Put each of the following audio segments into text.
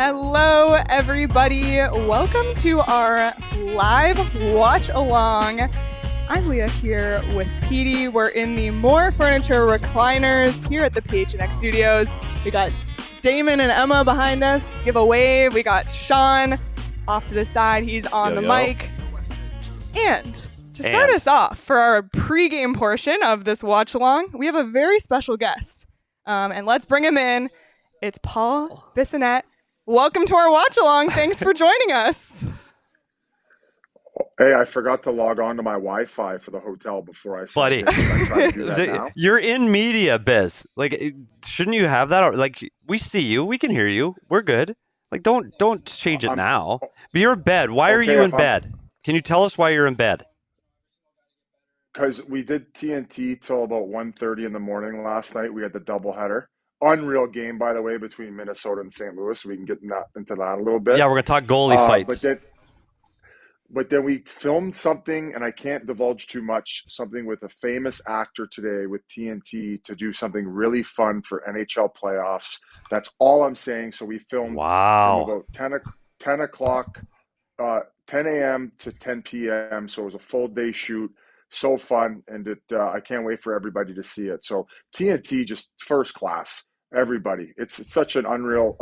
Hello, everybody. Welcome to our live watch along. I'm Leah here with Petey. We're in the More Furniture recliners here at the PHNX studios. We got Damon and Emma behind us. Give a wave. We got Sean off to the side. He's on the mic. And to start us off for our pregame portion of this watch along, we have a very special guest. And let's bring him in. It's Paul Bissonnette. Welcome to our watch along. Thanks for joining us. Hey, I forgot to log on to my Wi-Fi for the hotel before I started. Buddy, you're in media, Biz. Like, shouldn't you have that? Like, we see you, we can hear you, we're good. Like, don't change it now. But you're in bed. Why are you in bed? Can you tell us why you're in bed? Because we did TNT till about 1:30 in the morning last night. We had the doubleheader. Unreal game, by the way, between Minnesota and St. Louis. We can get into that a little bit. Yeah, we're going to talk goalie fights. But then we filmed something, and I can't divulge too much, something with a famous actor today with TNT to do something really fun for NHL playoffs. That's all I'm saying. So we filmed from about 10 o'clock, 10 a.m. to 10 p.m. So it was a full day shoot. So fun, and I can't wait for everybody to see it. So TNT, just first class. Everybody, it's such an unreal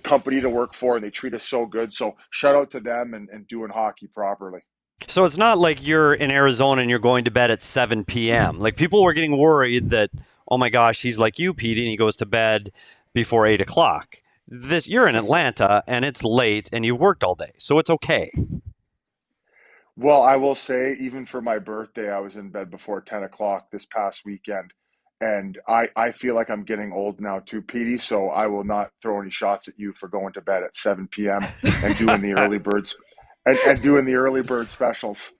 company to work for, and they treat us so good. So shout out to them and doing hockey properly. So it's not like you're in Arizona and you're going to bed at 7 p.m. Like, people were getting worried that, oh my gosh, he's like you, Petey, and he goes to bed before 8 o'clock. You're in Atlanta and it's late and you worked all day, so it's okay. Well, I will say, even for my birthday, I was in bed before 10 o'clock this past weekend. And I feel like I'm getting old now too, Petey, so I will not throw any shots at you for going to bed at 7 p.m. and doing the early birds and doing the early bird specials.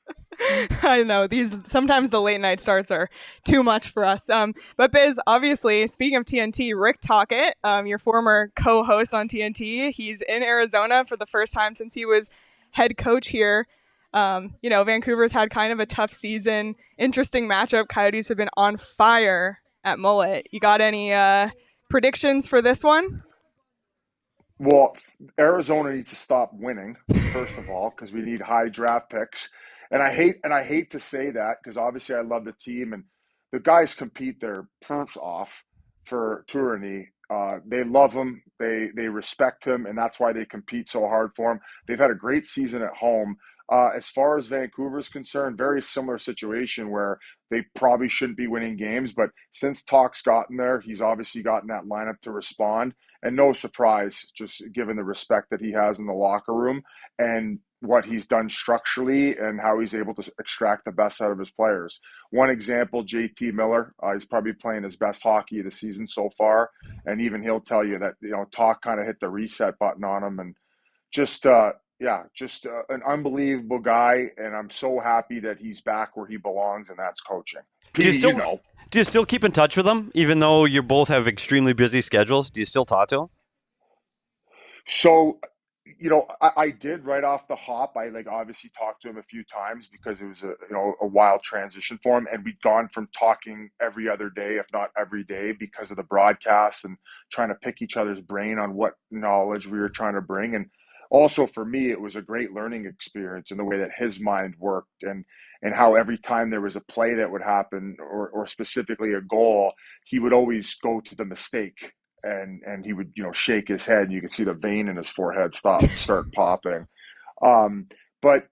I know, sometimes the late night starts are too much for us. But Biz, obviously, speaking of TNT, Rick Tocchet, your former co-host on TNT, he's in Arizona for the first time since he was head coach here. Vancouver's had kind of a tough season. Interesting matchup. Coyotes have been on fire at Mullet. You got any predictions for this one? Well, Arizona needs to stop winning, first of all, because we need high draft picks. And I hate to say that, because obviously I love the team and the guys compete their perps off for Tourigny. They love him, they respect him, and that's why they compete so hard for him. They've had a great season at home. As far as Vancouver's concerned, very similar situation where they probably shouldn't be winning games, but since Talk's gotten there, he's obviously gotten that lineup to respond. And no surprise, just given the respect that he has in the locker room and what he's done structurally and how he's able to extract the best out of his players. One example, JT Miller, he's probably playing his best hockey of the season so far. And even he'll tell you that, Talk kind of hit the reset button on him, and just an unbelievable guy, and I'm so happy that he's back where he belongs, and that's coaching. Do you still keep in touch with him, even though you both have extremely busy schedules? Do you still talk to him? So, I did right off the hop. I obviously talked to him a few times because it was a wild transition for him, and we'd gone from talking every other day, if not every day, because of the broadcast and trying to pick each other's brain on what knowledge we were trying to bring. And also for me, it was a great learning experience in the way that his mind worked and how every time there was a play that would happen or specifically a goal, he would always go to the mistake and he would, shake his head and you could see the vein in his forehead start popping. But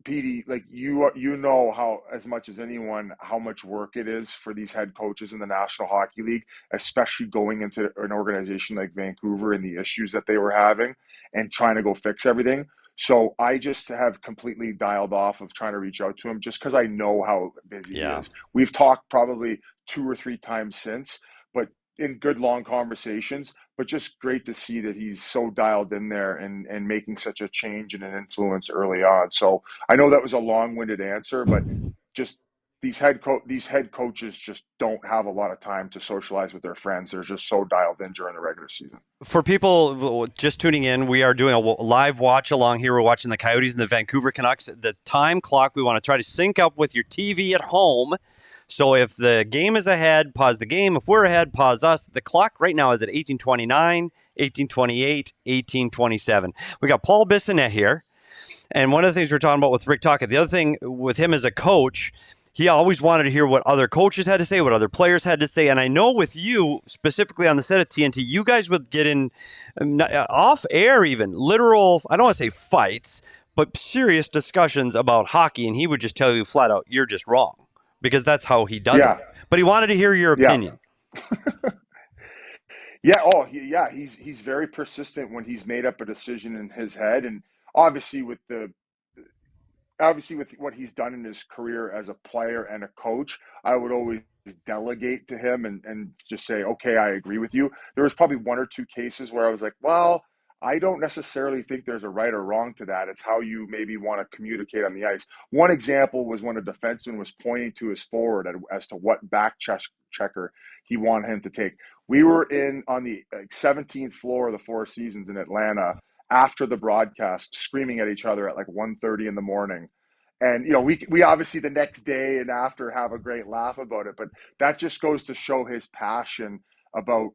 Petey, you know how, as much as anyone, how much work it is for these head coaches in the National Hockey League, especially going into an organization like Vancouver and the issues that they were having and trying to go fix everything. So I just have completely dialed off of trying to reach out to him just because I know how busy he is. We've talked probably 2 or 3 times since, but in good long conversations, but just great to see that he's so dialed in there and making such a change and an influence early on. So I know that was a long-winded answer, but just these head coaches just don't have a lot of time to socialize with their friends. They're just so dialed in during the regular season. For people just tuning in, we are doing a live watch along here. We're watching the Coyotes and the Vancouver Canucks. The time clock, we want to try to sync up with your TV at home. So if the game is ahead, pause the game. If we're ahead, pause us. The clock right now is at 18:29, 18:28, 18:27. We got Paul Bissonnette here. And one of the things we're talking about with Rick Tocchet, the other thing with him as a coach, he always wanted to hear what other coaches had to say, what other players had to say. And I know with you, specifically on the set of TNT, you guys would get in off air even, literal, I don't want to say fights, but serious discussions about hockey. And he would just tell you flat out, you're just wrong, because that's how he does it. But he wanted to hear your opinion. He's very persistent when he's made up a decision in his head. And obviously with what he's done in his career as a player and a coach, I would always delegate to him and just say, okay, I agree with you. There was probably one or two cases where I was like, well, I don't necessarily think there's a right or wrong to that. It's how you maybe want to communicate on the ice. One example was when a defenseman was pointing to his forward as to what back checker he wanted him to take. We were on the 17th floor of the Four Seasons in Atlanta after the broadcast, screaming at each other at like 1:30 in the morning. And, we obviously the next day and after have a great laugh about it, but that just goes to show his passion about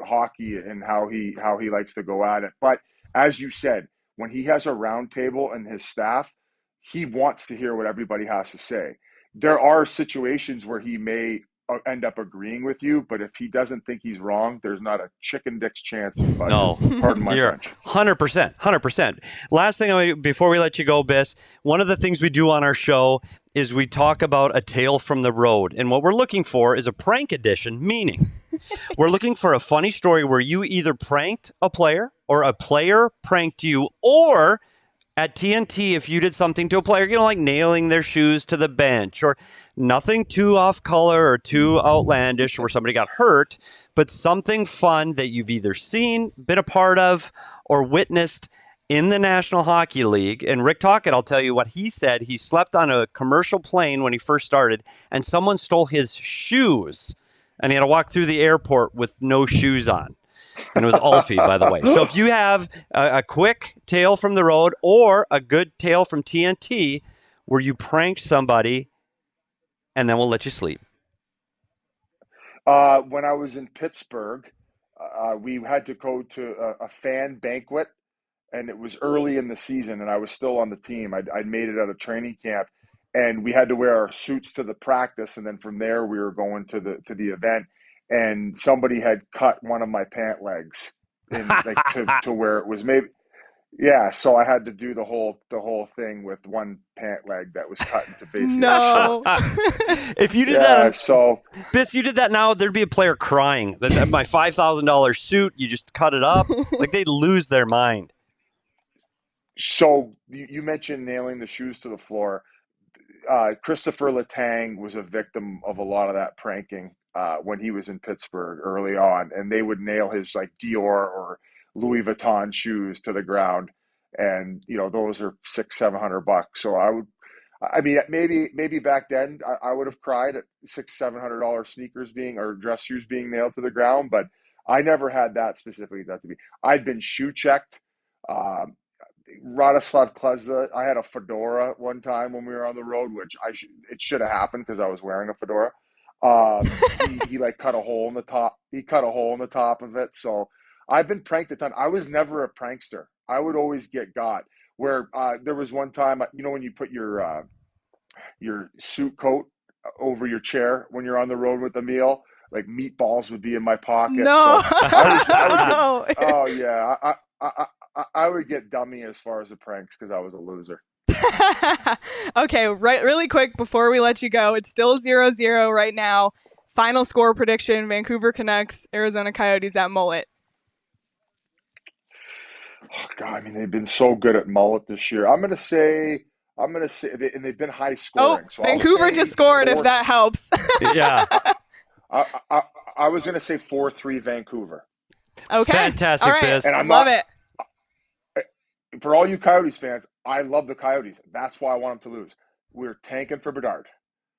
hockey and how he likes to go at it. But as you said, when he has a round table and his staff, he wants to hear what everybody has to say. There are situations where he may end up agreeing with you, but if he doesn't think he's wrong, there's not a chicken dick's chance he's budging. No, pardon my you're French. 100%. Last thing before we let you go, Biss, one of the things we do on our show is we talk about a tale from the road, and what we're looking for is a prank edition, meaning we're looking for a funny story where you either pranked a player or a player pranked you, or at TNT, if you did something to a player, like nailing their shoes to the bench, or nothing too off color or too outlandish where somebody got hurt, but something fun that you've either seen, been a part of, or witnessed in the National Hockey League. And Rick Tocchet, I'll tell you what he said. He slept on a commercial plane when he first started, and someone stole his shoes, and he had to walk through the airport with no shoes on. And it was Alfie, by the way. So if you have a quick tale from the road or a good tale from TNT where you pranked somebody, and then we'll let you sleep. When I was in Pittsburgh, we had to go to a fan banquet, and it was early in the season, and I was still on the team. I'd made it out of training camp, and we had to wear our suits to the practice, and then from there we were going to the event. And somebody had cut one of my pant legs to where it was maybe, so I had to do the whole thing with one pant leg that was cut into basically. No. If you did that, Biss, you did that now, there'd be a player crying. That my $5,000 suit, you just cut it up. Like they'd lose their mind. So you mentioned nailing the shoes to the floor. Christopher Letang was a victim of a lot of that pranking. When he was in Pittsburgh early on, and they would nail his like Dior or Louis Vuitton shoes to the ground, and those are $600-700. So maybe back then I would have cried at $600-700 sneakers or dress shoes being nailed to the ground, but I never had that specifically. That to be, I'd been shoe checked. Radoslav Kleza, I had a fedora one time when we were on the road, which it should have happened because I was wearing a fedora. He cut a hole in the top. He cut a hole in the top of it. So I've been pranked a ton. I was never a prankster. I would always get got. Where there was one time, when you put your suit coat over your chair when you're on the road with a meal, like meatballs would be in my pocket. No. So I would get dummy as far as the pranks because I was a loser. Okay, really quick before we let you go, it's still 0-0 right now. Final score prediction: Vancouver Canucks, Arizona Coyotes at Mullet. Oh God, they've been so good at Mullet this year. I'm gonna say, and they've been high scoring. So Vancouver just scored. If that helps. Yeah. I was gonna say 4-3 Vancouver. Okay. Fantastic, all right. Biss. And love it. For all you Coyotes fans, I love the Coyotes. That's why I want them to lose. We're tanking for Bedard.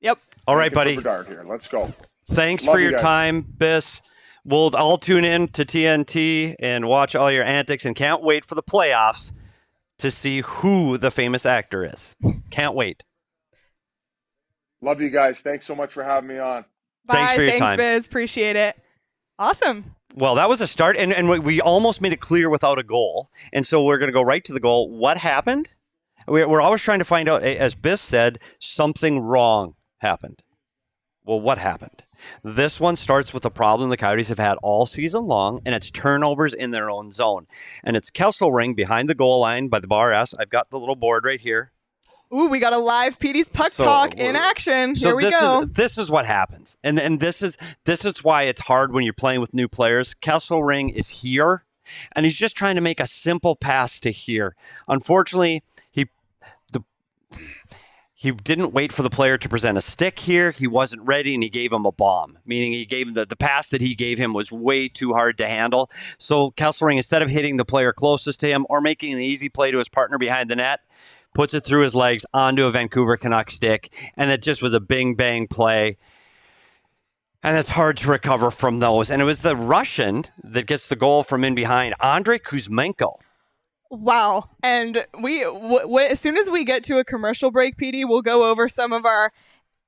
Yep. All right, buddy. Bedard here. Let's go. Thanks for your time, Biss. We'll all tune in to TNT and watch all your antics, and can't wait for the playoffs to see who the famous actor is. Can't wait. Love you guys. Thanks so much for having me on. Bye. Thanks for your time. Biz. Appreciate it. Awesome. Well, that was a start, and we almost made it clear without a goal. And so we're going to go right to the goal. What happened? We're always trying to find out, as Biss said, something wrong happened. Well, what happened? This one starts with a problem the Coyotes have had all season long, and it's turnovers in their own zone. And it's Kesselring behind the goal line by the bar S. I've got the little board right here. Ooh, we got a live PD's Puck Talk in action. Here we go. This is what happens. And this is why it's hard when you're playing with new players. Kesselring is here, and he's just trying to make a simple pass to here. Unfortunately, he didn't wait for the player to present a stick here. He wasn't ready, and he gave him a bomb, meaning he gave him the pass that he gave him was way too hard to handle. So Kesselring, instead of hitting the player closest to him or making an easy play to his partner behind the net, puts it through his legs onto a Vancouver Canucks stick, and it just was a bing-bang play. And it's hard to recover from those. And it was the Russian that gets the goal from in behind, Andrei Kuzmenko. Wow. And we as soon as we get to a commercial break, PD, we'll go over some of our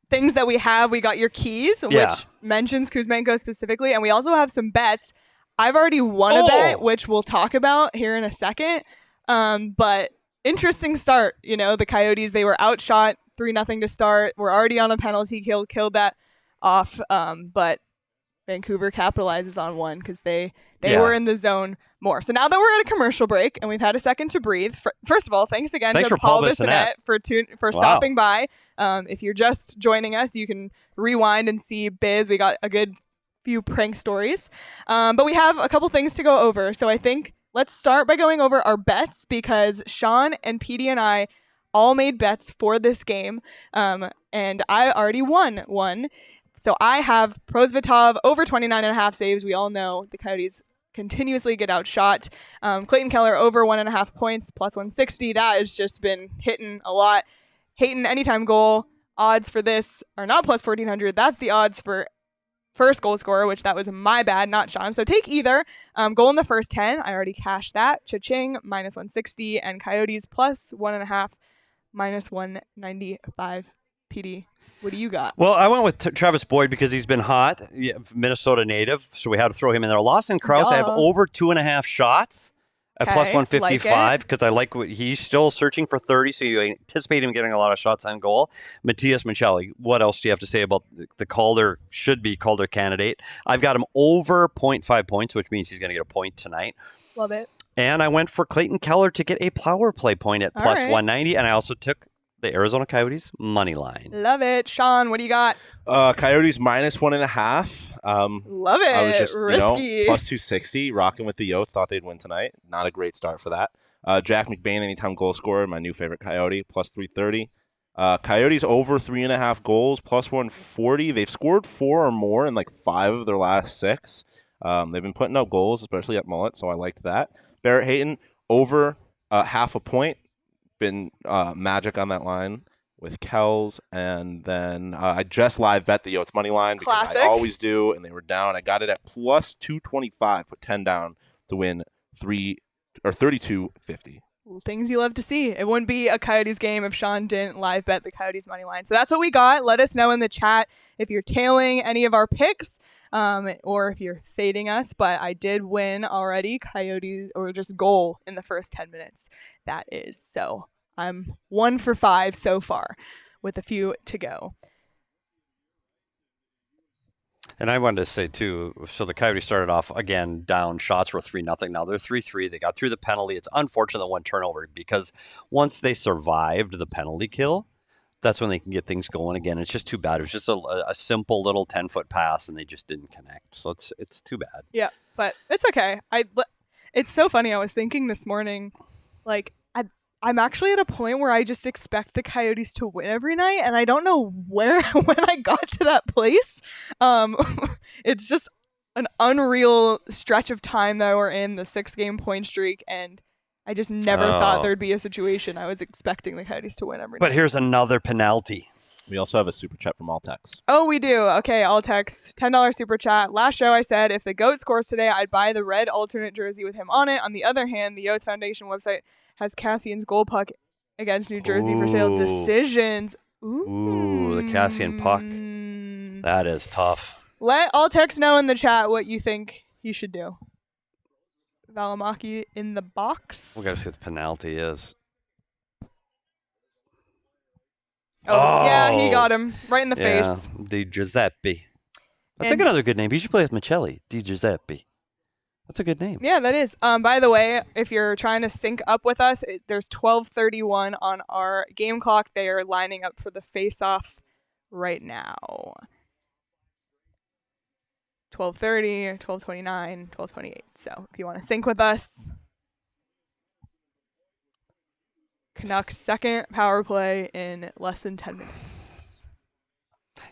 things that we have. We got your keys, which mentions Kuzmenko specifically, and we also have some bets. I've already won a bet, which we'll talk about here in a second. But interesting start. You know, the Coyotes, they were outshot 3-0 to start. We're already on a penalty kill, killed that off. But Vancouver capitalizes on one because they were in the zone more. So now that we're at a commercial break and we've had a second to breathe, first of all, thanks again to Paul Bissonnette for stopping by. If you're just joining us, you can rewind and see Biz. We got a good few prank stories. But we have a couple things to go over. So I think let's start by going over our bets because Sean and PD and I all made bets for this game. And I already won one. So I have Prosvetov over 29.5 saves. We all know the Coyotes continuously get outshot. Clayton Keller over 1.5 points, plus 160. That has just been hitting a lot. Hayton, anytime goal. Odds for this are not plus 1,400. That's the odds for first goal scorer, which that was my bad, not Sean. So take either. Goal in the first 10. I already cashed that. Cha-ching, minus 160. And Coyotes plus 1.5, minus 195. PD. What do you got? Well, I went with Travis Boyd because he's been hot, Minnesota native, so we had to throw him in there. Lawson Krause, I have over 2.5 shots at plus 155 because I like what he's still searching for 30, so you anticipate him getting a lot of shots on goal. Matthias Micheli, what else do you have to say about the Calder, should-be Calder candidate? I've got him over 0.5 points, which means he's going to get a point tonight. Love it. And I went for Clayton Keller to get a power play point at plus 190, and I also took the Arizona Coyotes money line. Love it. Sean, what do you got? Coyotes minus 1.5. Love it. I was just, risky. Plus 260, rocking with the Yotes. Thought they'd win tonight. Not a great start for that. Jack McBain, anytime goal scorer, my new favorite Coyote, plus 330. Coyotes over 3.5 goals, plus 140. They've scored 4 or more in like 5 of their last 6. They've been putting up goals, especially at Mullet, so I liked that. Barrett Hayton, over half a point. Been magic on that line with Kells, and then I just live bet the Yotes money line because Classic. I always do, and they were down. I got it at plus 225, put 10 down to win 32.50. Things you love to see. It wouldn't be a Coyotes game if Sean didn't live bet the Coyotes money line. So that's what we got. Let us know in the chat if you're tailing any of our picks or if you're fading us. But I did win already. Coyotes, or just goal in the first 10 minutes. That is. So I'm 1 for 5 so far with a few to go. And I wanted to say, too, so the Coyotes started off, again, down. Shots were 3-0. Now they're 3-3. They got through the penalty. It's unfortunate that one turnover because once they survived the penalty kill, that's when they can get things going again. It's just too bad. It was just a simple little 10-foot pass, and they just didn't connect. So it's too bad. Yeah, but it's okay. It's so funny. I was thinking this morning, like, I'm actually at a point where I just expect the Coyotes to win every night, and I don't know when I got to that place. It's just an unreal stretch of time that we're in, the 6-game point streak, and I just never thought there'd be a situation I was expecting the Coyotes to win every night. But here's another penalty. We also have a super chat from Altex. Oh, we do. Okay, Altex, $10 super chat. Last show I said if the GOAT scores today, I'd buy the red alternate jersey with him on it. On the other hand, the Yotes Foundation website has Cassian's goal puck against New Jersey for sale decisions. Ooh, the Cassian puck. That is tough. Let all text know in the chat what you think he should do. Valimaki in the box. We got to see what the penalty is. Oh, yeah, he got him right in the face. Di Giuseppe. That's And- another good name. You should play with Michelli. Di Giuseppe. That's a good name. Yeah, that is. By the way, if you're trying to sync up with us, there's 12:31 on our game clock. They are lining up for the face-off right now. 12:30, 12:29, 12:28. So if you want to sync with us, Canucks second power play in less than 10 minutes.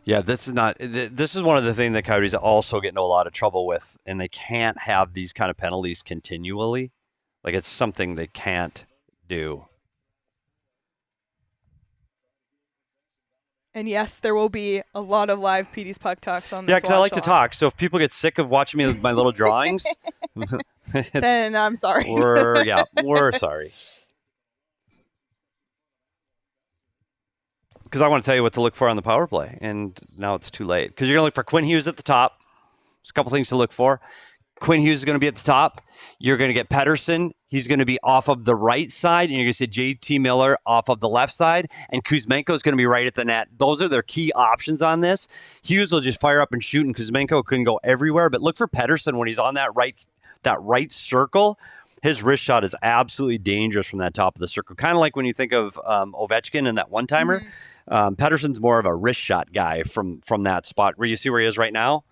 Yeah, this is not. This is one of the things that Coyotes also get into a lot of trouble with, and they can't have these kind of penalties continually. Like, it's something they can't do. And yes, there will be a lot of live PD's Puck Talks on this. Yeah, because I like to watch talk. So if people get sick of watching me with my little drawings, then I'm sorry. we're sorry. Because I want to tell you what to look for on the power play, and now it's too late. Because you're going to look for Quinn Hughes at the top. There's a couple things to look for. Quinn Hughes is going to be at the top. You're going to get Pettersson. He's going to be off of the right side, and you're going to see JT Miller off of the left side, and Kuzmenko is going to be right at the net. Those are their key options on this. Hughes will just fire up and shoot, and Kuzmenko can go everywhere. But look for Pettersson when he's on that right circle. His wrist shot is absolutely dangerous from that top of the circle. Kind of like when you think of Ovechkin and that one-timer. Mm-hmm. Pettersson's more of a wrist shot guy from that spot. Where you see where he is right now?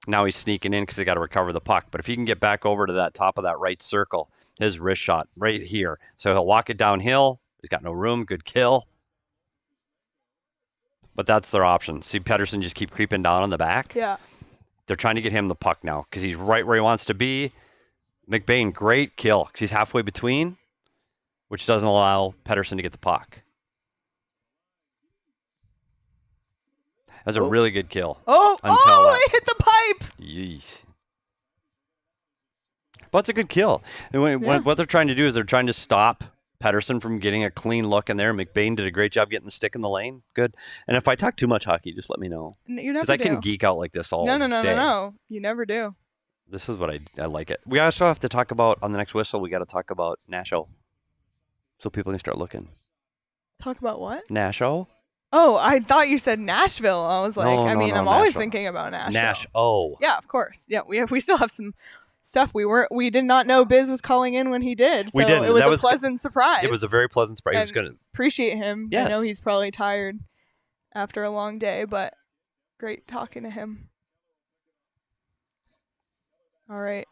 Now he's sneaking in because they got to recover the puck. But if he can get back over to that top of that right circle, his wrist shot right here. So he'll walk it downhill. He's got no room. Good kill. But that's their option. See Pettersson just keep creeping down on the back. Yeah. They're trying to get him the puck now because he's right where he wants to be. McBain, great kill because he's halfway between, which doesn't allow Pettersson to get the puck. That's a really good kill. It hit the pipe. Yeesh. But it's a good kill. And what they're trying to do is they're trying to stop Pettersson from getting a clean look in there. McBain did a great job getting the stick in the lane. Good. And if I talk too much hockey, just let me know. You never Because I can geek out like this all day. No. You never do. This is what I like it. We also have to talk about, on the next whistle, we got to talk about Nasho. So people can start looking. Talk about what? Nasho? Oh, I thought you said Nashville. I was like, No, I'm always thinking about Nashville. Nash-O. Yeah, of course. Yeah, we still have some stuff we did not know Biz was calling in when he did. So We didn't. It was That a pleasant surprise. It was a very pleasant surprise. He was And going to. appreciate him. Yes. I know he's probably tired after a long day, but great talking to him. All right.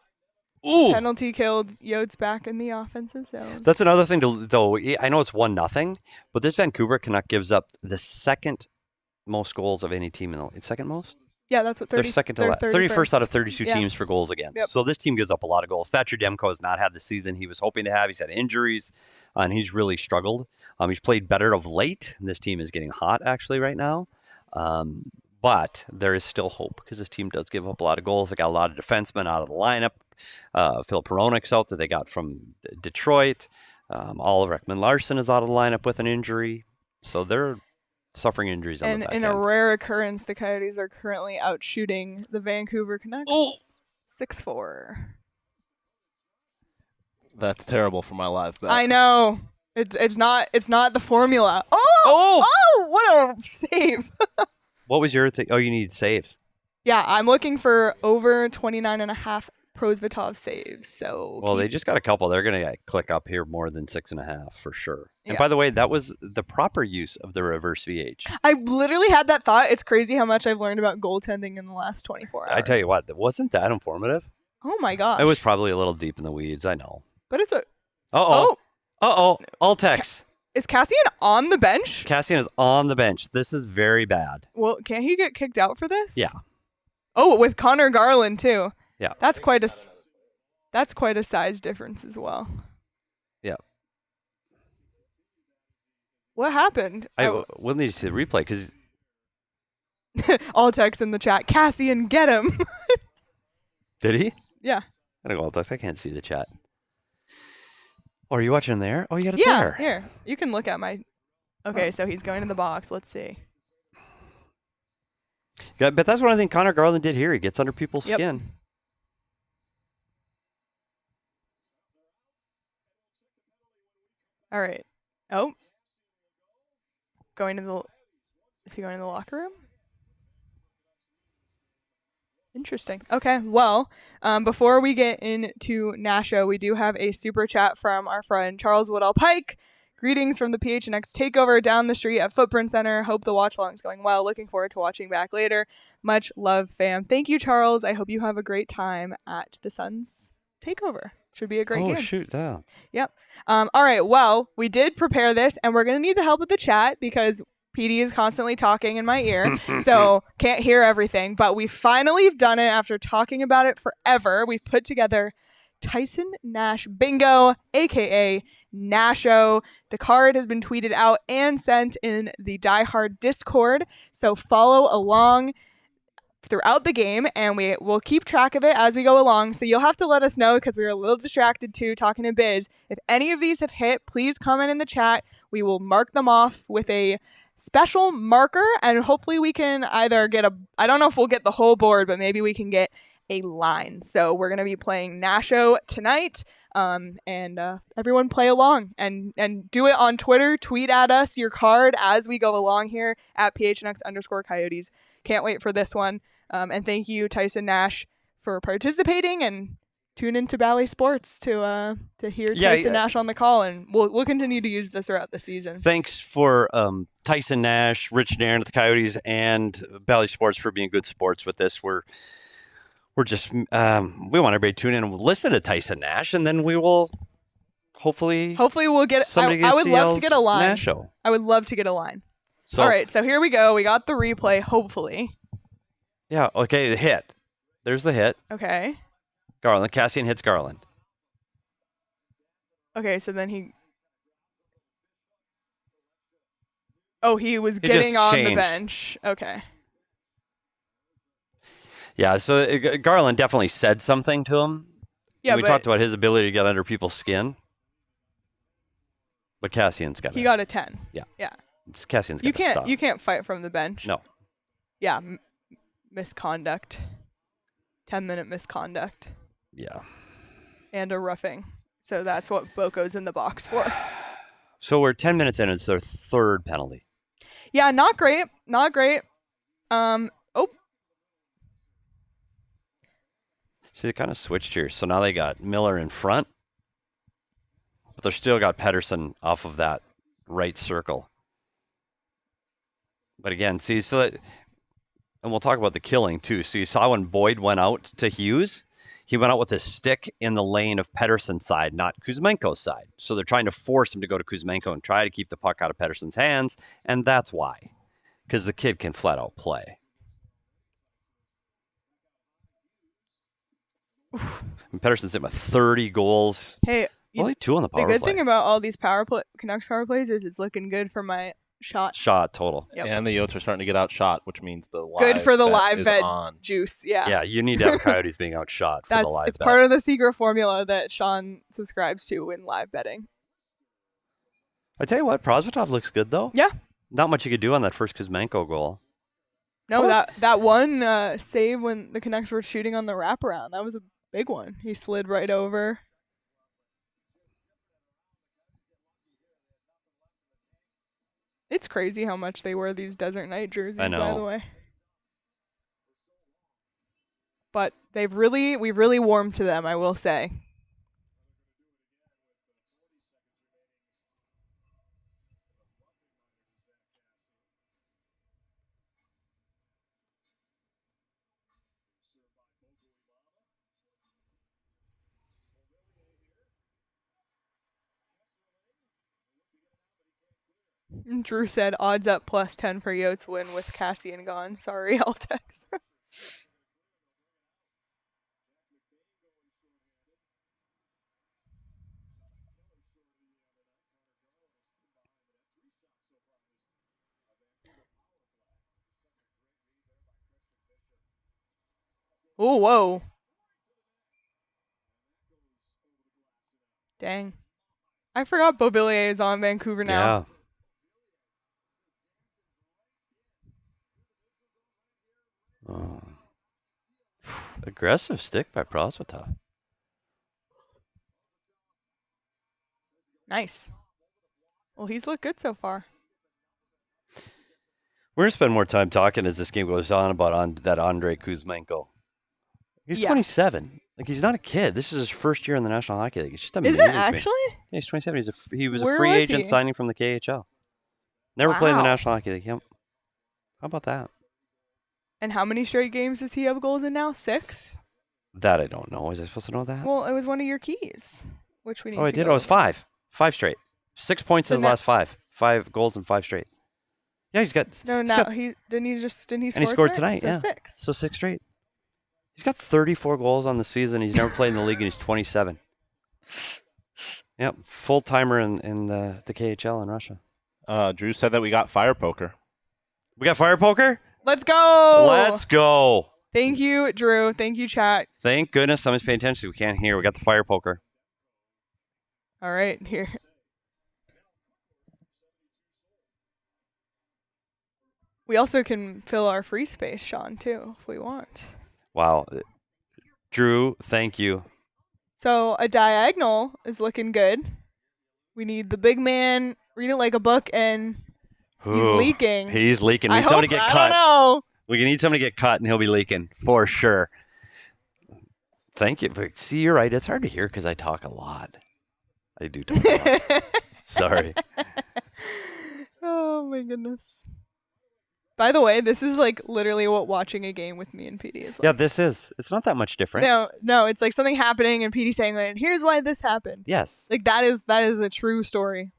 Ooh. Penalty killed. Yotes back in the offensive zone. That's another thing, though. I know it's 1-0, but this Vancouver Canuck gives up the second most goals of any team in the league. Second most? Yeah, that's what They're second to last. 31st out of 32 teams for goals against. Yep. So this team gives up a lot of goals. Thatcher Demko has not had the season he was hoping to have. He's had injuries, and he's really struggled. He's played better of late. This team is getting hot, actually, right now. But there is still hope because this team does give up a lot of goals. They got a lot of defensemen out of the lineup. Phil Peronik's out that they got from Detroit. Oliver Ekman-Larsson is out of the lineup with an injury. So they're suffering injuries on the back in end. a rare occurrence, the Coyotes are currently out shooting the Vancouver Canucks 6-4. That's terrible for my live bet. I know. It's not the formula. Oh, what a save. What was your thing? Oh, you need saves. Yeah, I'm looking for over 29.5 Prosvetov saves. So Well, they just got a couple. They're going to click up here more than 6.5 for sure. And Yeah. by the way, that was the proper use of the reverse VH. I literally had that thought. It's crazy how much I've learned about goaltending in the last 24 hours. I tell you what, wasn't that informative? Oh my gosh. It was probably a little deep in the weeds. I know. But it's a Uh-oh. Uh-oh. All text. Is Cassian on the bench? Cassian is on the bench. This is very bad. Well, can't he get kicked out for this? Yeah. Oh, with Connor Garland too. Yeah. That's quite a size difference as well. Yeah. What happened? We'll need to see the replay because All text in the chat. Cassian, get him. did he? Yeah. I don't know. I can't see the chat. Oh, are you watching there? Oh, you got it Yeah. there. Here, you can look at my Okay, so he's going to the box. Let's see. Yeah, but that's what I think Connor Garland did here. He gets under people's Yep. skin. All right. Oh. Is he going to the locker room? Interesting. Okay, well, before we get into Nasho, we do have a super chat from our friend Charles Woodall Pike. Greetings from the PHNX takeover down the street at Footprint Center. Hope the watch along is going well. Looking forward to watching back later. Much love, fam. Thank you, Charles. I hope you have a great time at the Suns takeover. Should be a great game. Oh, shoot. Yeah. Yep. All right. Well, we did prepare this, and we're going to need the help of the chat because PD is constantly talking in my ear, so can't hear everything. But we finally have done it after talking about it forever. We've put together Tyson Nash Bingo, a.k.a. Nasho. The card has been tweeted out and sent in the Die Hard Discord, so follow along throughout the game, and we will keep track of it as we go along. So you'll have to let us know because we were a little distracted too talking to Biz. If any of these have hit, please comment in the chat. We will mark them off with a special marker, and hopefully we can either get I don't know if we'll get the whole board, but maybe we can get a line. So we're going to be playing Nasho tonight, and everyone play along and do it on Twitter. Tweet at us your card as we go along here at PHNX_Coyotes. Can't wait for this one. And thank you, Tyson Nash, for participating, and tune into Bally Sports to hear Tyson Nash on the call, and we'll continue to use this throughout the season. Thanks for Tyson Nash, Rich Nairn at the Coyotes, and Bally Sports for being good sports with this. We're just we want everybody to tune in and listen to Tyson Nash, and then we will hopefully we'll get. I would love to get a line. Nasho. I would love to get a line. So, all right, so here we go. We got the replay. Hopefully. Yeah. Okay. The hit. There's the hit. Okay. Garland. Cassian hits Garland. Okay, so then he was getting on the bench. Okay. Yeah, so Garland definitely said something to him. Yeah, we talked about his ability to get under people's skin. But Cassian's got He got a 10. Yeah. Yeah. Cassian's got to stop. You can't fight from the bench. No. Yeah, misconduct. 10-minute misconduct. Yeah. And a roughing. So that's what Boko's in the box for. So we're 10 minutes in. It's their third penalty. Yeah, not great. Not great. See, they kind of switched here. So now they got Miller in front. But they're still got Pettersson off of that right circle. But again, see, so that, and we'll talk about the killing too. So you saw when Boyd went out to Hughes, he went out with his stick in the lane of Pettersson's side, not Kuzmenko's side. So they're trying to force him to go to Kuzmenko and try to keep the puck out of Pettersson's hands. And that's why. Because the kid can flat out play. And Pettersson's in with 30 goals. Hey, only 2 on the power play. The good thing about all these Canucks power plays is it's looking good for my shot total. Yep. And the Yotes are starting to get outshot, which means the live good for the bet live is bet on. juice. Yeah. Yeah, you need to have Coyotes being outshot for the live It's bet. part of the secret formula that Sean subscribes to in live betting. I tell you what, Prosvetov looks good though. Yeah. Not much you could do on that first Kuzmenko goal. No, that one save when the Canucks were shooting on the wraparound, that was a big one. He slid right over. It's crazy how much they wear these Desert Night jerseys, I know. by the way. But we've really warmed to them, I will say. Drew said odds up +10 for Yotes win with Cassian gone. Sorry, Altex. Oh, whoa. Dang. I forgot Beauvillier is on Vancouver now. Yeah. Aggressive stick by Prosvetov. Nice. Well, he's looked good so far. We're going to spend more time talking as this game goes on about that Andrei Kuzmenko. He's 27. Like, he's not a kid. This is his first year in the National Hockey League. It's just amazing. Is it actually? Yeah, he's 27. He was Where a free was agent he? signing from the KHL. Never played in the Wow. National Hockey League. Yep. How about that? And how many straight games does he have goals in now? 6? That I don't know. Was I supposed to know that? Well, it was one of your keys, which we need Oh, I to did. go Oh, it was over. 5. 5 straight. 6 points So in his now- last 5. 5 goals in 5 straight. Yeah, he's got. No, he's now got- he didn't he score and he scored tonight. So Yeah. 6. So 6 straight. He's got 34 goals on the season. He's never played in the league, and he's 27. Yep, full timer in the KHL in Russia. Drew said that we got fire poker. We got fire poker. Let's go. Let's go. Thank you, Drew. Thank you, chat. Thank goodness someone's paying attention. We can't hear. We got the fire poker. All right, here. We also can fill our free space, Sean, too, if we want. Wow, Drew, thank you. So a diagonal is looking good. We need the big man, read it like a book, and he's Ooh, leaking. He's leaking. We I need somebody to hope, get I cut. don't know. We need somebody to get cut, and he'll be leaking for sure. Thank you. But see, you're right. It's hard to hear because I talk a lot. I do talk a lot. Sorry. Oh my goodness. By the way, this is like literally what watching a game with me and PD is like. Yeah, this is. It's not that much different. No, it's like something happening and PD saying, like, here's why this happened. Yes. Like that is a true story.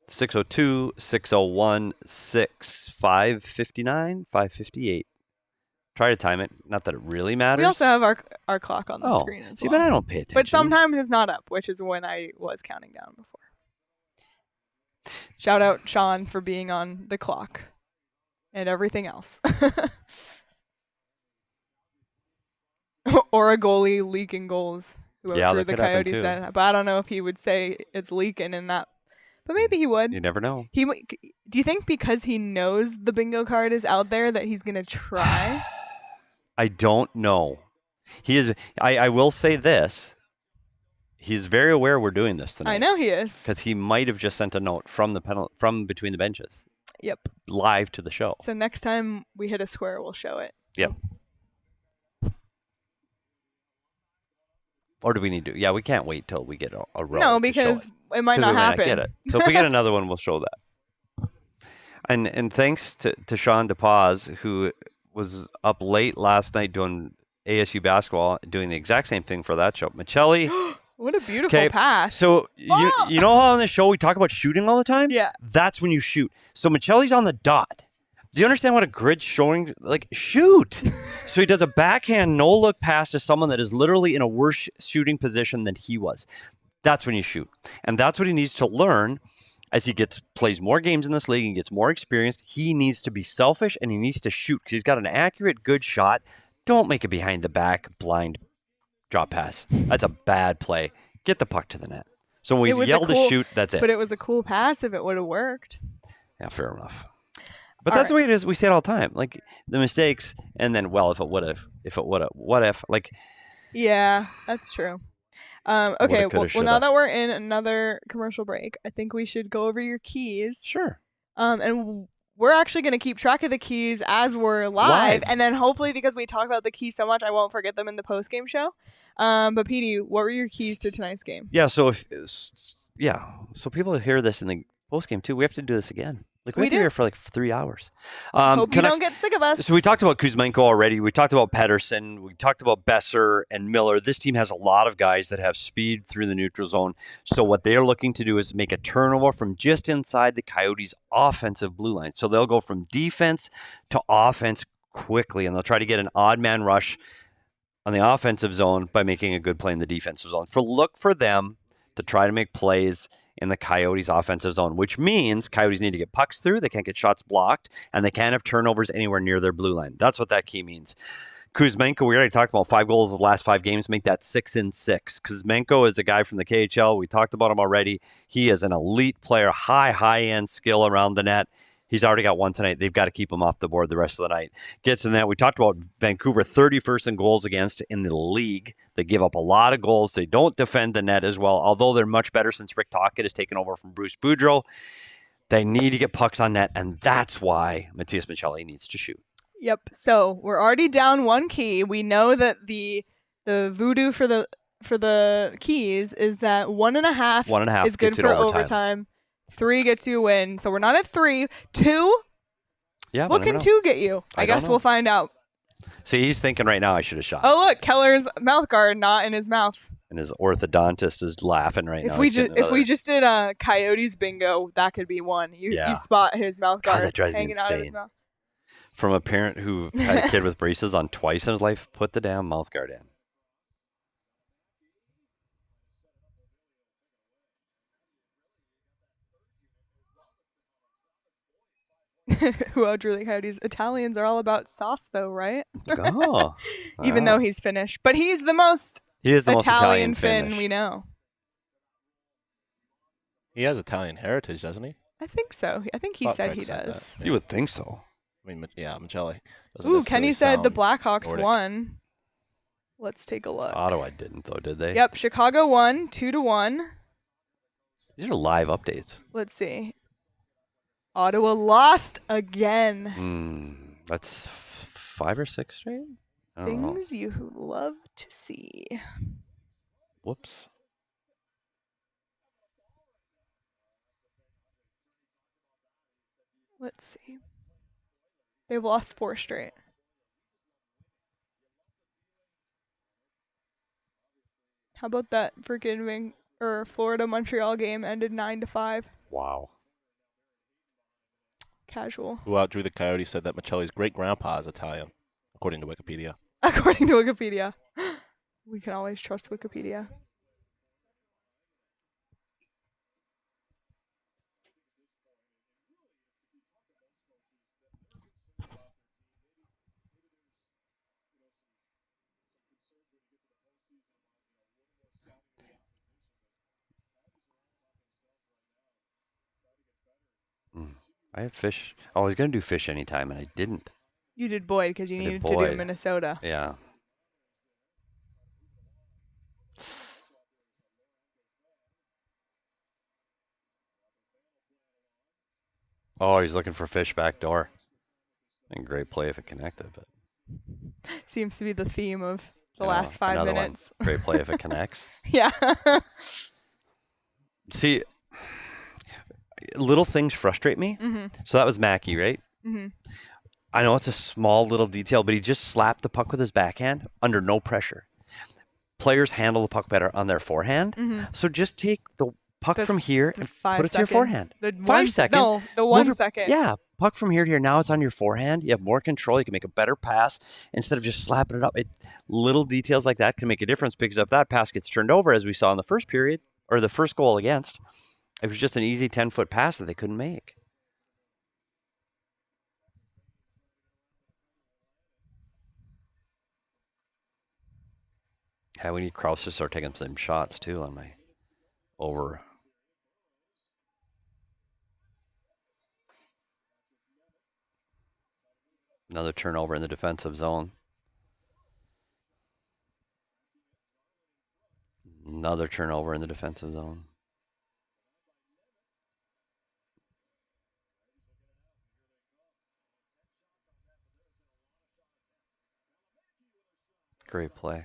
602, 601, 559, 558. Try to time it. Not that it really matters. We also have our clock on the screen as see, well. but I don't pay attention. But sometimes it's not up, which is when I was counting down before. Shout out Sean for being on the clock and everything else. Or a goalie leaking goals. Yeah, Whoever that the could happen Coyotes too. said. But I don't know if he would say it's leaking in that. But maybe he would. You never know. Do you think because he knows the bingo card is out there that he's going to try? I don't know. He is. I will say this. He's very aware we're doing this tonight. I know he is. Because he might have just sent a note from from between the benches. Yep. Live to the show. So next time we hit a square, we'll show it. Yep. Or do we need to? Yeah, we can't wait till we get a row. No, to because show it might 'Cause not we happen. get it. So if we get another one, we'll show that. And thanks to Sean DePaz, who was up late last night doing ASU basketball, doing the exact same thing for that show. Michelli. What a beautiful pass. So you know how on this show we talk about shooting all the time? Yeah. That's when you shoot. So Michelli's on the dot. Do you understand what a grid's showing? Like, shoot. So he does a backhand no-look pass to someone that is literally in a worse shooting position than he was. That's when you shoot. And that's what he needs to learn as he plays more games in this league and gets more experience. He needs to be selfish and he needs to shoot because he's got an accurate, good shot. Don't make it behind the back, blind drop pass. That's a bad play. Get the puck to the net. So when we yell to shoot, that's it. But it was a cool pass if it would have worked. Yeah, fair enough. But that's the way it is. We say it all the time. Like, the mistakes, and then, well, if it would have, what if? Like, yeah, that's true. Okay, coulda, well, shoulda. now that we're in another commercial break, I think we should go over your keys. Sure. And we're actually going to keep track of the keys as we're live. And then hopefully, because we talk about the keys so much, I won't forget them in the post-game show. But Petey, what were your keys to tonight's game? Yeah, so so people hear this in the post-game, too. We have to do this again. Like, we have to be here for like 3 hours. Hope you don't get sick of us. So we talked about Kuzmenko already. We talked about Pettersson. We talked about Besser and Miller. This team has a lot of guys that have speed through the neutral zone. So what they're looking to do is make a turnover from just inside the Coyotes' offensive blue line. So they'll go from defense to offense quickly, and they'll try to get an odd man rush on the offensive zone by making a good play in the defensive zone. Look for them to try to make plays in the Coyotes' offensive zone, which means Coyotes need to get pucks through, they can't get shots blocked, and they can't have turnovers anywhere near their blue line. That's what that key means. Kuzmenko, we already talked about 5 goals in the last 5 games, make that 6 in 6. Kuzmenko is a guy from the KHL. We talked about him already. He is an elite player, high-end skill around the net. He's already got one tonight. They've got to keep him off the board the rest of the night. Gets in that. We talked about Vancouver, 31st in goals against in the league. They give up a lot of goals. They don't defend the net as well, although they're much better since Rick Tocchet has taken over from Bruce Boudreau. They need to get pucks on net, and that's why Matias Maccelli needs to shoot. Yep. So we're already down one key. We know that the voodoo for the keys is that 1.5 is good for overtime. 3 gets you a win. So we're not at 3. 2? Yeah. What can 2 get you? I guess we'll find out. See, he's thinking right now I should have shot. Oh, look, Keller's mouth guard not in his mouth. And his orthodontist is laughing right now. If we just did a Coyotes bingo, that could be one. You spot his mouth guard hanging out of his mouth. From a parent who had a kid with braces on twice in his life, put the damn mouth guard in. Who outdrew the Coyotes? Italians are all about sauce, though, right? Oh. Even though he's Finnish. But he's the most Italian Finn we know. He has Italian heritage, doesn't he? I think so. I think he said he does. You would think so. I mean, yeah, Maccelli. Ooh, Kenny said the Blackhawks won. Let's take a look. Ottawa didn't, though, did they? Yep, Chicago won 2-1. These are live updates. Let's see. Ottawa lost again. That's 5 or 6 straight? Things you love to see. Whoops. Let's see. They've lost 4 straight. How about that freaking Florida-Montreal game ended 9-5? Wow. Casual. Who outdrew the Coyotes said that Maccelli's great-grandpa is Italian, according to Wikipedia. According to Wikipedia. We can always trust Wikipedia. I have fish. Oh, I was going to do fish anytime, and I didn't. You did Boyd because you needed to do Minnesota. Yeah. Oh, he's looking for fish back door. And great play if it connected, but seems to be the theme of the last 5 minutes. Great play if it connects. Yeah. See, little things frustrate me. Mm-hmm. So that was Mackey, right? Mm-hmm. I know it's a small little detail, but he just slapped the puck with his backhand under no pressure. Players handle the puck better on their forehand. Mm-hmm. So just take the puck from here and put it to your forehand. 5 seconds. No, the 1 second. Yeah, puck from here to here. Now it's on your forehand. You have more control. You can make a better pass instead of just slapping it up. Little details like that can make a difference because if that pass gets turned over, as we saw in the first period, or the first goal against, it was just an easy 10-foot pass that they couldn't make. Yeah, we need Krause to start taking some shots, too, on my over. Another turnover in the defensive zone. Another turnover in the defensive zone. Great play.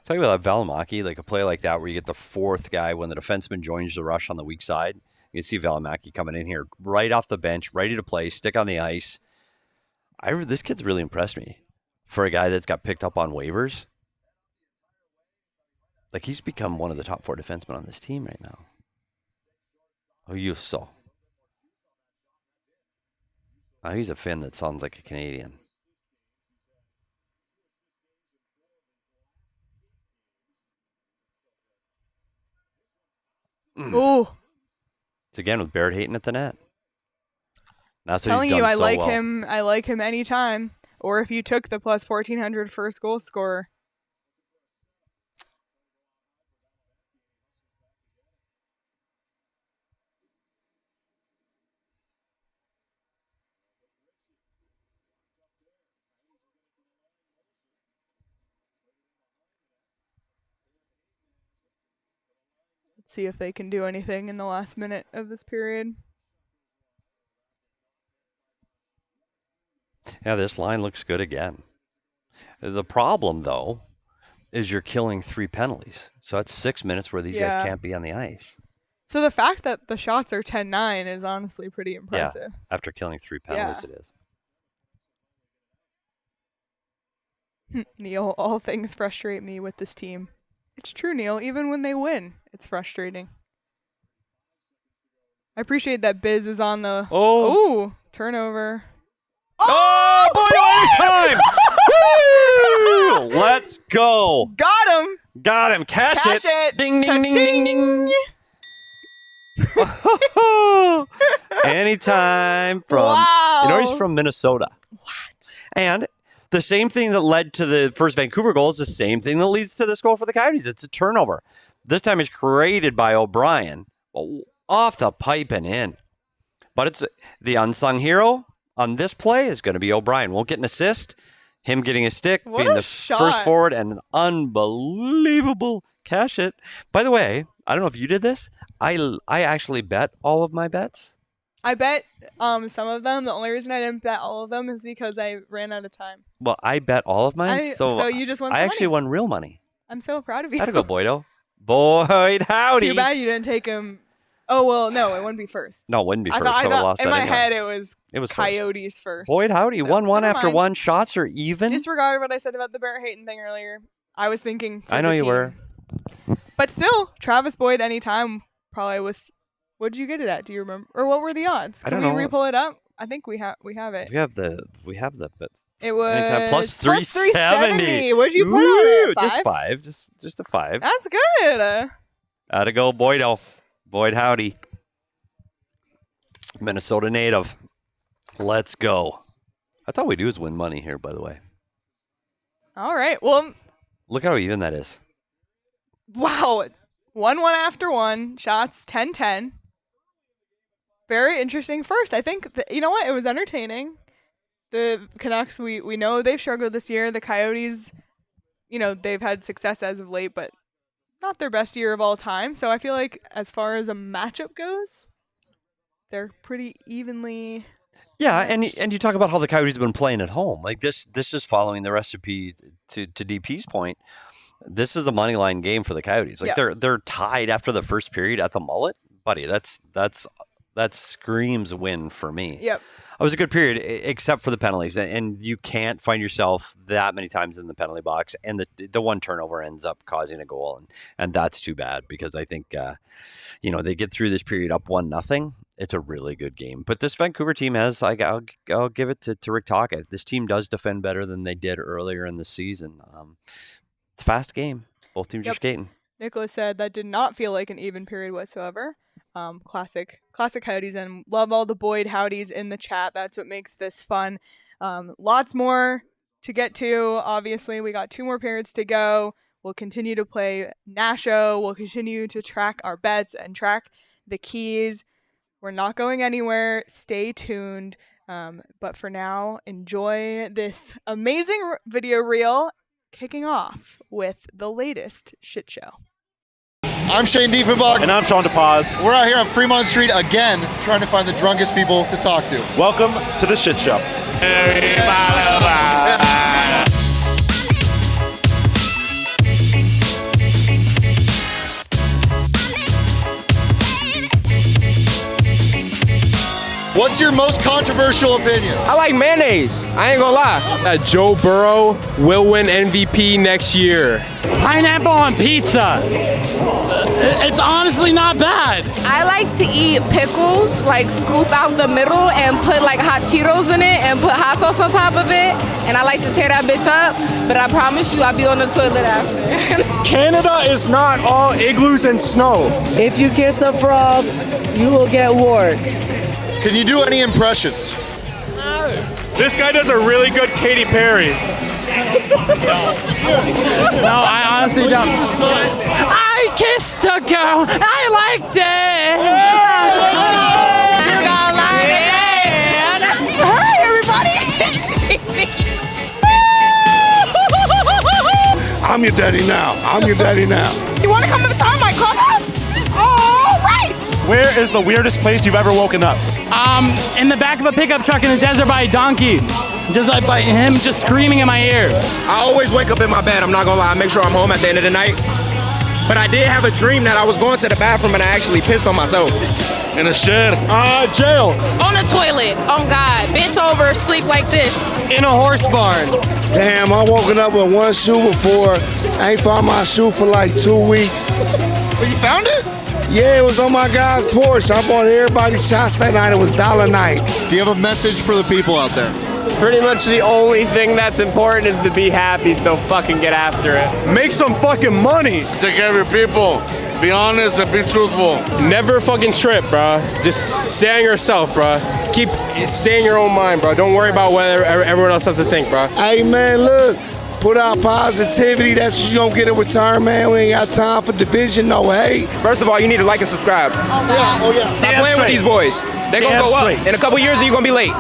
Talking about that Valimaki, like a play like that where you get the 4th guy when the defenseman joins the rush on the weak side. You see Valimaki coming in here right off the bench, ready to play, stick on the ice. This kid's really impressed me for a guy that's got picked up on waivers. Like, he's become one of the top 4 defensemen on this team right now. Oh, you saw. Oh, he's a Finn that sounds like a Canadian. Ooh. It's again with Barrett Hayton at the net. That's what telling he's you, done I so like well. him. I like him anytime. Or if you took the plus 1400 first goal scorer. Let's see if they can do anything in the last minute of this period. Yeah, this line looks good again. The problem, though, is you're killing 3 penalties. So that's 6 minutes where these guys can't be on the ice. So the fact that the shots are 10-9 is honestly pretty impressive. Yeah, after killing 3 penalties, it is. Neil, all things frustrate me with this team. It's true, Neil. Even when they win, it's frustrating. I appreciate that Biz is on the... Ooh, turnover. Oh, boy, overtime! Woo! Let's go. Got him. Cash it. Ding, ding, ding, ding, ding. Anytime from... Wow. You know, he's from Minnesota. What? And the same thing that led to the first Vancouver goal is the same thing that leads to this goal for the Coyotes. It's a turnover. This time it's created by O'Brien. Off the pipe and in. But it's the unsung hero on this play is going to be O'Brien. Won't get an assist. Him getting a stick, being the first forward, and an unbelievable cash it. By the way, I don't know if you did this. I actually bet all of my bets. I bet some of them. The only reason I didn't bet all of them is because I ran out of time. Well, I bet all of mine. So you just won some I actually money. won real money. I'm so proud of you. How'd it go, Boydo? Boyd, howdy. Too bad you didn't take him. Oh, well, no, it wouldn't be first. No, it wouldn't be first. I so I lost in that my anyway. head, it was Coyotes first. Boyd, howdy. So, 1-1 never after mind. 1. Shots are even. Disregard what I said about the Barrett Hayton thing earlier. I was thinking for I know the you team. were. But still, Travis Boyd anytime probably was. What did you get it at? Do you remember? Or what were the odds? I don't Can we know. re-pull it up? I think we have it. We have the but It was anytime plus 370. What did you put on it? 5? Just 5. Just a 5. That's good. How'd it go, Boydo? Boyd, howdy. Minnesota native. Let's go. That's all we do is win money here, by the way. All right. Well, look how even that is. Wow. 1-1 after 1. Shots 10-10. Very interesting first. I think, you know what? It was entertaining. The Canucks, we know they've struggled this year. The Coyotes, you know, they've had success as of late, but not their best year of all time. So I feel like as far as a matchup goes, they're pretty evenly. Yeah, and you talk about how the Coyotes have been playing at home. Like this is following the recipe to DP's point. This is a money line game for the Coyotes. Like they're tied after the first period at the mullet, buddy. That screams win for me. Yep. It was a good period, except for the penalties, and you can't find yourself that many times in the penalty box, and the one turnover ends up causing a goal, and that's too bad because I think they get through this period up 1-0. It's a really good game, but this Vancouver team has I'll give it to Rick Tocchet. This team does defend better than they did earlier in the season. It's a fast game. Both teams are skating. Nicholas said that did not feel like an even period whatsoever. Classic Coyotes, and love all the Boyd howdies in the chat. That's what makes this fun. Lots more to get to. Obviously, we got 2 more periods to go. We'll continue to play Nasho. We'll continue to track our bets and track the keys. We're not going anywhere. Stay tuned. But for now, enjoy this amazing video reel, kicking off with the latest shit show. I'm Shane Diefenbach. And I'm Sean DePaz. We're out here on Fremont Street again, trying to find the drunkest people to talk to. Welcome to the shit show. What's your most controversial opinion? I like mayonnaise. I ain't gonna lie. Joe Burrow will win MVP next year. Pineapple on pizza. It's honestly not bad. I like to eat pickles, like scoop out the middle and put like hot Cheetos in it and put hot sauce on top of it. And I like to tear that bitch up, but I promise you I'll be on the toilet after. Canada is not all igloos and snow. If you kiss a frog, you will get warts. Can you do any impressions? This guy does a really good Katy Perry. No, I honestly don't. I kissed a girl. I liked it. Hi, everybody. I'm your daddy now. You want to come inside my clubhouse? Oh, Where is the weirdest place you've ever woken up? In the back of a pickup truck in the desert by a donkey. Just like by him just screaming in my ear. I always wake up in my bed, I'm not gonna lie. I make sure I'm home at the end of the night. But I did have a dream that I was going to the bathroom and I actually pissed on myself. In a shed. Jail. On the toilet. Oh God. Bent over, sleep like this. In a horse barn. Damn, I woken up with one shoe before. I ain't found my shoe for like 2 weeks. But you found it? Yeah, it was on my guy's porch. I bought everybody's shots that night. It was $1 night. Do you have a message for the people out there? Pretty much the only thing that's important is to be happy, so fucking get after it. Make some fucking money. Take care of your people. Be honest and be truthful. Never fucking trip, bro. Just stay on yourself, bro. Stay in your own mind, bro. Don't worry about what everyone else has to think, bro. Hey, man, look. Put out positivity. That's what you gonna get in return, man. We ain't got time for division, no hate. First of all, you need to like and subscribe. Oh, yeah. Stop playing with these boys. They're gonna go up. In a couple years, you're gonna be late.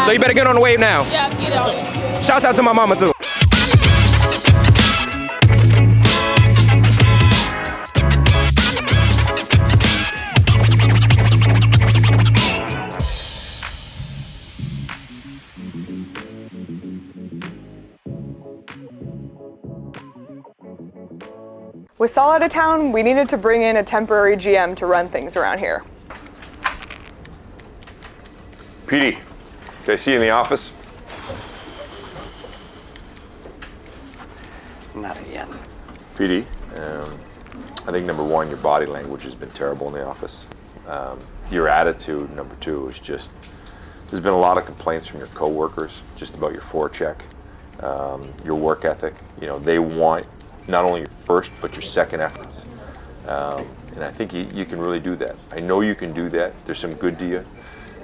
So you better get on the wave now. Yeah, get on it. Shouts out to my mama too. With Saul out of town, we needed to bring in a temporary GM to run things around here. Petey, can I see you in the office? Not again. Petey, I think number one, your body language has been terrible in the office. Your attitude, number two, is just, there's been a lot of complaints from your coworkers just about your forecheck, your work ethic. You know, they want not only your first, but your second efforts. And I think you can really do that. I know you can do that. There's some good to you,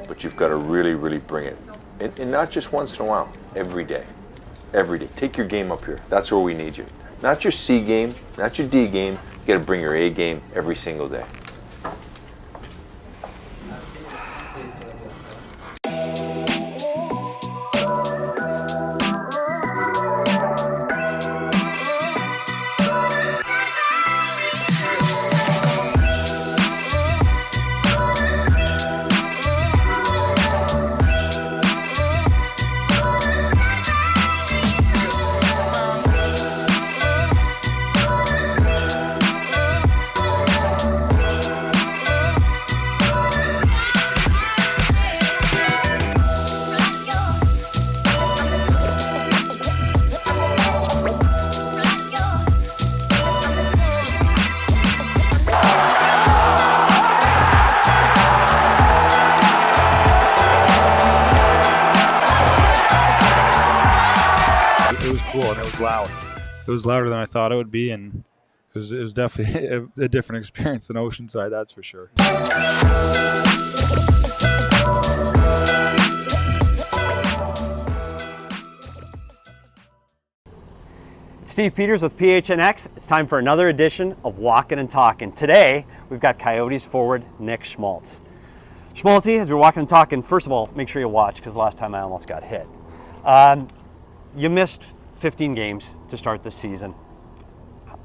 but you've got to really, really bring it. And not just once in a while, every day. Every day. Take your game up here. That's where we need you. Not your C game, not your D game. You got to bring your A game every single day. It was louder than I thought it would be, and it was definitely a different experience than Oceanside, that's for sure. Steve Peters with PHNX. It's time for another edition of Walking and Talking. Today, we've got Coyotes forward Nick Schmaltz. Schmaltzy, as we're walking and talking, first of all, make sure you watch, because last time I almost got hit. You missed 15 games to start this season.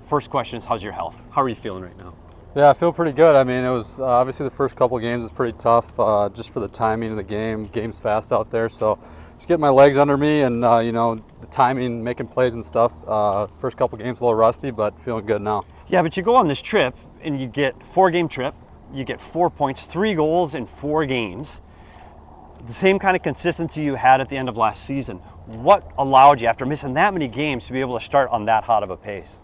First question is, how's your health? How are you feeling right now? Yeah, I feel pretty good. I mean, it was obviously the first couple of games was pretty tough, just for the timing of the game. Game's fast out there, so just getting my legs under me and you know, the timing, making plays and stuff. First couple of games a little rusty, but feeling good now. Yeah, but you go on this trip and you get 4-game trip. You get 4 points, 3 goals in 4 games. The same kind of consistency you had at the end of last season. What allowed you, after missing that many games, to be able to start on that hot of a pace?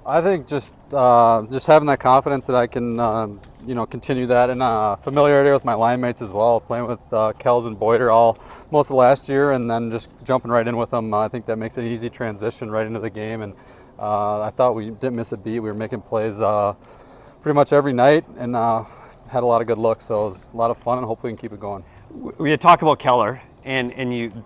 I think just having that confidence that I can, you know, continue that, and familiarity with my line mates as well. Playing with Kells and Boyder all most of last year, and then just jumping right in with them. I think that makes an easy transition right into the game. And I thought we didn't miss a beat. We were making plays pretty much every night, and had a lot of good looks. So it was a lot of fun, and hopefully we can keep it going. We had talked about Keller. And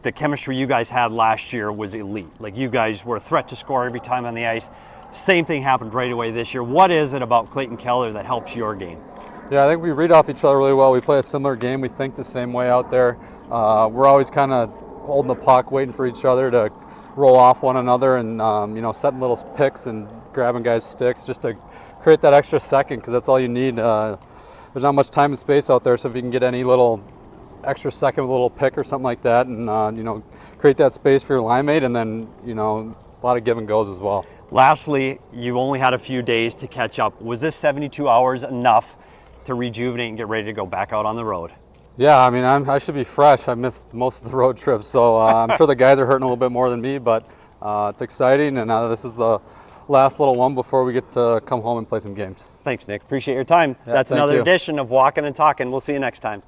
the chemistry you guys had last year was elite. Like, you guys were a threat to score every time on the ice. Same thing happened right away this year. What is it about Clayton Keller that helps your game? Yeah, I think we read off each other really well. We play a similar game. We think the same way out there. We're always kind of holding the puck, waiting for each other to roll off one another, and you know, setting little picks and grabbing guys' sticks just to create that extra second, because that's all you need. The there's not much time and space out there. So if you can get any little extra second, a little pick or something like that, and create that space for your line mate, and then a lot of give and goes as well. Lastly, you've only had a few days to catch up. Was this 72 hours enough to rejuvenate and get ready to go back out on the road? Yeah, I mean, I should be fresh. I missed most of the road trips, so I'm sure the guys are hurting a little bit more than me, but it's exciting, and this is the last little one before we get to come home and play some games. Thanks, Nick. Appreciate your time. Yeah, That's another edition of Walking and Talking. We'll see you next time.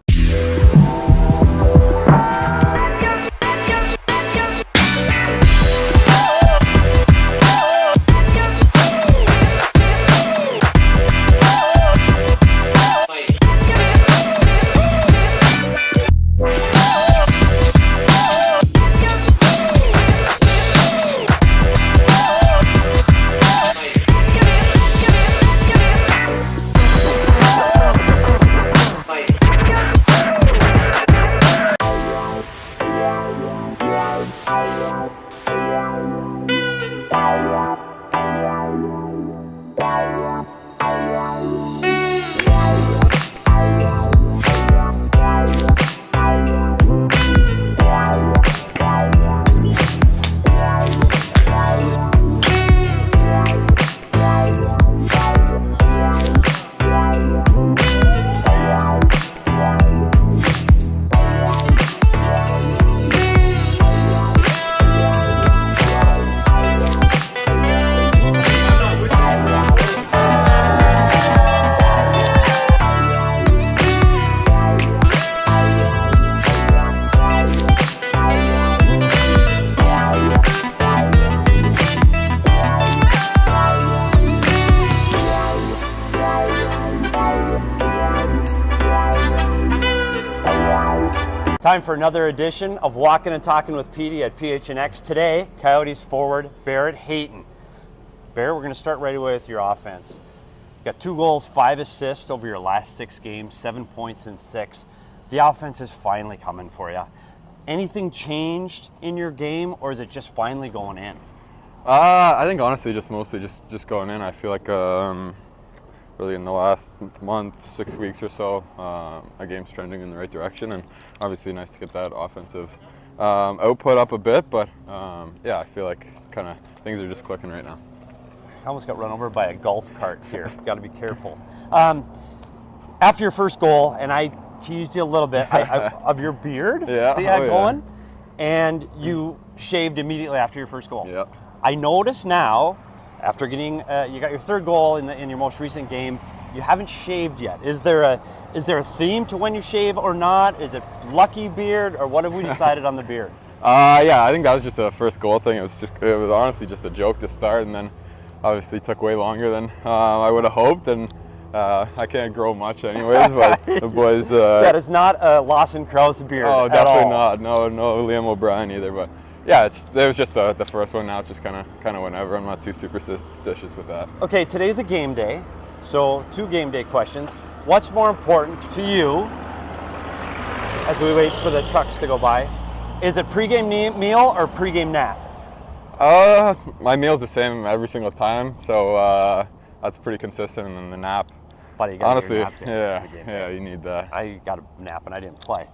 Time for another edition of Walking and Talking with Petey at PHNX. Today, Coyotes forward Barrett Hayton. Barrett, we're going to start right away with your offense. You got 2 goals, 5 assists over your last 6 games, 7 points in 6. The offense is finally coming for you. Anything changed in your game, or is it just finally going in? I think honestly, mostly just going in. I feel like really in the last month, 6 weeks or so, our game's trending in the right direction, and obviously nice to get that offensive output up a bit, but yeah, I feel like kind of things are just clicking right now. I almost got run over by a golf cart here. Got to be careful. After your first goal, and I teased you a little bit of your beard that you had going, and you shaved immediately after your first goal. Yeah. I notice now, after getting, you got your 3rd goal in your most recent game, you haven't shaved yet. Is there a theme to when you shave or not? Is it lucky beard, or what have we decided on the beard? Yeah, I think that was just a first goal thing. It was honestly just a joke to start, and then obviously took way longer than I would have hoped, and I can't grow much anyways, but the boys... that is not a Lawson Krause beard at all. Oh, definitely not. No Liam O'Brien either, but yeah, it was just the first one. Now it's just kind of whenever. I'm not too superstitious with that. Okay, today's a game day, so 2 game day questions. What's more important to you as we wait for the trucks to go by? Is it pregame meal or pregame nap? My meal's the same every single time, so that's pretty consistent. And then the nap. But you got honestly, naps yeah, you need that. I got a nap and I didn't play.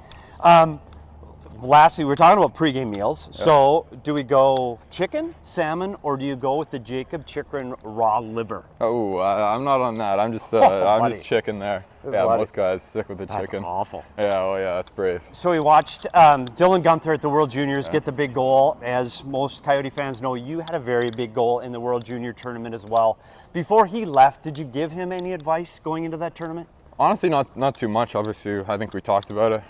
Lastly, we're talking about pregame meals. Yeah. So, do we go chicken, salmon, or do you go with the Jacob Chikrin raw liver? Oh, I'm not on that. I'm just just chicken there. Yeah, most guys stick with the chicken. That's awful. Yeah, that's brave. So we watched Dylan Gunther at the World Juniors get the big goal. As most Coyote fans know, you had a very big goal in the World Junior tournament as well. Before he left, did you give him any advice going into that tournament? Honestly, not too much. Obviously, I think we talked about it.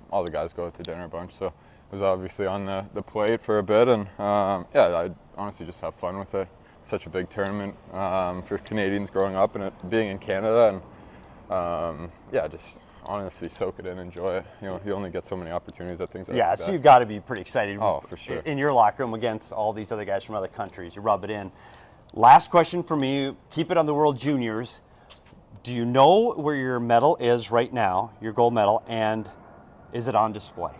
All the guys go out to dinner a bunch, so it was obviously on the plate for a bit. And yeah, I honestly just have fun with it. It's such a big tournament for Canadians growing up and it being in Canada. And yeah, just honestly soak it in, enjoy it. You only get so many opportunities at things like that. Yeah, so you've got to be pretty excited. Oh, for sure. In your locker room against all these other guys from other countries. You rub it in. Last question for me, keep it on the World Juniors. Do you know where your medal is right now, your gold medal, and is it on display?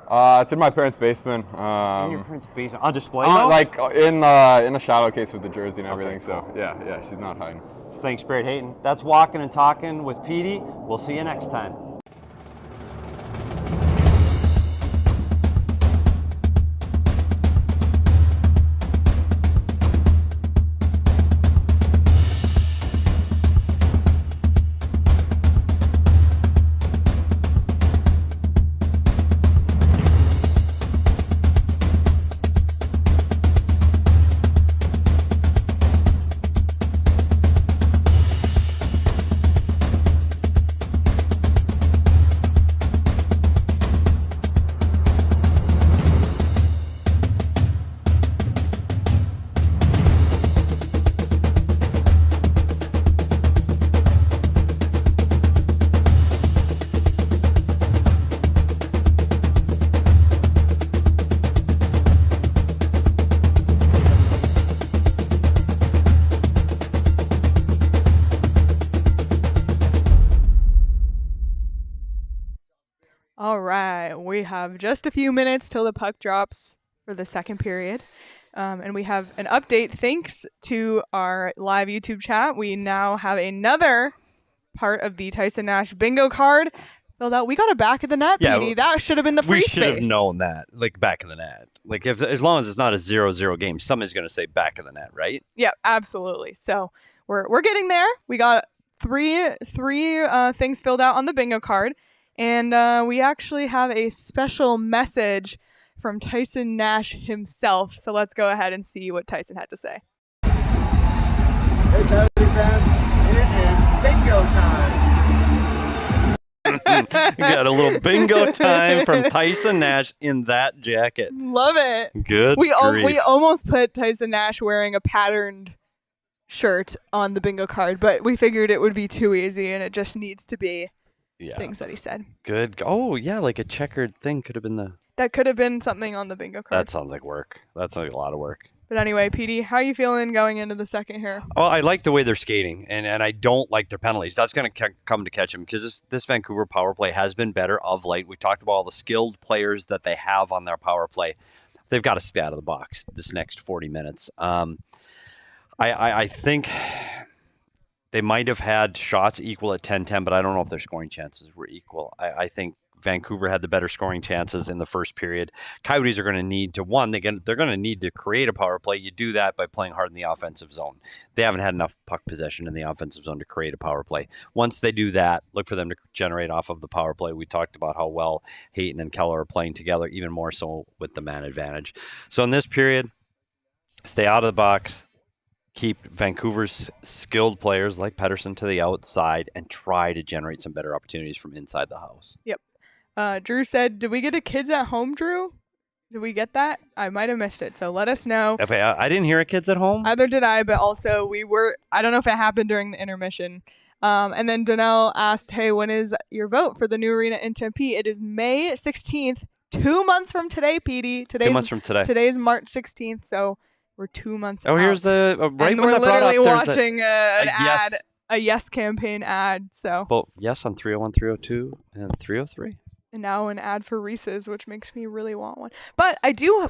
It's in my parents' basement. In your parents' basement? On display? Like in a shadow case with the jersey and everything, okay, cool. So yeah, she's not hiding. Thanks, great Hayton. That's Walking and Talking with Petey. We'll see you next time. All right, we have just a few minutes till the puck drops for the second period. And we have an update thanks to our live YouTube chat. We now have another part of the Tyson Nash bingo card filled out. We got a back of the net, Petey. That should have been the free space. We should have known that, like back of the net. Like as long as it's not a 0-0 game, somebody's going to say back of the net, right? Yeah, absolutely. So we're getting there. We got three things filled out on the bingo card. And we actually have a special message from Tyson Nash himself. So let's go ahead and see what Tyson had to say. Hey, Coyote fans, it is bingo time. You got a little bingo time from Tyson Nash in that jacket. Love it. Good. We almost put Tyson Nash wearing a patterned shirt on the bingo card, but we figured it would be too easy and it just needs to be things that he said. Good. Oh, yeah, like a checkered thing could have been the... That could have been something on the bingo card. That sounds like work. That's like a lot of work. But anyway, Petey, how are you feeling going into the second here? Oh, I like the way they're skating, and I don't like their penalties. That's going to come to catch them because this Vancouver power play has been better of late. We talked about all the skilled players that they have on their power play. They've got to stay out of the box this next 40 minutes. I think they might have had shots equal at 10-10, but I don't know if their scoring chances were equal. I think Vancouver had the better scoring chances in the first period. Coyotes are going to need to, they're going to need to create a power play. You do that by playing hard in the offensive zone. They haven't had enough puck possession in the offensive zone to create a power play. Once they do that, look for them to generate off of the power play. We talked about how well Hayton and Keller are playing together, even more so with the man advantage. So in this period, stay out of the box. Keep Vancouver's skilled players like Pettersson to the outside and try to generate some better opportunities from inside the house. Yep. Drew said, did we get a kids at home, Drew? Did we get that? I might have missed it, so let us know. Okay, I didn't hear a kids at home. Either did I, but also I don't know if it happened during the intermission. And then Donnell asked, hey, when is your vote for the new arena in Tempe? It is May 16th, 2 months from today, Petey. 2 months from today. Today's March 16th, so we're 2 months out. Here's the right and when we're that brought up, literally there's watching an ad, yes. a Yes campaign ad. So well, yes on 301, 302, and 303. And now an ad for Reese's, which makes me really want one. But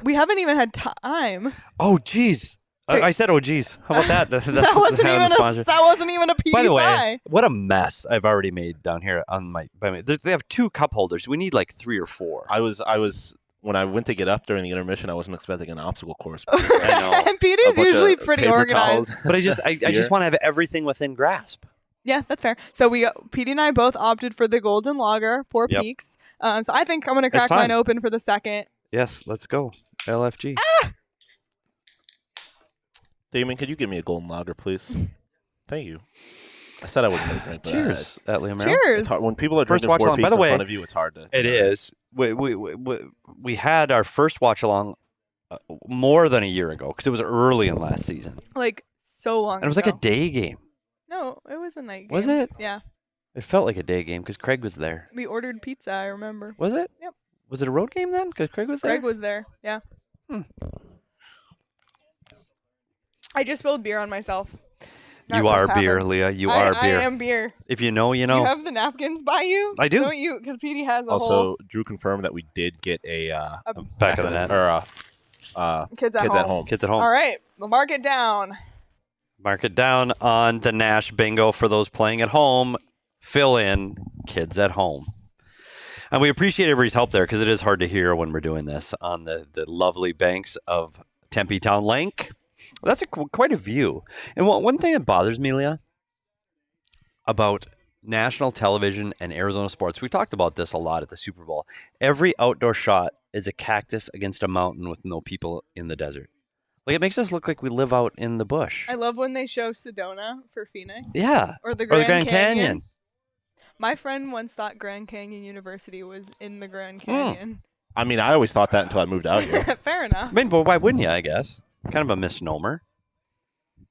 we haven't even had time. Oh, geez. I said, oh, geez. How about that? That wasn't even a PSI. By the way, what a mess I've already made down here on they have 2 cup holders. We need like 3 or 4. I was when I went to get up during the intermission, I wasn't expecting an obstacle course. I know. And Petey's usually pretty organized. But I just want to have everything within grasp. Yeah, that's fair. So Petey and I both opted for the Golden Lager, 4 Peaks. So I think I'm going to crack mine open for the second. Yes, let's go. LFG. Damon, could you give me a Golden Lager, please? Thank you. I said I wouldn't make that. Cheers. Cheers. When people are drinking 4 Peaks in front of you, it's hard to. It is. We had our first watch along more than a year ago because it was early in last season. Like so long. And it was like a day game. No, it was a night game. Was it? Yeah. It felt like a day game because Craig was there. We ordered pizza, I remember. Was it? Yep. Was it a road game then? Because Craig was there? Craig was there, yeah. I just spilled beer on myself. You are beer, Leah. You are beer. I am beer. If you know, you know. Do you have the napkins by you? I do. Don't you? Because Petey has a also, whole... Drew confirmed that we did get a back of the net. Or Kids at home. Kids at home. All right. We'll mark it down. Mark it down on the Nash bingo for those playing at home. Fill in kids at home. And we appreciate everybody's help there because it is hard to hear when we're doing this on the lovely banks of Tempe Town Lake. Well, that's quite a view. And one thing that bothers me, Leah, about national television and Arizona sports, we talked about this a lot at the Super Bowl. Every outdoor shot is a cactus against a mountain with no people in the desert. Like, it makes us look like we live out in the bush. I love when they show Sedona for Phoenix. Yeah. Or the Grand Canyon. Canyon. My friend once thought Grand Canyon University was in the Grand Canyon. I mean, I always thought that until I moved out here. Fair enough. I mean, but why wouldn't you, I guess? Kind of a misnomer.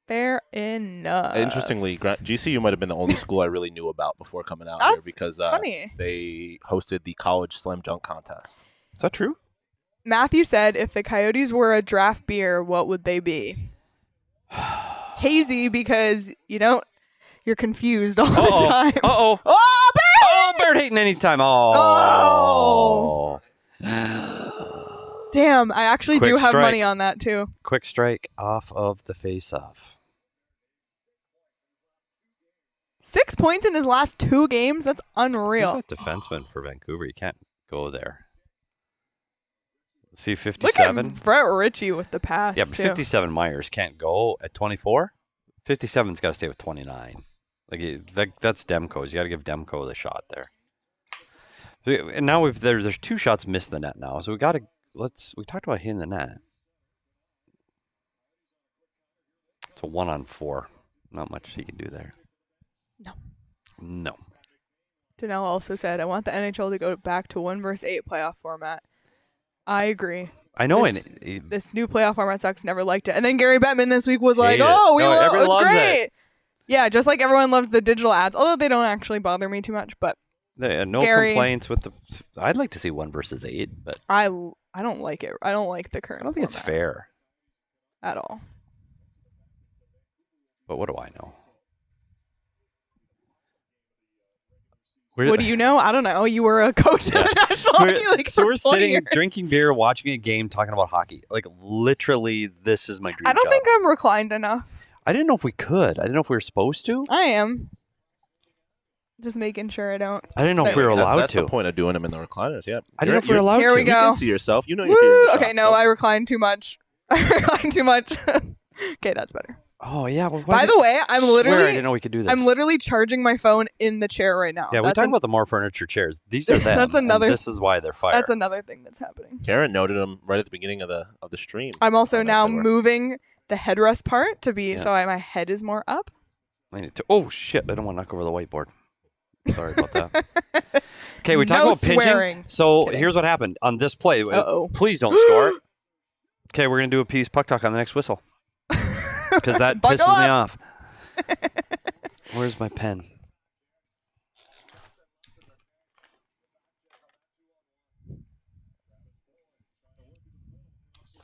Fair enough. Interestingly, GCU might have been the only school I really knew about before coming out here because funny. They hosted the college slam dunk contest. Is that true? Matthew said if the Coyotes were a draft beer, what would they be? Hazy because you're confused all the time. Uh-oh. Oh, Barrett! Oh, Barrett Hayton anytime. Oh. Damn, I actually Quick do have strike. money on that too. Quick strike off of the face-off. 6 points in his last 2 games? That's unreal. Who's that defenseman for Vancouver? You can't go there. See, 57? Look at Brett Ritchie with the pass. Yeah, but too. 57 Myers can't go at 24. 57's got to stay with 29. That's Demko's. You got to give Demko the shot there. And now there's 2 shots missed the net now, so we talked about hitting the net. It's a 1-on-4. Not much he can do there. No. Danelle also said, I want the NHL to go back to 1 versus 8 playoff format. I agree. I know. This new playoff format sucks. Never liked it. And then Gary Bettman this week was like, everyone it's loves great. it. Yeah, just like everyone loves the digital ads, although they don't actually bother me too much. But no Gary, complaints with the. I'd like to see 1 versus 8, but I don't like it. I don't like the current. I don't think it's fair at all. But what do I know? What do you know? I don't know. You were a coach in the National Hockey League. So we're for 20 sitting, years. drinking beer, watching a game, talking about hockey. Like, literally, this is my dream I don't job. think I'm reclined enough. I didn't know if we could. I didn't know if we were supposed to. I am. Just making sure I don't. I didn't know if we were allowed That's to. the point of doing them in the recliners. Yeah. I didn't know if we were allowed Here to. we go. You can see yourself. You know Woo! you're feeling the Okay, shots, no, though. I recline too much. Okay, that's better. Oh, yeah. Well, By the way, I'm I literally. didn't know we could do this. I'm literally charging my phone in the chair right now. Yeah, we talk about the more furniture chairs. These are them. That's another. And this is why they're fire. That's another thing that's happening. Karen noted them right at the beginning of the stream. I'm also How nice now they were. moving the headrest part to be Yeah. so my head is more up. I need to. Oh shit! I don't want to knock over the whiteboard. Sorry about that. Okay, we talk No about pinching. swearing. So here's what happened on this play. Uh-oh. Please don't score. Okay, we're gonna do a piece puck talk on the next whistle because that Buckle pisses me up. off. Where's my pen?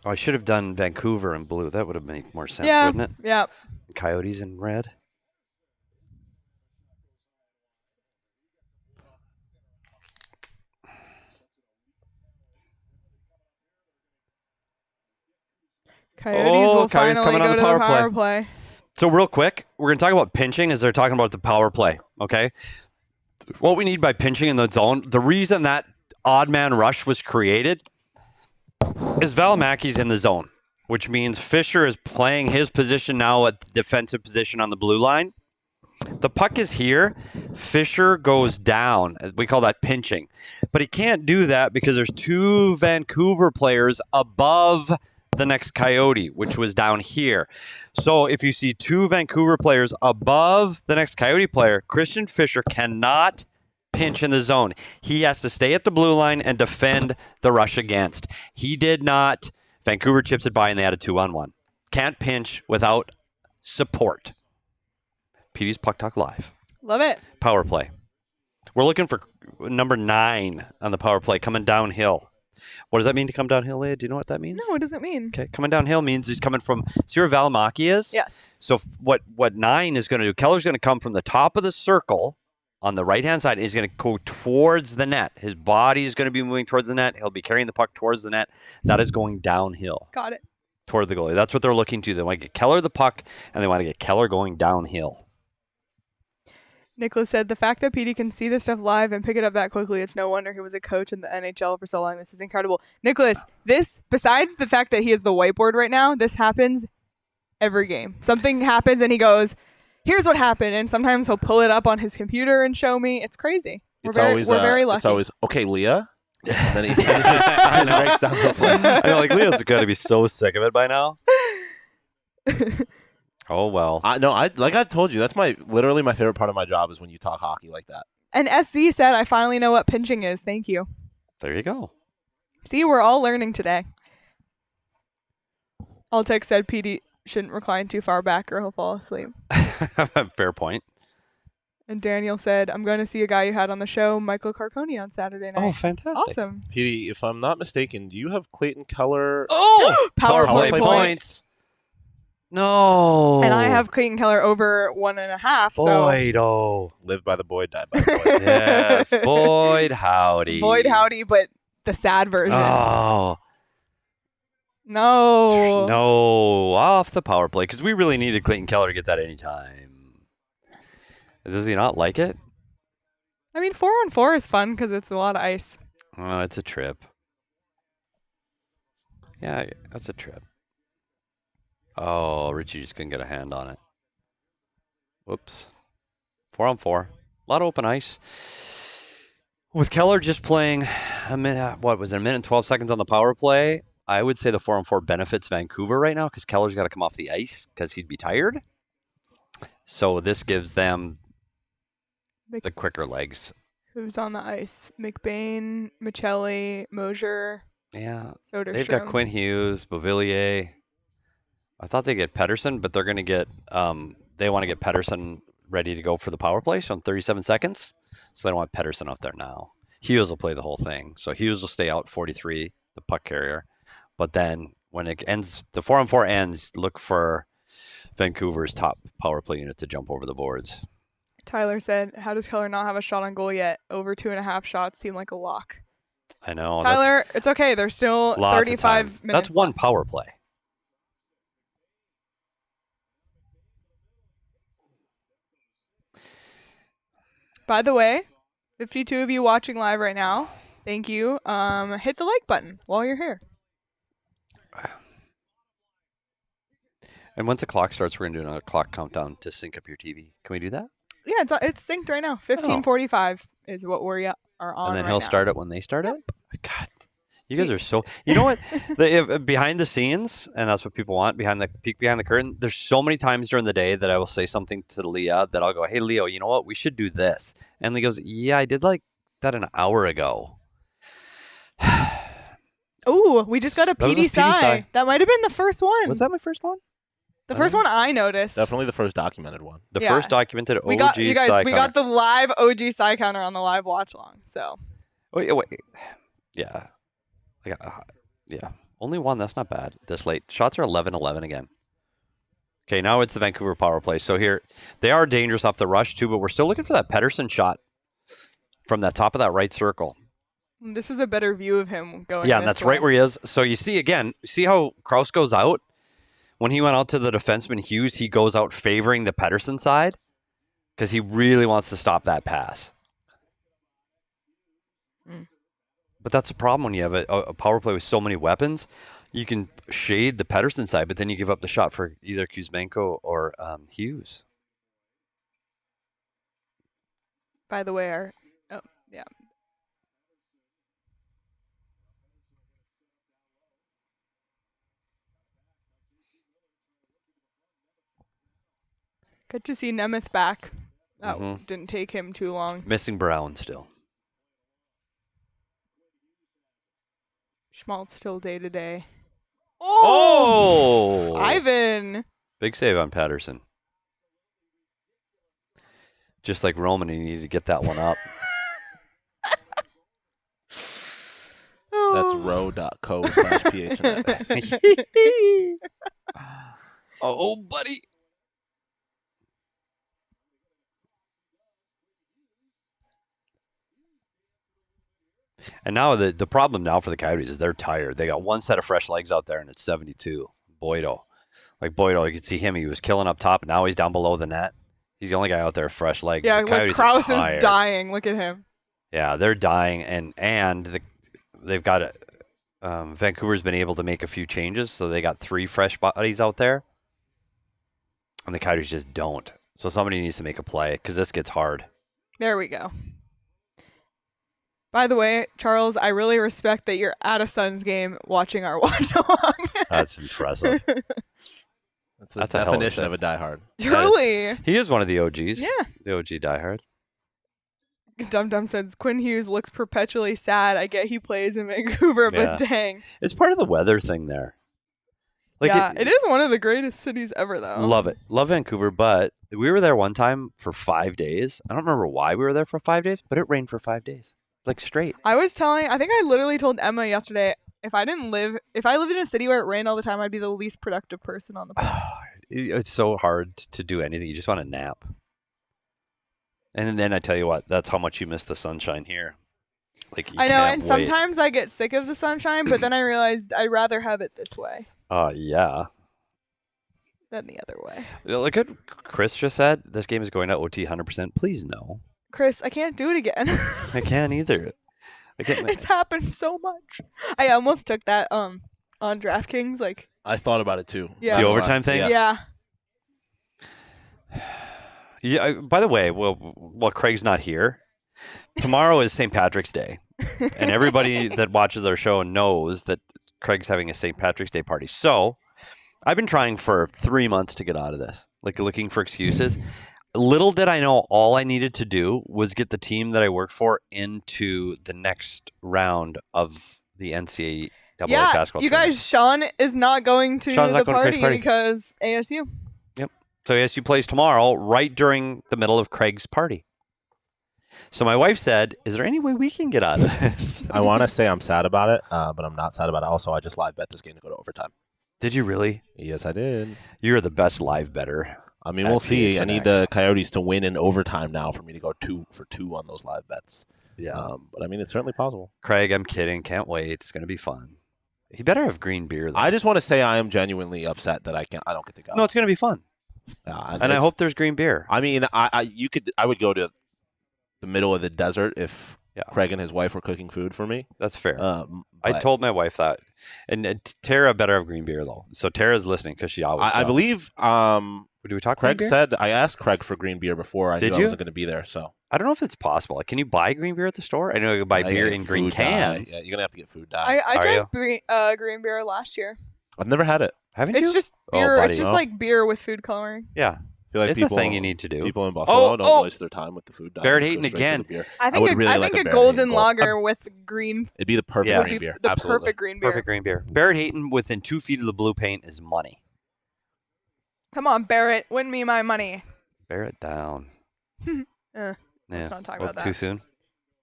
Oh, I should have done Vancouver in blue. That would have made more sense, Yeah. wouldn't it? Yeah. Coyotes in red. Coyotes will Coyotes finally coming on go the to the power power play. play. So real quick, we're going to talk about pinching as they're talking about the power play, okay? What we need by pinching in the zone, the reason that odd man rush was created is Valimaki's in the zone, which means Fisher is playing his position now at the defensive position on the blue line. The puck is here. Fisher goes down. We call that pinching. But he can't do that because there's 2 Vancouver players above the next Coyote, which was down here. So if you see 2 Vancouver players above the next Coyote player, Christian Fisher cannot pinch in the zone. He has to stay at the blue line and defend the rush against. He did not. Vancouver chips it by and they had a 2-on-1. Can't pinch without support. PD's Puck Talk Live. Love it. Power play. We're looking for number 9 on the power play coming downhill. What does that mean to come downhill, Leah? Do you know what that means? No, what does it mean? Okay, coming downhill means he's coming from. See where Valimaki is? Yes. So what 9 is going to do? Keller's going to come from the top of the circle on the right hand side. He's going to go towards the net. His body is going to be moving towards the net. He'll be carrying the puck towards the net. That is going downhill. Got it. toward the goalie. That's what they're looking to. They want to get Keller the puck, and they want to get Keller going downhill. Nicholas said, the fact that Petey can see this stuff live and pick it up that quickly, it's no wonder he was a coach in the NHL for so long. This is incredible. Nicholas, this, besides the fact that he has the whiteboard right now, this happens every game. Something happens and he goes, here's what happened. And sometimes he'll pull it up on his computer and show me. It's crazy. We're very lucky. It's always, okay, Leah. And then he breaks down the play. I know, like, Leo's got to be so sick of it by now. Oh, well. Like I've told you, that's literally my favorite part of my job is when you talk hockey like that. And SC said, I finally know what pinching is. Thank you. There you go. See, we're all learning today. Altek said Petey shouldn't recline too far back or he'll fall asleep. Fair point. And Daniel said, I'm going to see a guy you had on the show, Michael Carconi, on Saturday night. Oh, fantastic. Awesome. Petey, if I'm not mistaken, do you have Clayton Keller? Oh! Power play points. No. And I have Clayton Keller over 1.5. Boyd, oh. Live by the Boyd, die by the Boyd. Yes, Boyd howdy. Boyd howdy, but the sad version. Oh. No, off the power play, because we really needed Clayton Keller to get that anytime. Does he not like it? I mean, 4-on-4 is fun because it's a lot of ice. Oh, it's a trip. Yeah, that's a trip. Oh, Richie just couldn't get a hand on it. Whoops. 4-on-4. A lot of open ice. With Keller just playing a minute and 12 seconds on the power play, I would say the 4-on-4 benefits Vancouver right now because Keller's got to come off the ice because he'd be tired. So this gives them the quicker legs. Who's on the ice? McBain, Michelli, Mosier. Yeah. Soderstrom. They've got Quinn Hughes, Beauvillier. I thought they'd get Pettersson, but they're going to get they want to get Pettersson ready to go for the power play, so in 37 seconds. So they don't want Pettersson out there now. Hughes will play the whole thing. So Hughes will stay out 43, the puck carrier. But then when it ends, the 4-on-4 ends, look for Vancouver's top power play unit to jump over the boards. Tyler said, how does Keller not have a shot on goal yet? Over 2.5 shots seem like a lock. I know. Tyler, it's okay. There's still 35 minutes That's one left. power play. By the way, 52 of you watching live right now, thank you. Hit the like button while you're here. And once the clock starts, we're going to do another clock countdown to sync up your TV. Can we do that? Yeah, it's synced right now. 15:45 is what we are on. And then right he'll now. start it when they start it? God. You guys are so... You know what? Behind the scenes, and that's what people want, peek behind the curtain, there's so many times during the day that I will say something to Leah that I'll go, hey, Leo, you know what? We should do this. And Lee goes, yeah, I did like that an hour ago. Ooh, we just got a That was just PD PD sigh. sigh. That might have been the first one. Was that my first one? The first one I noticed. Definitely the first documented one. The Yeah. first documented OG We got you guys. Psy We counter. got the live OG Psy counter on the live watch along. So Wait. Yeah. Yeah. Only one. That's not bad. This late. Shots are 11-11 again. Okay, now it's the Vancouver power play. So here, they are dangerous off the rush too, but we're still looking for that Pettersson shot from that top of that right circle. this is a better view of him going. Yeah, and this that's right way. where he is. So you see again, see how Kraus goes out? When he went out to the defenseman Hughes, he goes out favoring the Pettersson side because he really wants to stop that pass. But that's the problem when you have a power play with so many weapons. You can shade the Pettersson side, but then you give up the shot for either Kuzmenko or Hughes. By the way, yeah. Good to see Nemeth back. That didn't take him too long. Missing Brown still. Schmaltz still day to day. Oh! Ivan! Big save on Patterson. Just like Roman, he needed to get that one up. That's row.co/PHNX. Oh, buddy. And now the problem now for the Coyotes is they're tired. They got one set of fresh legs out there, and it's 72. Boydo. Like Boydo, you could see him. He was killing up top. Now he's down below the net. He's the only guy out there fresh legs. Yeah, The like Coyotes are Krause is tired. dying. Look at him. Yeah, they're dying, and they've got Vancouver's been able to make a few changes, so they got 3 fresh bodies out there, and the Coyotes just don't. So somebody needs to make a play because this gets hard. There we go. By the way, Charles, I really respect that you're at a Suns game watching our watch along. That's impressive. That's the definition of a diehard. Truly. He is one of the OGs. Yeah. The OG diehard. Dum Dum says Quinn Hughes looks perpetually sad. I get he plays in Vancouver, Yeah. but dang. It's part of the weather thing there. Like yeah, it is one of the greatest cities ever, though. Love it. Love Vancouver, but we were there one time for 5 days. I don't remember why we were there for 5 days, but it rained for 5 days. Like straight. I think I literally told Emma yesterday, if I lived in a city where it rained all the time, I'd be the least productive person on the planet. It's so hard to do anything. You just want to nap. And then I tell you what, that's how much you miss the sunshine here. Like you I know, can't and wait. sometimes I get sick of the sunshine, but then I realized I'd rather have it this way Yeah. than the other way. Look at Chris just said, this game is going to OT 100%. Please no. Chris, I can't do it again. I can't either. It's happened so much. I almost took that on DraftKings. Like I thought about it too. Yeah. The overtime thing? Yeah. Yeah. By the way, well, Craig's not here. Tomorrow is St. Patrick's Day. And everybody that watches our show knows that Craig's having a St. Patrick's Day party. So I've been trying for 3 months to get out of this, like looking for excuses. Little did I know all I needed to do was get the team that I work for into the next round of the NCAA basketball you tournament. guys, Sean is not going to Sean's the not going to party, Craig's party. because ASU. Yep. So ASU plays tomorrow, right during the middle of Craig's party. So my wife said, is there any way we can get out of this? I want to say I'm sad about it, but I'm not sad about it. Also, I just live bet this game to go to overtime. Did you really? Yes, I did. You're the best live better. I mean, at we'll see. I PHNX. need the Coyotes to win in overtime now for me to go 2 for 2 on those live bets. Yeah. But I mean, it's certainly possible. Craig, I'm kidding. Can't wait. It's going to be fun. He better have green beer, though. I just want to say I am genuinely upset that I don't get to go. No, it's going to be fun. And I hope there's green beer. I mean, I would go to the middle of the desert if Craig and his wife were cooking food for me. That's fair. I told my wife that. And Tara better have green beer, though. So Tara's listening because she always I does. believe Do we talk Craig green beer? said I asked Craig for green beer before I Did knew I you? wasn't going to be there. So I don't know if it's possible. Can you buy green beer at the store? I know you can buy beer in green cans. Yeah, you're going to have to get food dye. I Are drank green beer last year. I've never had it. Haven't It's you? just Oh, beer. buddy. it's just Oh. like beer with food coloring. Yeah. I feel like It's a thing you need to do. People in Buffalo Oh, don't oh. waste their time with the food dye. Barrett Just go Hayton straight to again. the beer. I think would a, really I like think a Barrett golden Hayton lager with green. It'd be the perfect Yeah. green beer. The Absolutely. perfect green beer. Perfect green beer. Barrett Hayton within 2 feet of the blue paint is money. Come on, Barrett, win me my money. Bear it down. Let's not talk about that. Too soon?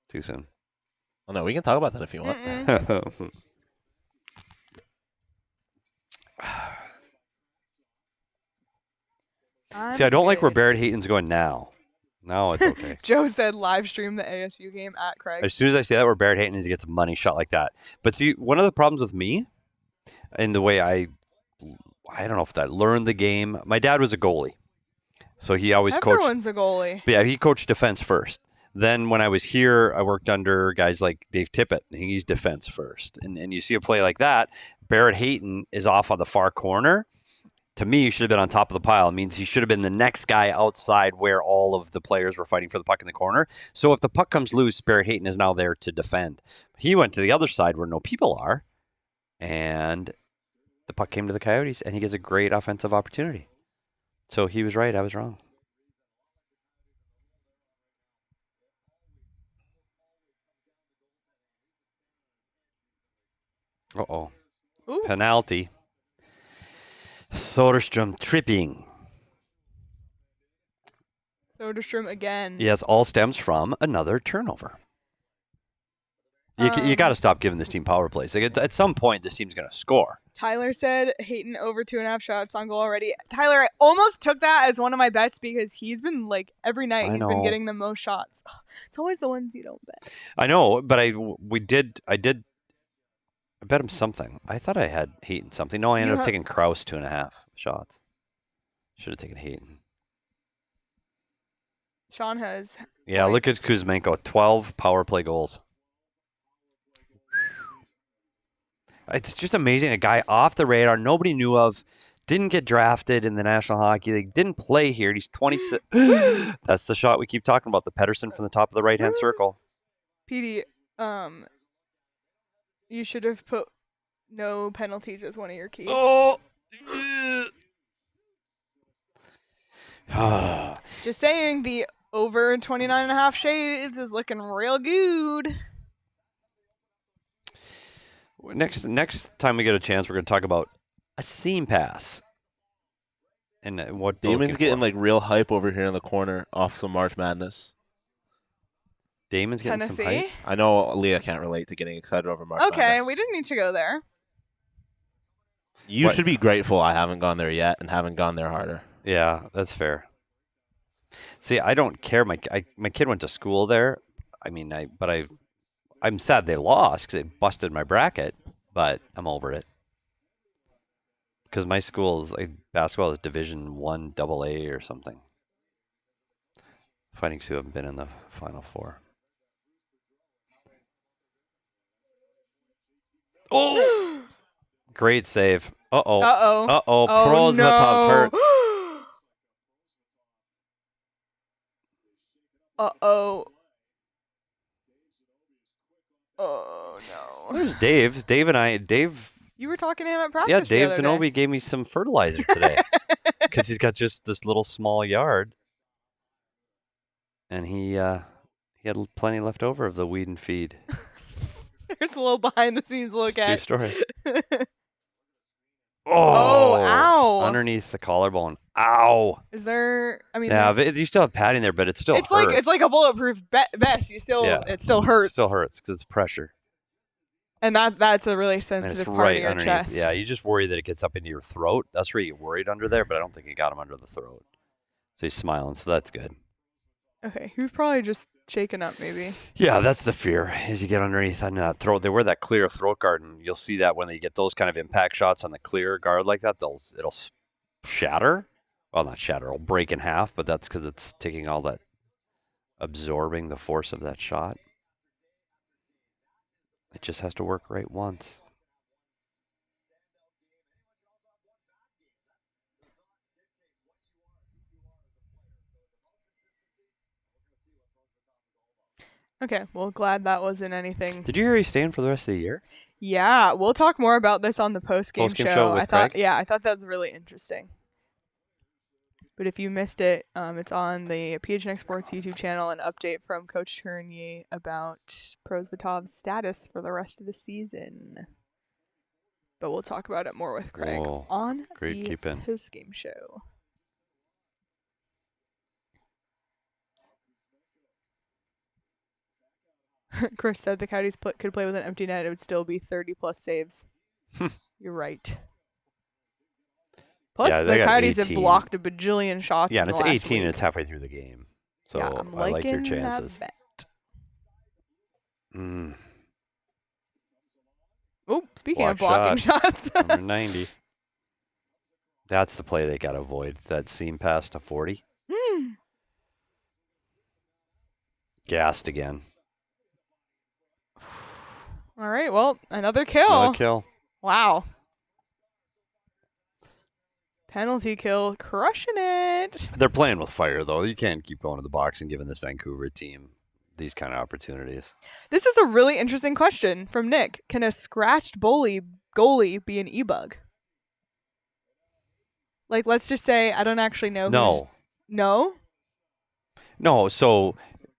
Too soon. Oh, no, we can talk about that if you want. See, I don't like where Barrett Hayton's going now. No, it's okay. Joe said live stream the ASU game at Craig. As soon as I say that, where Barrett Hayton is, he gets a money shot like that. But see, one of the problems with me and the way I don't know if that learned the game. My dad was a goalie, so he always coached. Everyone's a goalie. But yeah, he coached defense first. Then when I was here, I worked under guys like Dave Tippett, and he's defense first. And you see a play like that, Barrett Hayton is off on the far corner. To me, he should have been on top of the pile. It means he should have been the next guy outside where all of the players were fighting for the puck in the corner. So if the puck comes loose, Barrett Hayton is now there to defend. He went to the other side where no people are, and the puck came to the Coyotes, and he gets a great offensive opportunity. So he was right. I was wrong. Uh-oh. Ooh. Penalty. Soderstrom tripping. Soderstrom again. Yes, all stems from another turnover. You got to stop giving this team power plays. Like at some point, this team's going to score. Tyler said Hayton over 2.5 shots on goal already. Tyler, I almost took that as one of my bets because he's been like every night he's been getting the most shots. It's always the ones you don't bet. I know, but I I bet him something. I thought I had Hayton something. No, I ended up taking Kraus 2.5 shots. Should have taken Hayton. Sean has. Yeah, look at Kuzmenko. 12 power play goals. It's just amazing. A guy off the radar, nobody knew of, didn't get drafted in the National Hockey League, didn't play here. He's 26. That's the shot we keep talking about, the Pedersen from the top of the right-hand circle. Petey, you should have put no penalties as one of your keys. Oh. Just saying, the over 29.5 shades is looking real good. Next time we get a chance, we're going to talk about a seam pass. And what Damon's getting like real hype over here in the corner off some March Madness. Damon's getting some hype. I know Leah can't relate to getting excited over March Madness. Okay, we didn't need to go there. You should be grateful I haven't gone there yet and haven't gone there harder. Yeah, that's fair. See, I don't care. My kid went to school there. I mean, I'm sad they lost because it busted my bracket, but I'm over it. Because my school's basketball is Division I AA or something. Fighting Sioux haven't been in the Final Four. Oh! Great save. Uh-oh. Uh-oh. Uh-oh. Oh, Prozatov's hurt. Uh-oh. Oh, no. There's Dave. Dave. You were talking to him at practice. Yeah, Dave the other day. Zanobi gave me some fertilizer today because he's got just this little small yard, and he had plenty left over of the weed and feed. There's a little behind the scenes look at. True story. Oh, ow! Underneath the collarbone. Ow! Is there? I mean, yeah, you still have padding there, but it still hurts. It's like a bulletproof vest. It still hurts. It still hurts because it's pressure. And that's a really sensitive and it's part right of your underneath. chest. Yeah, you just worry that it gets up into your throat. That's where you get worried under there, but I don't think he got him under the throat. So he's smiling, so that's good. Okay, he was probably just shaken up, maybe. Yeah, that's the fear, is you get underneath on that throat. They wear that clear throat guard, and you'll see that when they get those kind of impact shots on the clear guard like that, it'll shatter. Well, not shatter, it'll break in half, but that's because it's taking all that, absorbing the force of that shot. It just has to work right once. Okay, well, glad that wasn't anything. Did you hear he's staying for the rest of the year? Yeah, we'll talk more about this on the post-game show. With Craig? I thought that was really interesting. But if you missed it, it's on the PHNX Sports YouTube channel, an update from Coach Tournier about Prosvetov's status for the rest of the season. But we'll talk about it more with Craig on the post-game show. Chris said the Coyotes could play with an empty net. It would still be 30-plus saves. You're right. Plus, the Coyotes have blocked a bajillion shots. Yeah, and it's 18 week. and it's halfway through the game. So yeah, I'm I like your chances. That bet. Oh, speaking of blocking shots. Number 90. That's the play they got to avoid. That seam pass to 40. Gassed again. All right, well, another kill. Another kill. Wow. Penalty kill, crushing it. They're playing with fire, though. You can't keep going to the box and giving this Vancouver team these kind of opportunities. This is a really interesting question from Nick. Can a scratched goalie be an e-bug? Like, let's just say I don't actually know. No. No? No, so,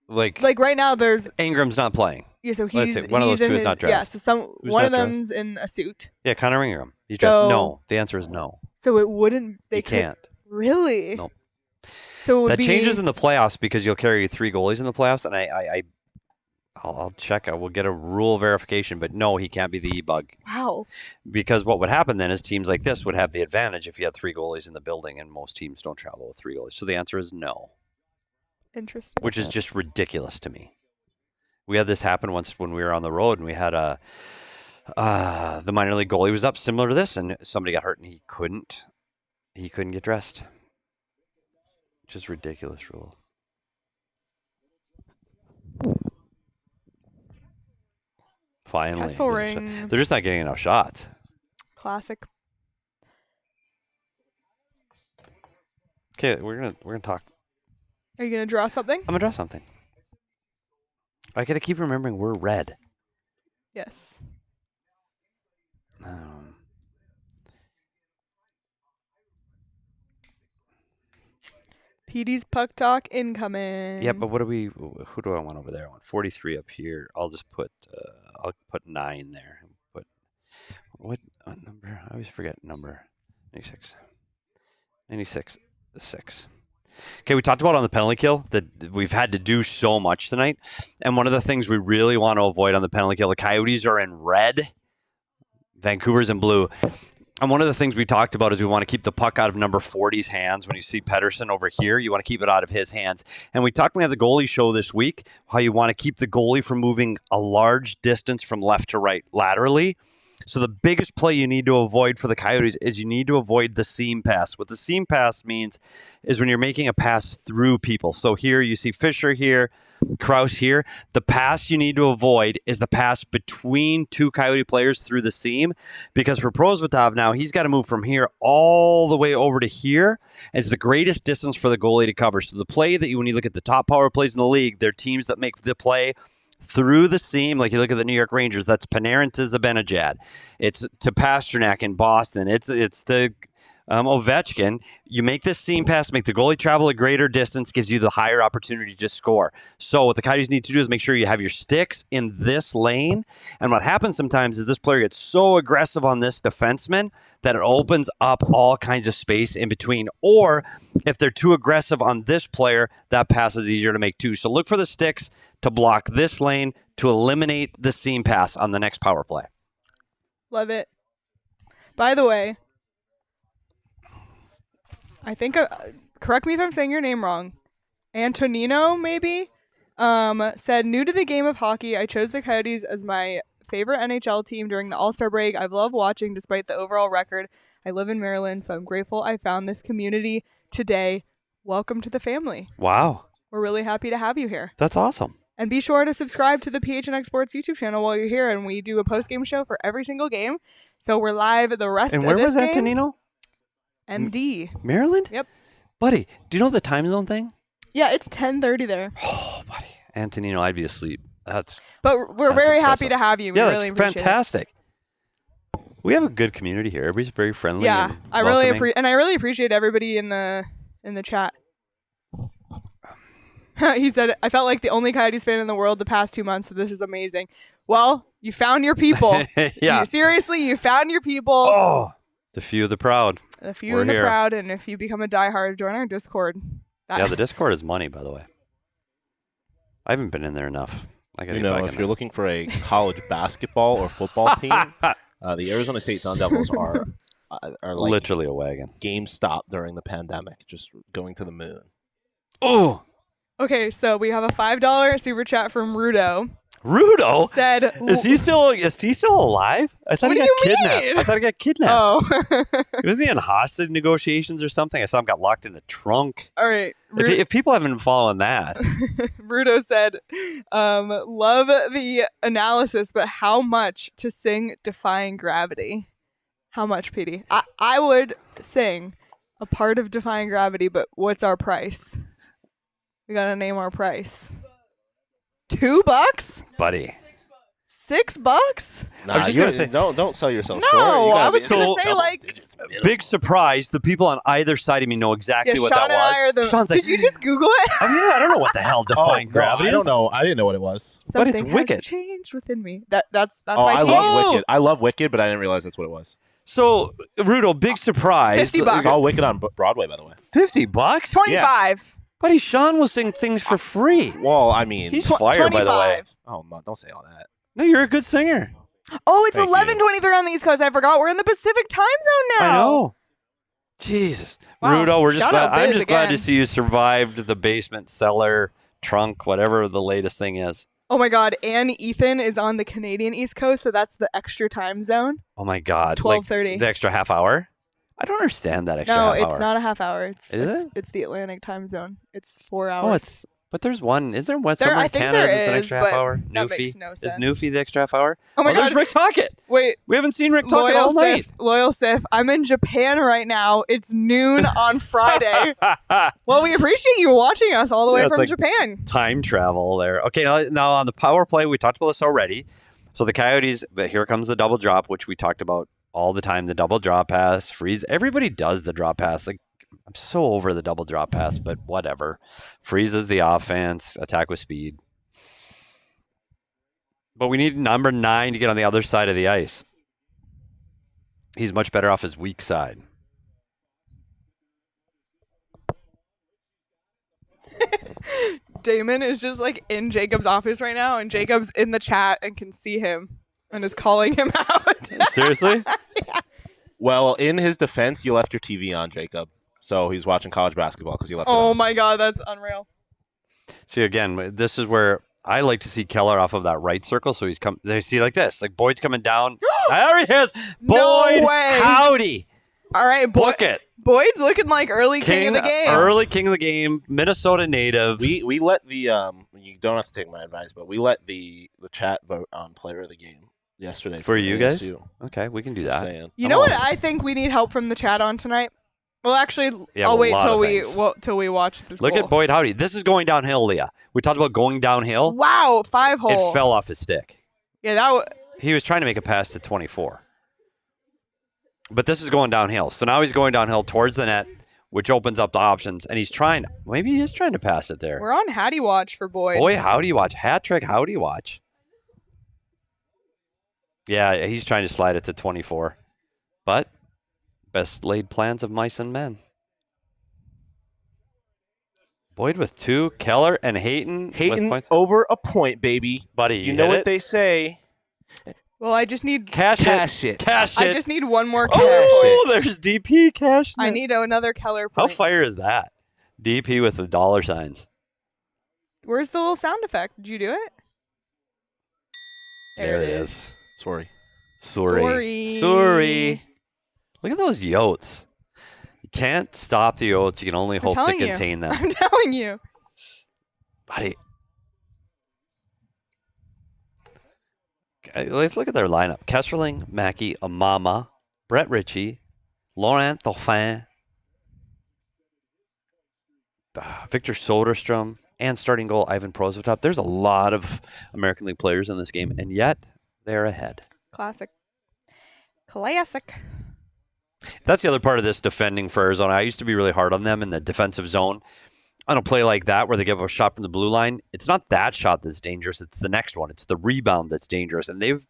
like right now there's... Ingram's not playing. Yeah, so one of those two is not dressed. Yeah, so one of them's in a suit. Yeah, Connor Ingram. You dressed? No. The answer is no. So it wouldn't... You can't. Really? Nope. So it would that changes in the playoffs because you'll carry 3 goalies in the playoffs, and I'll check. I will get a rule verification, but no, he can't be the e-bug. Wow. Because what would happen then is teams like this would have the advantage if you had 3 goalies in the building, and most teams don't travel with 3 goalies. So the answer is no. Interesting. Which is just ridiculous to me. We had this happen once when we were on the road, and we had a The minor league goalie was up similar to this, and somebody got hurt, and he couldn't get dressed. Just ridiculous rule. Finally, Kessel ring. they're just not getting enough shots. Classic. Okay, we're gonna talk. Are you gonna draw something? I'm gonna draw something. I gotta keep remembering we're red. Yes. PD's puck talk incoming. Yeah, but who do I want over there? I want 43 up here. I'll just put 9 there. What number? I always forget number. 96. 6. Okay, we talked about on the penalty kill that we've had to do so much tonight. And one of the things we really want to avoid on the penalty kill, the Coyotes are in red, Vancouver's in blue. And one of the things we talked about is we want to keep the puck out of number 40's hands. When you see Pettersson over here, you want to keep it out of his hands. And we talked when we had the goalie show this week, how you want to keep the goalie from moving a large distance from left to right laterally. So the biggest play you need to avoid for the Coyotes is you need to avoid the seam pass. What the seam pass means is when you're making a pass through people. So here you see Fisher here, Krause here. The pass you need to avoid is the pass between two Coyote players through the seam, because for Prosvetov now, he's got to move from here all the way over to here. It's the greatest distance for the goalie to cover. So the play that when you look at the top power plays in the league, they're teams that make the play through the seam. Like you look at the New York Rangers, that's Panarin to Zibanejad. It's to Pasternak in Boston. It's to Ovechkin. You make this seam pass, make the goalie travel a greater distance, gives you the higher opportunity to score. So what the Coyotes need to do is make sure you have your sticks in this lane. And what happens sometimes is this player gets so aggressive on this defenseman that it opens up all kinds of space in between. Or if they're too aggressive on this player, that pass is easier to make too. So look for the sticks to block this lane to eliminate the seam pass on the next power play. Love it. By the way, I think, correct me if I'm saying your name wrong, Antonino maybe, said, new to the game of hockey, I chose the Coyotes as my favorite NHL team during the All-Star break. I've loved watching despite the overall record. I live in Maryland, so I'm grateful I found this community today. Welcome to the family. Wow. We're really happy to have you here. That's awesome. And be sure to subscribe to the PHNX Sports YouTube channel while you're here, and we do a post-game show for every single game. So we're live the rest of this game. And where was Antonino? MD. Maryland? Yep. Buddy, do you know the time zone thing? Yeah, it's 10:30 there. Oh, buddy. Antonino, I'd be asleep. But we're very happy to have you. We yeah, really that's appreciate fantastic. We have a good community here. Everybody's very friendly. Yeah, and I really welcoming. I really appreciate everybody in the chat. He said, I felt like the only Coyotes fan in the world the past 2 months, so this is amazing. Well, you found your people. Yeah. You found your people. Oh, the few, the proud. The few and the proud, and if you become a diehard, join our Discord. Yeah, the Discord is money, by the way. I haven't been in there enough. I gotta get back in if there. you're looking for a college basketball or football team, the Arizona State Sun Devils are like literally a wagon. GameStop during the pandemic, just going to the moon. Oh. Okay, so we have a $5 super chat from Rudo. Rudo said, Is he still alive? I thought What he do got you kidnapped. mean? I thought he got kidnapped. Oh. Wasn't he in hostage negotiations or something? I saw him got locked in a trunk. All right. If people haven't been following that. Rudo said, love the analysis, but how much to sing Defying Gravity? How much, PD? I would sing a part of Defying Gravity, but what's our price? We gotta name our price. $2? Buddy. $6? Nah, I was just gonna say, don't sell yourself No, short. I was gonna say like. Big surprise. The people on either side of me know exactly what Sean that and I are was. the. Sean's like, Did you just Google it? I mean, I don't know what the hell Defying Gravity I is. don't know. I didn't know what it was. But it's Something Wicked. has changed within me. That's my I team. love Wicked. I love Wicked, but I didn't realize that's what it was. So, Rudo, big surprise. $50. Saw Wicked on Broadway, by the way. $50? 25. Buddy, Sean will sing things for free. Well, I mean, He's fired, by the way. Oh, no, don't say all that. No, you're a good singer. Oh, it's Thank 11:23 on the East Coast. I forgot we're in the Pacific time zone now. I know. Jesus. Wow. Rudo, we're just Shout glad. out I'm Biz just glad again. to see you survived the basement, cellar, trunk, whatever the latest thing is. Oh my God, and Ethan is on the Canadian East Coast, so that's the extra time zone. Oh my God. 12:30. Like the extra half hour? I don't understand that extra No, half hour. it's not a half hour. Is it? It's the Atlantic time zone. It's 4 hours. Oh, it's. But there's one. Is there one There- somewhere I in think Canada there that's an is, extra half but hour? that Newfie? makes no Is sense. Newfie the extra half hour? Oh my there's God. Rick Tocchet. Wait. We haven't seen Rick Tocchet all night. Loyal Sif, I'm in Japan right now. It's noon on Friday. Well, we appreciate you watching us all the way Yeah, it's from like Japan. Time travel there. Okay, now on the power play, we talked about this already. So the Coyotes, but here comes the double drop, which we talked about all the time. The double drop pass, freeze. Everybody does the drop pass. Like, I'm so over the double drop pass, but whatever. Freezes the offense, attack with speed. But we need number 9 to get on the other side of the ice. He's much better off his weak side. Damon is just like in Jacob's office right now, and Jacob's in the chat and can see him and is calling him out. Seriously? Well, in his defense, you left your TV on, Jacob. So he's watching college basketball because you left it Oh on. my God, that's unreal. See, again, this is where I like to see Keller off of that right circle. So he's come. They see like this, like Boyd's coming down. There he is. No Boyd, way. howdy. All right, Book it. Boyd's looking like early king of the game. Early king of the game, Minnesota native. We let the you don't have to take my advice, but we let the chat vote on player of the game yesterday For you guys? ASU. Okay, we can do that. Saying. You know what I think we need help from the chat on tonight? Well, actually, Yeah, I'll a wait lot of till we watch this. Look goal. at Boyd Howdy. This is going downhill, Leah. We talked about going downhill. Wow, 5 hole. It fell off his stick. Yeah, that. He was trying to make a pass to 24. But this is going downhill. So now he's going downhill towards the net, which opens up the options. And he's trying. Maybe he is trying to pass it there. We're on Hattie watch for Boyd. Boy, howdy watch. Hat trick, howdy watch. Yeah, he's trying to slide it to 24. But best laid plans of mice and men. Boyd with 2, Keller and Hayton. Hayton with points. over a point, baby. Buddy, You know hit what it? they say. Well, I just need Cash it. Cash I it. just need one more Keller Oh, point. there's DP cash. I need another Keller How point. fire is that? DP with the dollar signs. Where's the little sound effect? Did you do it? There it is. Sorry. Sorry. Look at those yotes. You can't stop the yotes. You can only hope to telling you. contain them. I'm telling you. Buddy. Okay, let's look at their lineup. Kesserling, Mackey, Amama, Brett Ritchie, Laurent Dauphin, Victor Soderstrom, and starting goal Ivan Prosvetov. There's a lot of American League players in this game, and yet they're ahead. Classic. That's the other part of this defending for Arizona. I used to be really hard on them in the defensive zone. On a play like that where they give up a shot from the blue line, it's not that shot that's dangerous. It's the next one. It's the rebound that's dangerous. And they've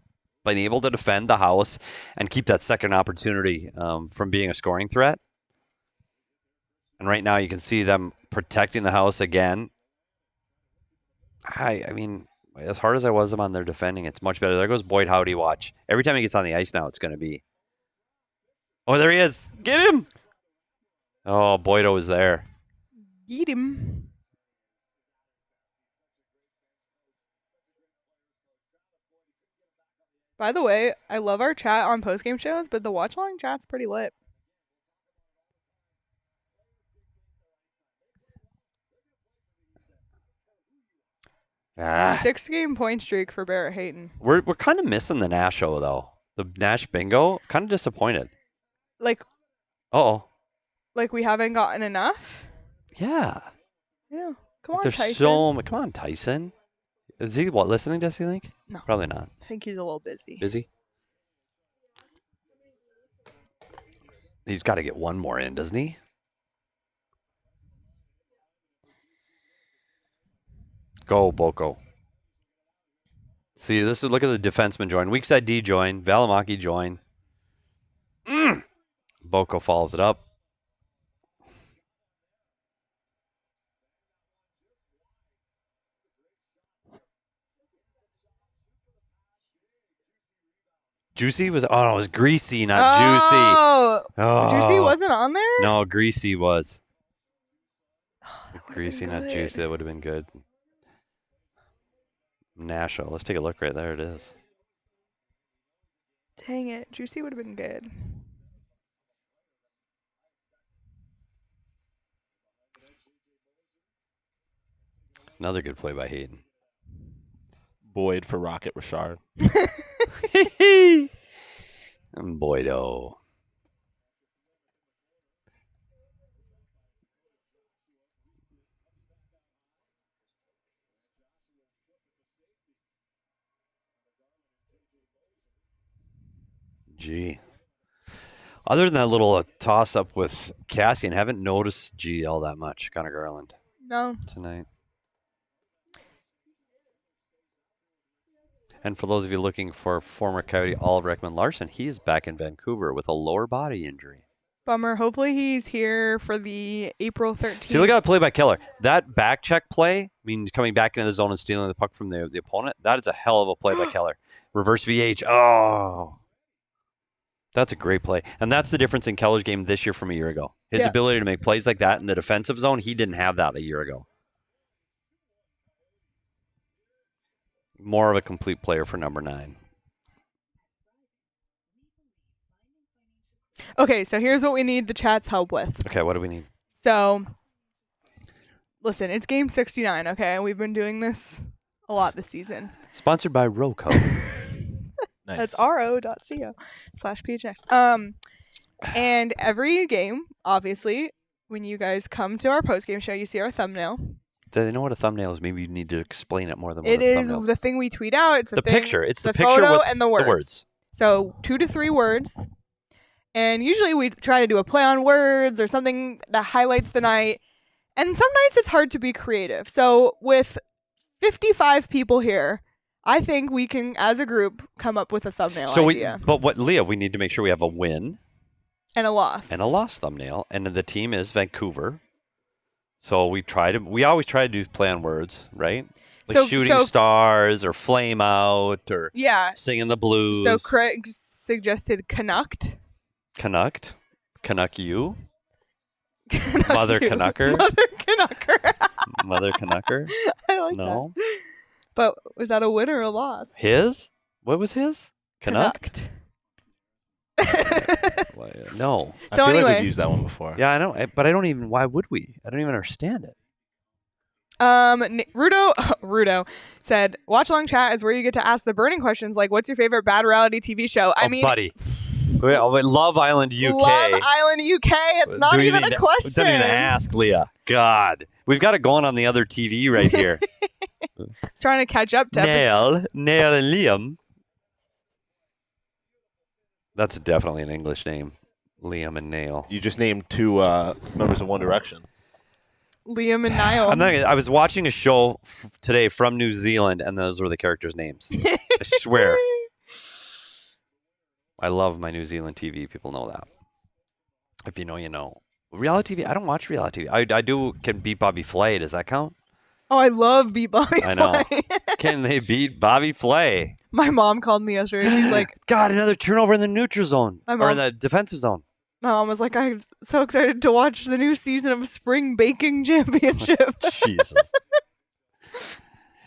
been able to defend the house and keep that second opportunity from being a scoring threat. And right now you can see them protecting the house again. I mean, as hard as I was on their defending, it's much better. There goes Boyd Howdy watch. Every time he gets on the ice now, it's going to be. Oh, there he is. Get him. Oh, Boydo was there. Eat him. By the way, I love our chat on postgame shows, but the watch along chat's pretty lit. Ah. 6-game point streak for Barrett Hayton. We're kind of missing the Nasho, though. The Nash bingo. Kind of disappointed. Like we haven't gotten enough? Yeah. Yeah. Come on, There's Tyson. come on, Tyson. Is he listening to us, you think? No. Probably not. I think he's a little busy. Busy? He's got to get one more in, doesn't he? Go, Boko. See, look at the defenseman join. Weak side D join. Valimaki join. Boko follows it up. Juicy was, it was Greasy, not Juicy. Oh. Juicy wasn't on there? No, Greasy was. Greasy, been not good. Juicy. That would have been good. Nasho. Let's take a look right there. It is. Dang it. Juicy would have been good. Another good play by Hayton. Boyd for Rocket Richard. And Boydo. Gee. Other than that little toss-up with Cassian, haven't noticed G all that much. Connor Garland. No. Tonight. And for those of you looking for former Coyote Oliver Ekman-Larsson, he's back in Vancouver with a lower body injury. Bummer. Hopefully he's here for the April 13th. See, look at that play by Keller. That back check play, means coming back into the zone and stealing the puck from the opponent, that is a hell of a play by Keller. Reverse VH. Oh. That's a great play. And that's the difference in Keller's game this year from a year ago. His ability to make plays like that in the defensive zone, he didn't have that a year ago. More of a complete player for number 9. Okay, so here's what we need the chat's help with. Okay, what do we need? So, listen, it's game 69, okay? We've been doing this a lot this season. Sponsored by Roco. Nice. That's ro.co/PHNX. And every game, obviously, when you guys come to our post-game show, you see our thumbnail. Do they know what a thumbnail is? Maybe you need to explain it more than what It a is thumbnail is. the thing we tweet out. It's The thing, picture. It's the picture photo with and the words. the words. So 2 to 3 words. And usually we try to do a play on words or something that highlights the night. And some nights it's hard to be creative. So with 55 people here, I think we can, as a group, come up with a thumbnail idea. Leah, we need to make sure we have a win And a loss. and a loss thumbnail. And the team is Vancouver. So we always try to do play on words, right? Like shooting stars or flame out or singing the blues. So Craig suggested Canucked. Canuck you. Mother Canucker. Mother Canucker. Mother Canucker. I like that. But was that a win or a loss? His? What was his? Canucked. No. I feel like we've used that one before. Yeah, I know. But I don't even, why would we? I don't even understand it. Rudo said, watch along chat is where you get to ask the burning questions like, what's your favorite bad reality TV show? I mean, buddy. Love Island UK. Love Island UK. It's not even a question. Don't even ask, Leah. God. We've got it going on the other TV right here. Trying to catch up to Nail and Liam. That's definitely an English name. Liam and Nail. You just named 2 members of One Direction. Liam and Niall. I was watching a show today from New Zealand, and those were the characters' names. I swear. I love my New Zealand TV. People know that. If you know, you know. Reality TV, I don't watch reality TV. I can beat Bobby Flay. Does that count? Oh, I love beat Bobby I know. Flay. Can they beat Bobby Flay? My mom called me yesterday. She's like, God, another turnover in the neutral zone. Or in the defensive zone. My mom was like, I'm so excited to watch the new season of Spring Baking Championship. Jesus.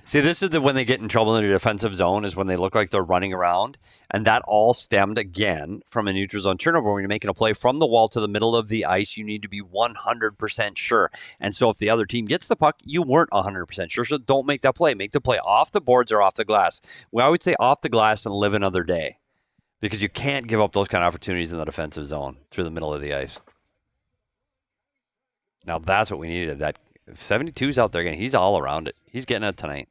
See, this is when they get in trouble in the defensive zone is when they look like they're running around. And that all stemmed, again, from a neutral zone turnover. When you're making a play from the wall to the middle of the ice, you need to be 100% sure. And so if the other team gets the puck, you weren't 100% sure. So don't make that play. Make the play off the boards or off the glass. We always say off the glass and live another day. Because you can't give up those kind of opportunities in the defensive zone through the middle of the ice. Now that's what we needed. That 72's out there again. He's all around it. He's getting it tonight.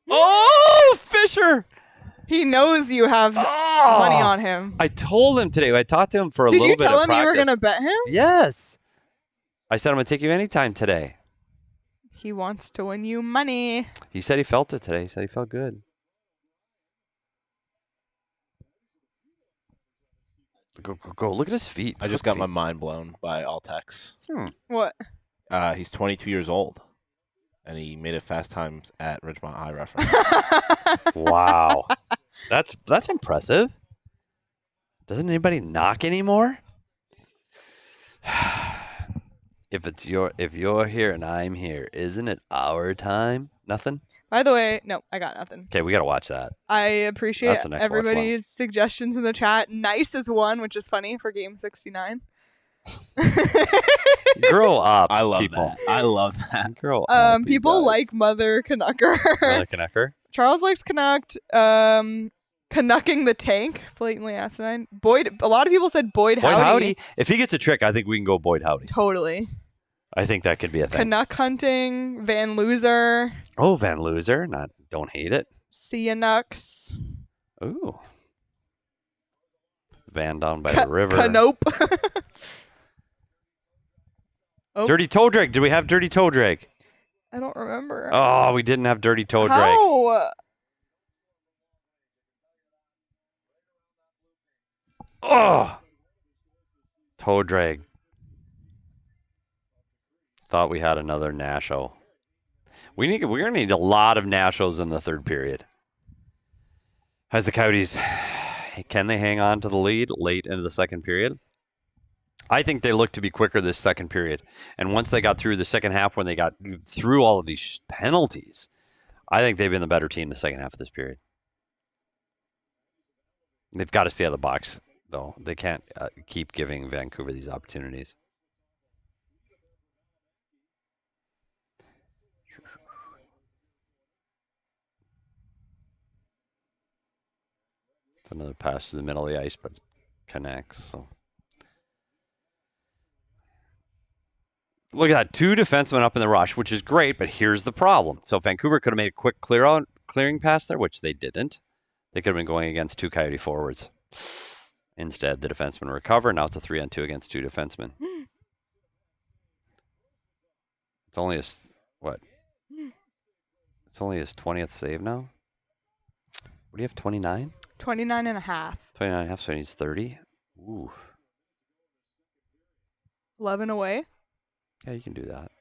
Oh, Fisher! He knows you have money on him. I told him today. I talked to him for a little bit of practice. Did you tell him you were going to bet him? Yes. I said I'm going to take you anytime today. He wants to win you money. He said he felt it today. He said he felt good. Go. Look at his feet. I just got my mind blown by Altex. What? He's 22 years old, and he made it fast times at Ridgemont High reference. Wow. That's impressive. Doesn't anybody knock anymore? If you're here and I'm here, isn't it our time? Nothing? By the way, no, I got nothing. Okay, we got to watch that. I appreciate That's the next everybody's suggestions in the chat. Nice is one, which is funny for game 69. Grow up. I love people. that. I love that. Grow up. People like Mother Canucker. Mother Canucker. Charles likes Canucked. Canucking the tank, blatantly asinine. Boyd. A lot of people said Boyd Howdy. If he gets a trick, I think we can go Boyd Howdy. Totally. I think that could be a thing. Canuck hunting. Van Loser. Oh, Van Loser. Don't hate it. Canucks. Ooh. Van down by the river. Canope. Oh. Dirty Toe Drag. Did we have Dirty Toe Drag? I don't remember. Oh, we didn't have Dirty Toe Drag. How? Oh. Toe Drag. Thought we had another Nasho. We're gonna need a lot of Nashos in the third period. As the Coyotes, can they hang on to the lead late into the second period? I think they look to be quicker this second period. And once they got through the second half, when they got through all of these penalties, I think they've been the better team the second half of this period. They've got to stay out of the box, though. They can't keep giving Vancouver these opportunities. It's another pass to the middle of the ice, but connects. So. Look at that. 2 defensemen up in the rush, which is great, but here's the problem. So Vancouver could have made a quick clearing pass there, which they didn't. They could have been going against 2 Coyote forwards. Instead, the defensemen recover. Now it's a 3-on-2 against 2 defensemen. It's only his, what? It's only his 20th save now? What do you have, 29? 29 and a half. 29 and a half, so he needs 30. Ooh. 11 away. Yeah, you can do that.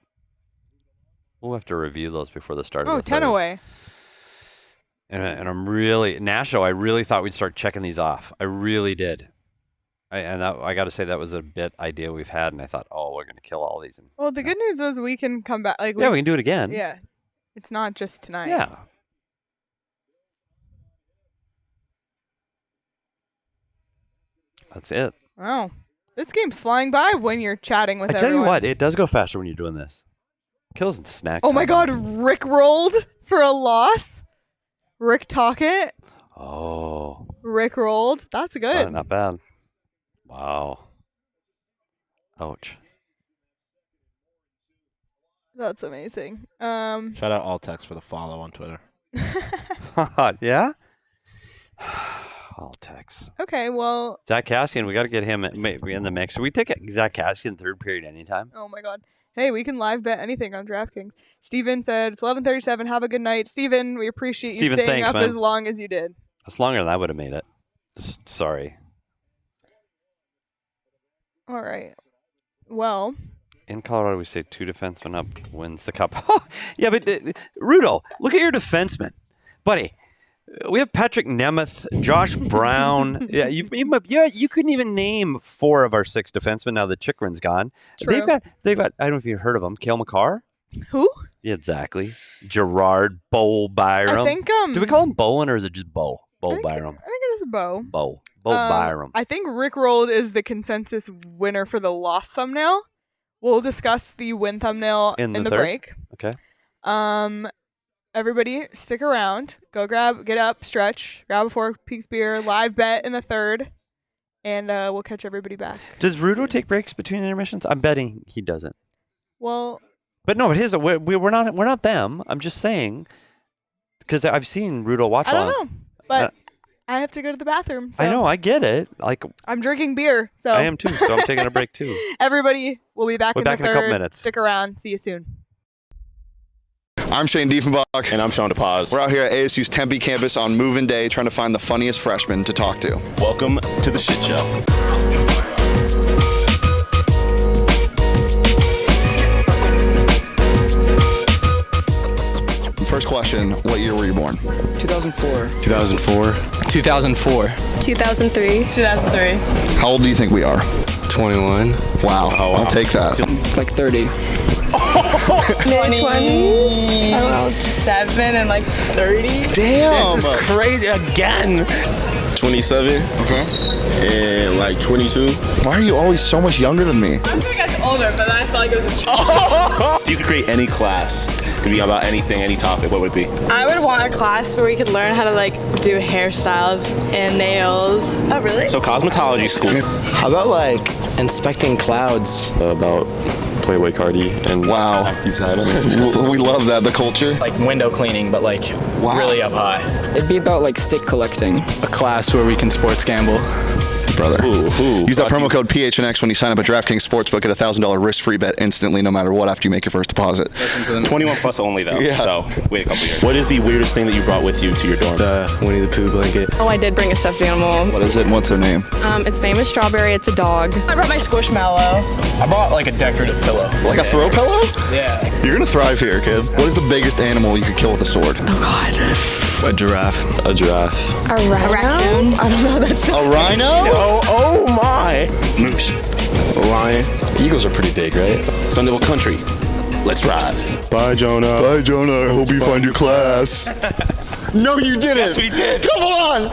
We'll have to review those before the start of the 10 third. away. And I'm really, Nasho, I really thought we'd start checking these off. I really did. I got to say that was a bit idea we've had, and I thought, oh, we're going to kill all these. Well, the good news is we can come back. We can do it again. Yeah. It's not just tonight. Yeah. That's it. Wow. This game's flying by when you're chatting with everyone. I tell you what, it does go faster when you're doing this. Kills and snack. Oh my God, Rick rolled for a loss. Rick Tocchet. Oh. Rick rolled. That's good. Not bad. Wow. Ouch. That's amazing. Shout out Altex for the follow on Twitter. Yeah? Altex. Okay, well. Zach Cassian, we got to get him in the mix. Should we take Zach Cassian third period anytime? Oh my God. Hey, we can live bet anything on DraftKings. Steven said it's 11:37. Have a good night. Steven, we appreciate you staying up as long as you did. That's longer than I would have made it. Sorry. All right. Well. In Colorado, we say 2 defensemen up wins the cup. Yeah, but Rudo, look at your defensemen. Buddy, we have Patrick Nemeth, Josh Brown. Yeah, you couldn't even name 4 of our 6 defensemen now that Chikrin's gone. True. They've got, I don't know if you've heard of them, Cale Makar. Who? Yeah, exactly. Gerard, Bo Byram. I think, do we call him Bowen or is it just Bo? Byram. I think it is Bo. Bo Byram. I think Rick rolled is the consensus winner for the loss thumbnail. We'll discuss the win thumbnail in the break. Okay. Everybody, stick around. Go get up, stretch, grab a 4 Peaks beer, live bet in the third, and we'll catch everybody back. Does Rudo take breaks between intermissions? I'm betting he doesn't. Well, but no, we're not them. I'm just saying because I've seen Rudo watch. I don't know, but I have to go to the bathroom. So I know, I get it. Like I'm drinking beer, so I am too. So I'm taking a break too. Everybody, we'll be back in the third. In a couple minutes. Stick around. See you soon. I'm Shane Diefenbach. And I'm Sean DePaz. We're out here at ASU's Tempe campus on move-in day trying to find the funniest freshmen to talk to. Welcome to the shit show. First question, what year were you born? 2004. 2004. 2004. 2003. How old do you think we are? 21. Wow, I'll take that. Like 30. Mid-20s? I don't know. 7 and like 30. Damn. This is crazy again. 27. Okay. And like 22. Why are you always so much younger than me? I think I was older, but I felt like it was a child. If you could create any class, it could be about anything, any topic, what would it be? I would want a class where we could learn how to like do hairstyles and nails. Oh, really? So cosmetology school. How about like inspecting clouds? About Playboy Cardi and wow. We love that, the culture. Like window cleaning, but like really up high. It'd be about like stick collecting. A class where we can sports gamble. Brother. Use that promo code PHNX when you sign up at DraftKings Sportsbook. Get a $1,000 risk-free bet instantly, no matter what, after you make your first deposit. 21 plus only though. Yeah. So wait a couple years. What is the weirdest thing that you brought with you to your dorm? The Winnie the Pooh blanket. Oh, I did bring a stuffed animal. What is it and what's their name? Its name is Strawberry. It's a dog. I brought my Squishmallow. I brought like a decorative pillow. Like a throw pillow? Yeah. You're gonna thrive here, kid. What is the biggest animal you could kill with a sword? Oh God. A giraffe. A giraffe. A rhino? I don't know. That's a rhino? No. Oh my. Moose. A lion. Eagles are pretty big, right? Sun Devil Country. Let's ride. Bye, Jonah. Bye, Jonah. I hope you find your class. No, you didn't. Yes, we did. Come on.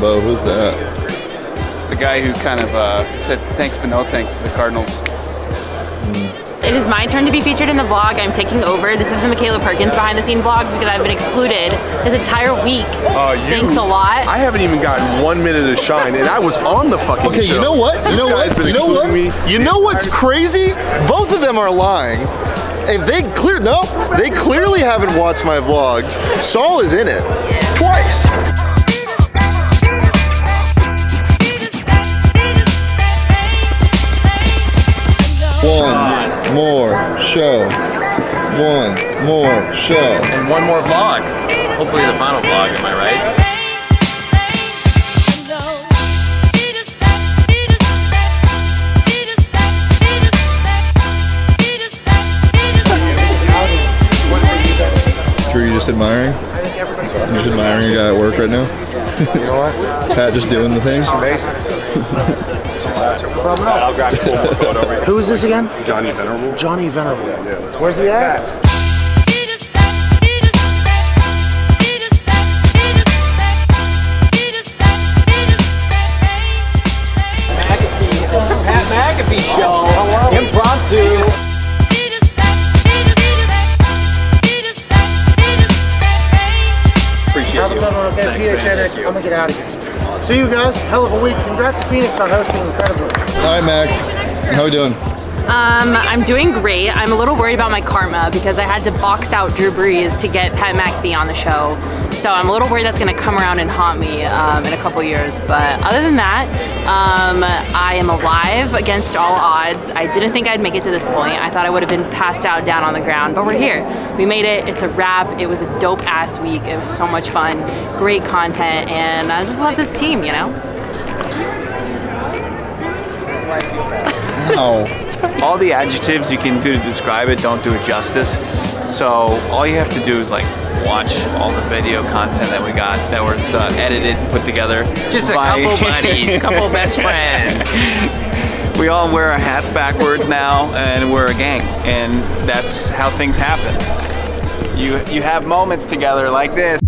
Bo, who's that? It's the guy who kind of said thanks but no thanks to the Cardinals. It is my turn to be featured in the vlog. I'm taking over. This is the Michaela Perkins behind the scene vlogs because I've been excluded this entire week. Thanks a lot. I haven't even gotten 1 minute of shine, and I was on the fucking show. Okay, you know what? You know what? You know what? You know what's crazy? Both of them are lying. If they clearly haven't watched my vlogs. Saul is in it twice. One more show. One more show. And one more vlog. Hopefully the final vlog, am I right? Sure, you're just admiring? You're just admiring a guy at work right now? You know what? Pat just doing the things? Amazing. I'll grab you one more photo over here. Who is this again? Johnny Venerable. Johnny Venerable. Yeah. Where's he at? Pat McAfee Show. Impromptu. Appreciate you. PHNX. I'm gonna get out of here. See you guys. Hell of a week. Congrats to Phoenix on hosting incredibly. All right, Mac. How we doing? I'm doing great. I'm a little worried about my karma because I had to box out Drew Brees to get Pat McAfee on the show. So I'm a little worried that's going to come around and haunt me in a couple years. But other than that, I am alive against all odds. I didn't think I'd make it to this point. I thought I would have been passed out down on the ground, but we're here. We made it. It's a wrap. It was a dope ass week. It was so much fun. Great content, and I just love this team, you know? All the adjectives you can do to describe it don't do it justice. So all you have to do is like watch all the video content that we got that was edited and put together. Just a couple buddies, couple best friends. We all wear our hats backwards now, and we're a gang, and that's how things happen. You have moments together like this.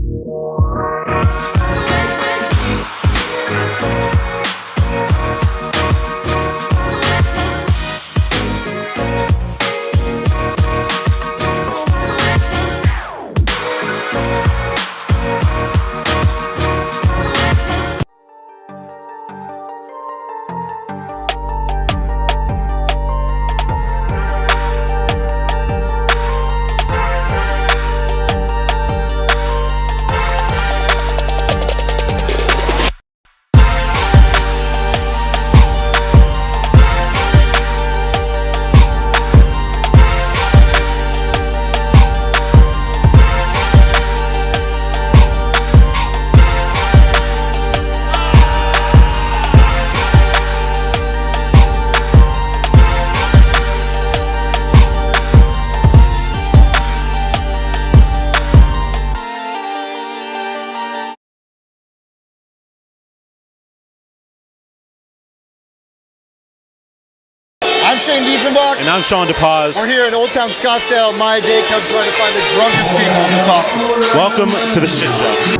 I'm Shane Diefenbach. And I'm Sean DePaz. We're here in Old Town Scottsdale, my day club, trying to find the drunkest people to talk to. Welcome to the shit show.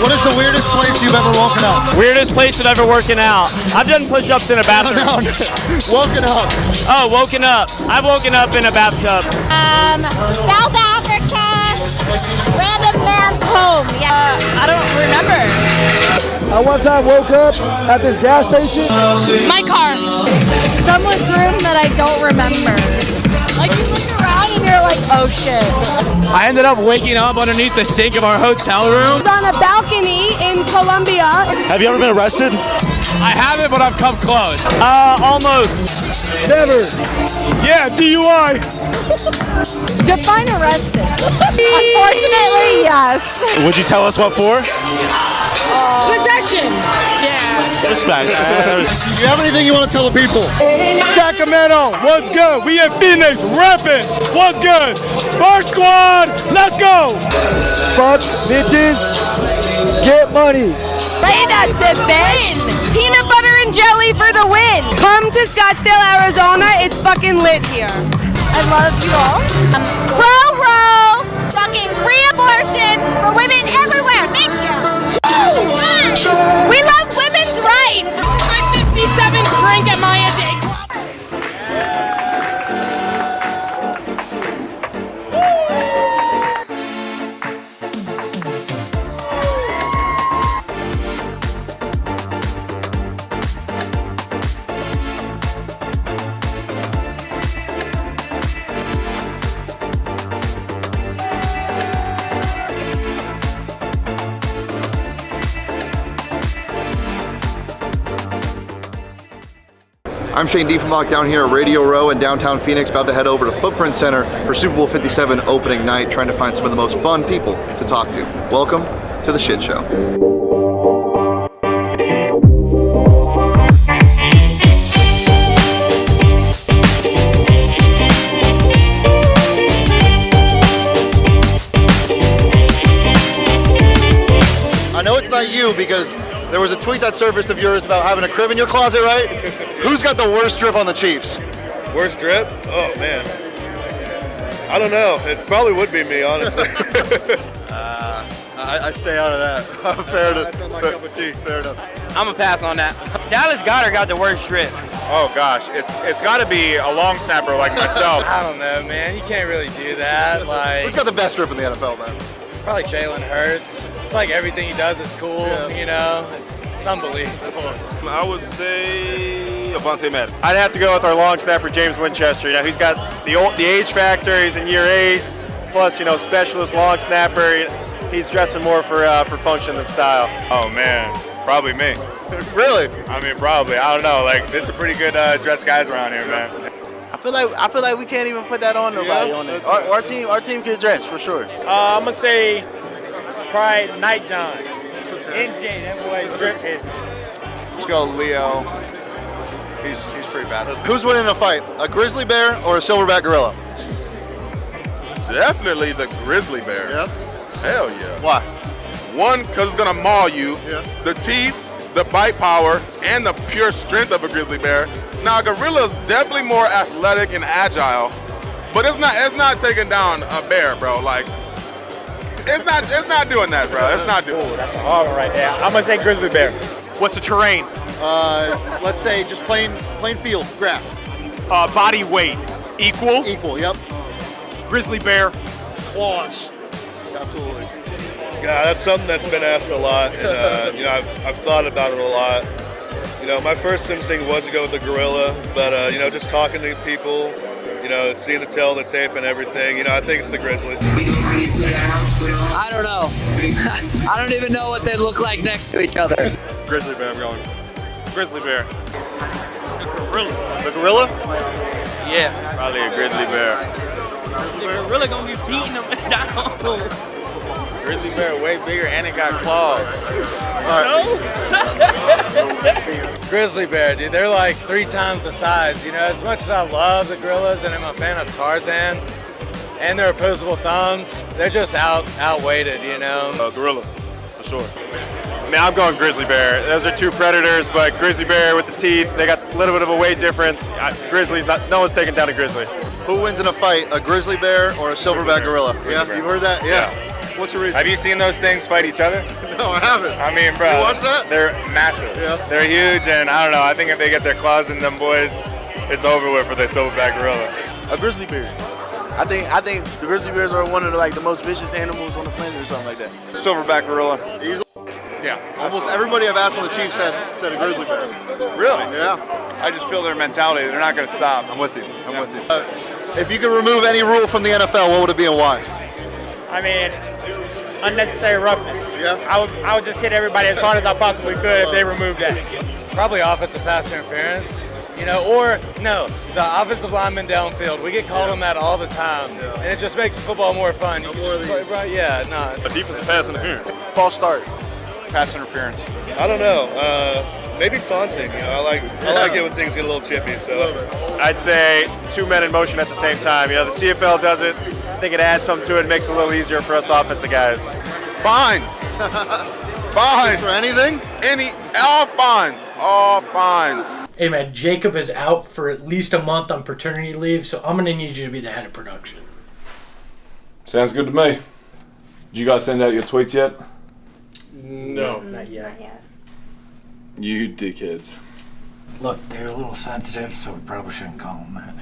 What is the weirdest place you've ever woken up? Weirdest place I've ever woken out. I've done push-ups in a bathroom. No. Woken up. Oh, woken up. I've woken up in a bathtub. South Africa. Random man's home. Yeah. I don't remember. I one time woke up at this gas station. My car. Someone's room that I don't remember. Like you look around and you're like, oh shit. I ended up waking up underneath the sink of our hotel room. On a balcony in Colombia. Have you ever been arrested? I haven't, but I've come close. Almost. Never. Yeah, DUI. Define arrested. Unfortunately, yes. Would you tell us what for? Possession. Yeah. Respect. Do you have anything you want to tell the people? Sacramento, what's good? We in Phoenix, reppin'. What's good? Bar Squad, let's go. Fuck bitches. Get money. Say that shit, bitch. Peanut butter and jelly for the win. Come to Scottsdale, Arizona. It's fucking lit here. I love you all. Pro, fucking free abortion for women everywhere. Thank you. We love women's rights. My 57th drink at Maya Day Club. I'm Shane Diefenbach down here at Radio Row in downtown Phoenix, about to head over to Footprint Center for Super Bowl 57 opening night, trying to find some of the most fun people to talk to. Welcome to the shit show. I know it's not you because there was a tweet that surfaced of yours about having a crib in your closet, right? Who's got the worst drip on the Chiefs? Worst drip? Oh, man. I don't know. It probably would be me, honestly. I stay out of that. Fair enough. I'm gonna pass on that. Dallas Goedert got the worst drip. Oh, gosh. It's got to be a long snapper like myself. I don't know, man. You can't really do that. Who's got the best drip in the NFL, man? Probably Jalen Hurts. It's like everything he does is cool, you know? It's unbelievable. I would say Avonte Maddox. I'd have to go with our long snapper, James Winchester. You know, he's got the age factor. He's in year 8. Plus, you know, specialist long snapper. He's dressing more for function than style. Oh, man. Probably me. Really? I mean, probably. I don't know. Like, there's some pretty good dressed guys around here, man. I feel like we can't even put that on nobody on it. Our team can dress for sure. I'm gonna say probably Night John. NJ, that boy's drip is just go Leo. He's pretty bad. Who's winning a fight, a grizzly bear or a silverback gorilla? Definitely the grizzly bear. Yeah? Hell yeah. Why? One, because it's going to maul you. Yeah. The teeth, the bite power, and the pure strength of a grizzly bear. Now, a gorilla's definitely more athletic and agile, but it's not taking down a bear, bro. Like, it's not doing that, bro. It's not doing that. That's a hard one right there. I'm going to say grizzly bear. What's the terrain? Let's say just plain field, grass. Body weight. Equal? Equal, yep. Grizzly bear. Claws. Absolutely. Yeah, that's something that's been asked a lot, and I've thought about it a lot. My first instinct was to go with the gorilla, but just talking to people, seeing the tail, the tape, and everything, I think it's the grizzly. I don't know. I don't even know what they look like next to each other. Grizzly bear, I'm going. Grizzly bear. The gorilla? Yeah. Probably a grizzly bear. We're really going to be beating them down. Grizzly bear way bigger and it got claws. Grizzly bear, dude. They're like 3 times the size. As much as I love the gorillas and I'm a fan of Tarzan and their opposable thumbs, they're just outweighted, Gorilla, for sure. I'm going grizzly bear. Those are two predators, but grizzly bear with the teeth, they got a little bit of a weight difference. Grizzlies, no one's taking down a grizzly. Who wins in a fight, a grizzly bear or a silverback gorilla? Yeah, you heard that? Yeah. What's the reason? Have you seen those things fight each other? No, I haven't. I mean, bro. You watch that? They're massive. Yeah. They're huge, and I don't know. I think if they get their claws in them boys, it's over with for the silverback gorilla. A grizzly bear. I think the grizzly bears are one of the most vicious animals on the planet or something like that. Silverback gorilla. Easily. Yeah. Almost everybody I've asked on the Chiefs said a grizzly bear. Really? Yeah. I just feel their mentality. They're not going to stop. I'm with you. I'm with you. If you could remove any rule from the NFL, what would it be and why? I mean, unnecessary roughness. Yeah. I would just hit everybody as hard as I possibly could if they removed that. Probably offensive pass interference. Or no, the offensive lineman downfield. We get called on that all the time, and it just makes football more fun. A defensive pass interference. False start. Pass interference. I don't know. Maybe taunting. I like it when things get a little chippy. So I'd say 2 men in motion at the same time. The CFL does it. I think it adds something to it. It makes it a little easier for us offensive guys. Fines. Fines. For anything? All fines. All fines. Hey man, Jacob is out for at least a month on paternity leave, so I'm gonna need you to be the head of production. Sounds good to me. Did you guys send out your tweets yet? No, not yet. You dickheads. Look, they're a little sensitive, so we probably shouldn't call them that.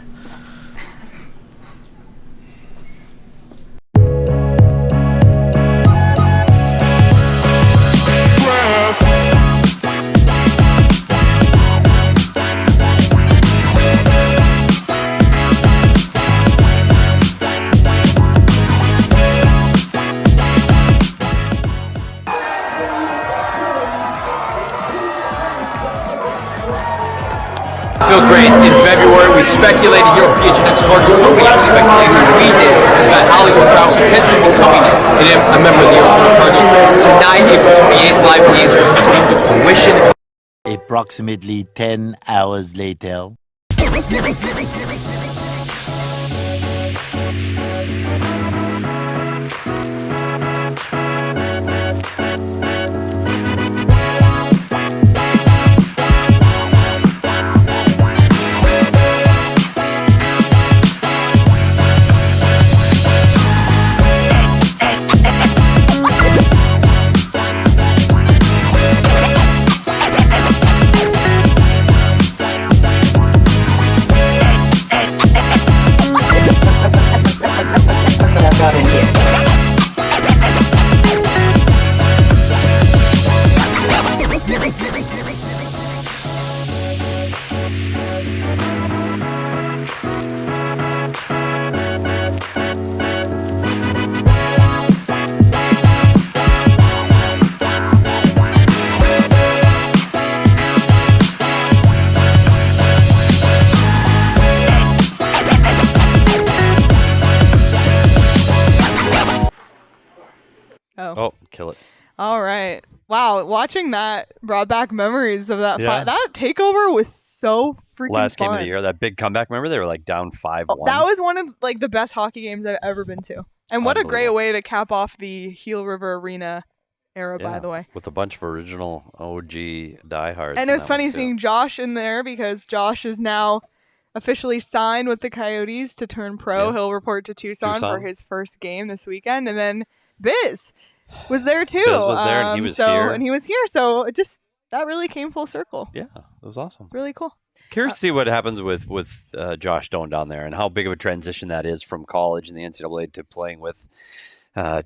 I feel great. In February, we speculated here at PHNX Locker, so we speculated we did that Hollywood Brown potentially becoming a member of the Arizona Cardinals. Tonight, April 28th, live answers came to fruition. Approximately 10 hours later. Oh, kill it. All right. Wow, watching that brought back memories of that Yeah. fight. That takeover was so freaking Last fun. game of the year, that big comeback. Remember they were like down 5-1. That was one of like the best hockey games I've ever been to. And what a great way to cap off the Heel River Arena era, by the way. With a bunch of original OG diehards. And it was funny seeing Josh in there because Josh is now officially signed with the Coyotes to turn pro. He'll report to Tucson for his first game this weekend. And then Biz was there too. Biz was there and he was here. And he was here. So it just, that really came full circle. Yeah, it was awesome. Really cool. Curious to see what happens with Josh Stone down there and how big of a transition that is from college in the NCAA to playing with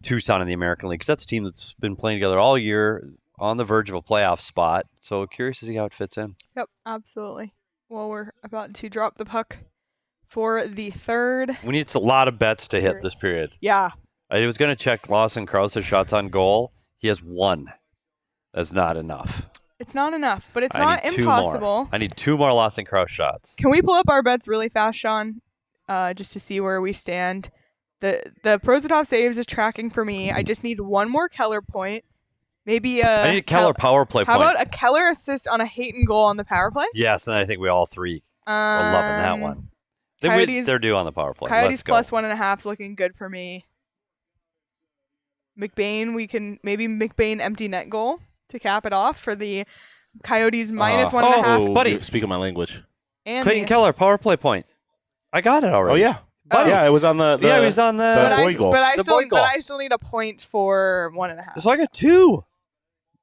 Tucson in the American League. Because that's a team that's been playing together all year, on the verge of a playoff spot. So curious to see how it fits in. Yep, absolutely. Well, we're about to drop the puck for the third. We need a lot of bets to hit this period. Yeah. I was going to check Lawson Krause's shots on goal. He has 1. That's not enough. It's not enough, but it's I not need 2 impossible. more. I need 2 more Lawson Krause shots. Can we pull up our bets really fast, Sean, just to see where we stand? The Prositov saves is tracking for me. I just need 1 more Keller point. Maybe I need a Keller power play How point. about a Keller assist on a Hayton goal on the power play? Yes, and I think we all 3 are loving that one. Coyotes, They're due on the power play. Coyotes Let's go. plus 1.5 is looking good for me. McBain, we can maybe McBain empty net goal to cap it off for the Coyotes minus 1.5. buddy. Speaking my language. And Clayton Keller, power play point. I got it already. Oh, yeah. Buddy. Yeah, it was on the yeah, he was on the boy goal. But I The still, boy goal. but I still need a point for 1.5. So I got 2.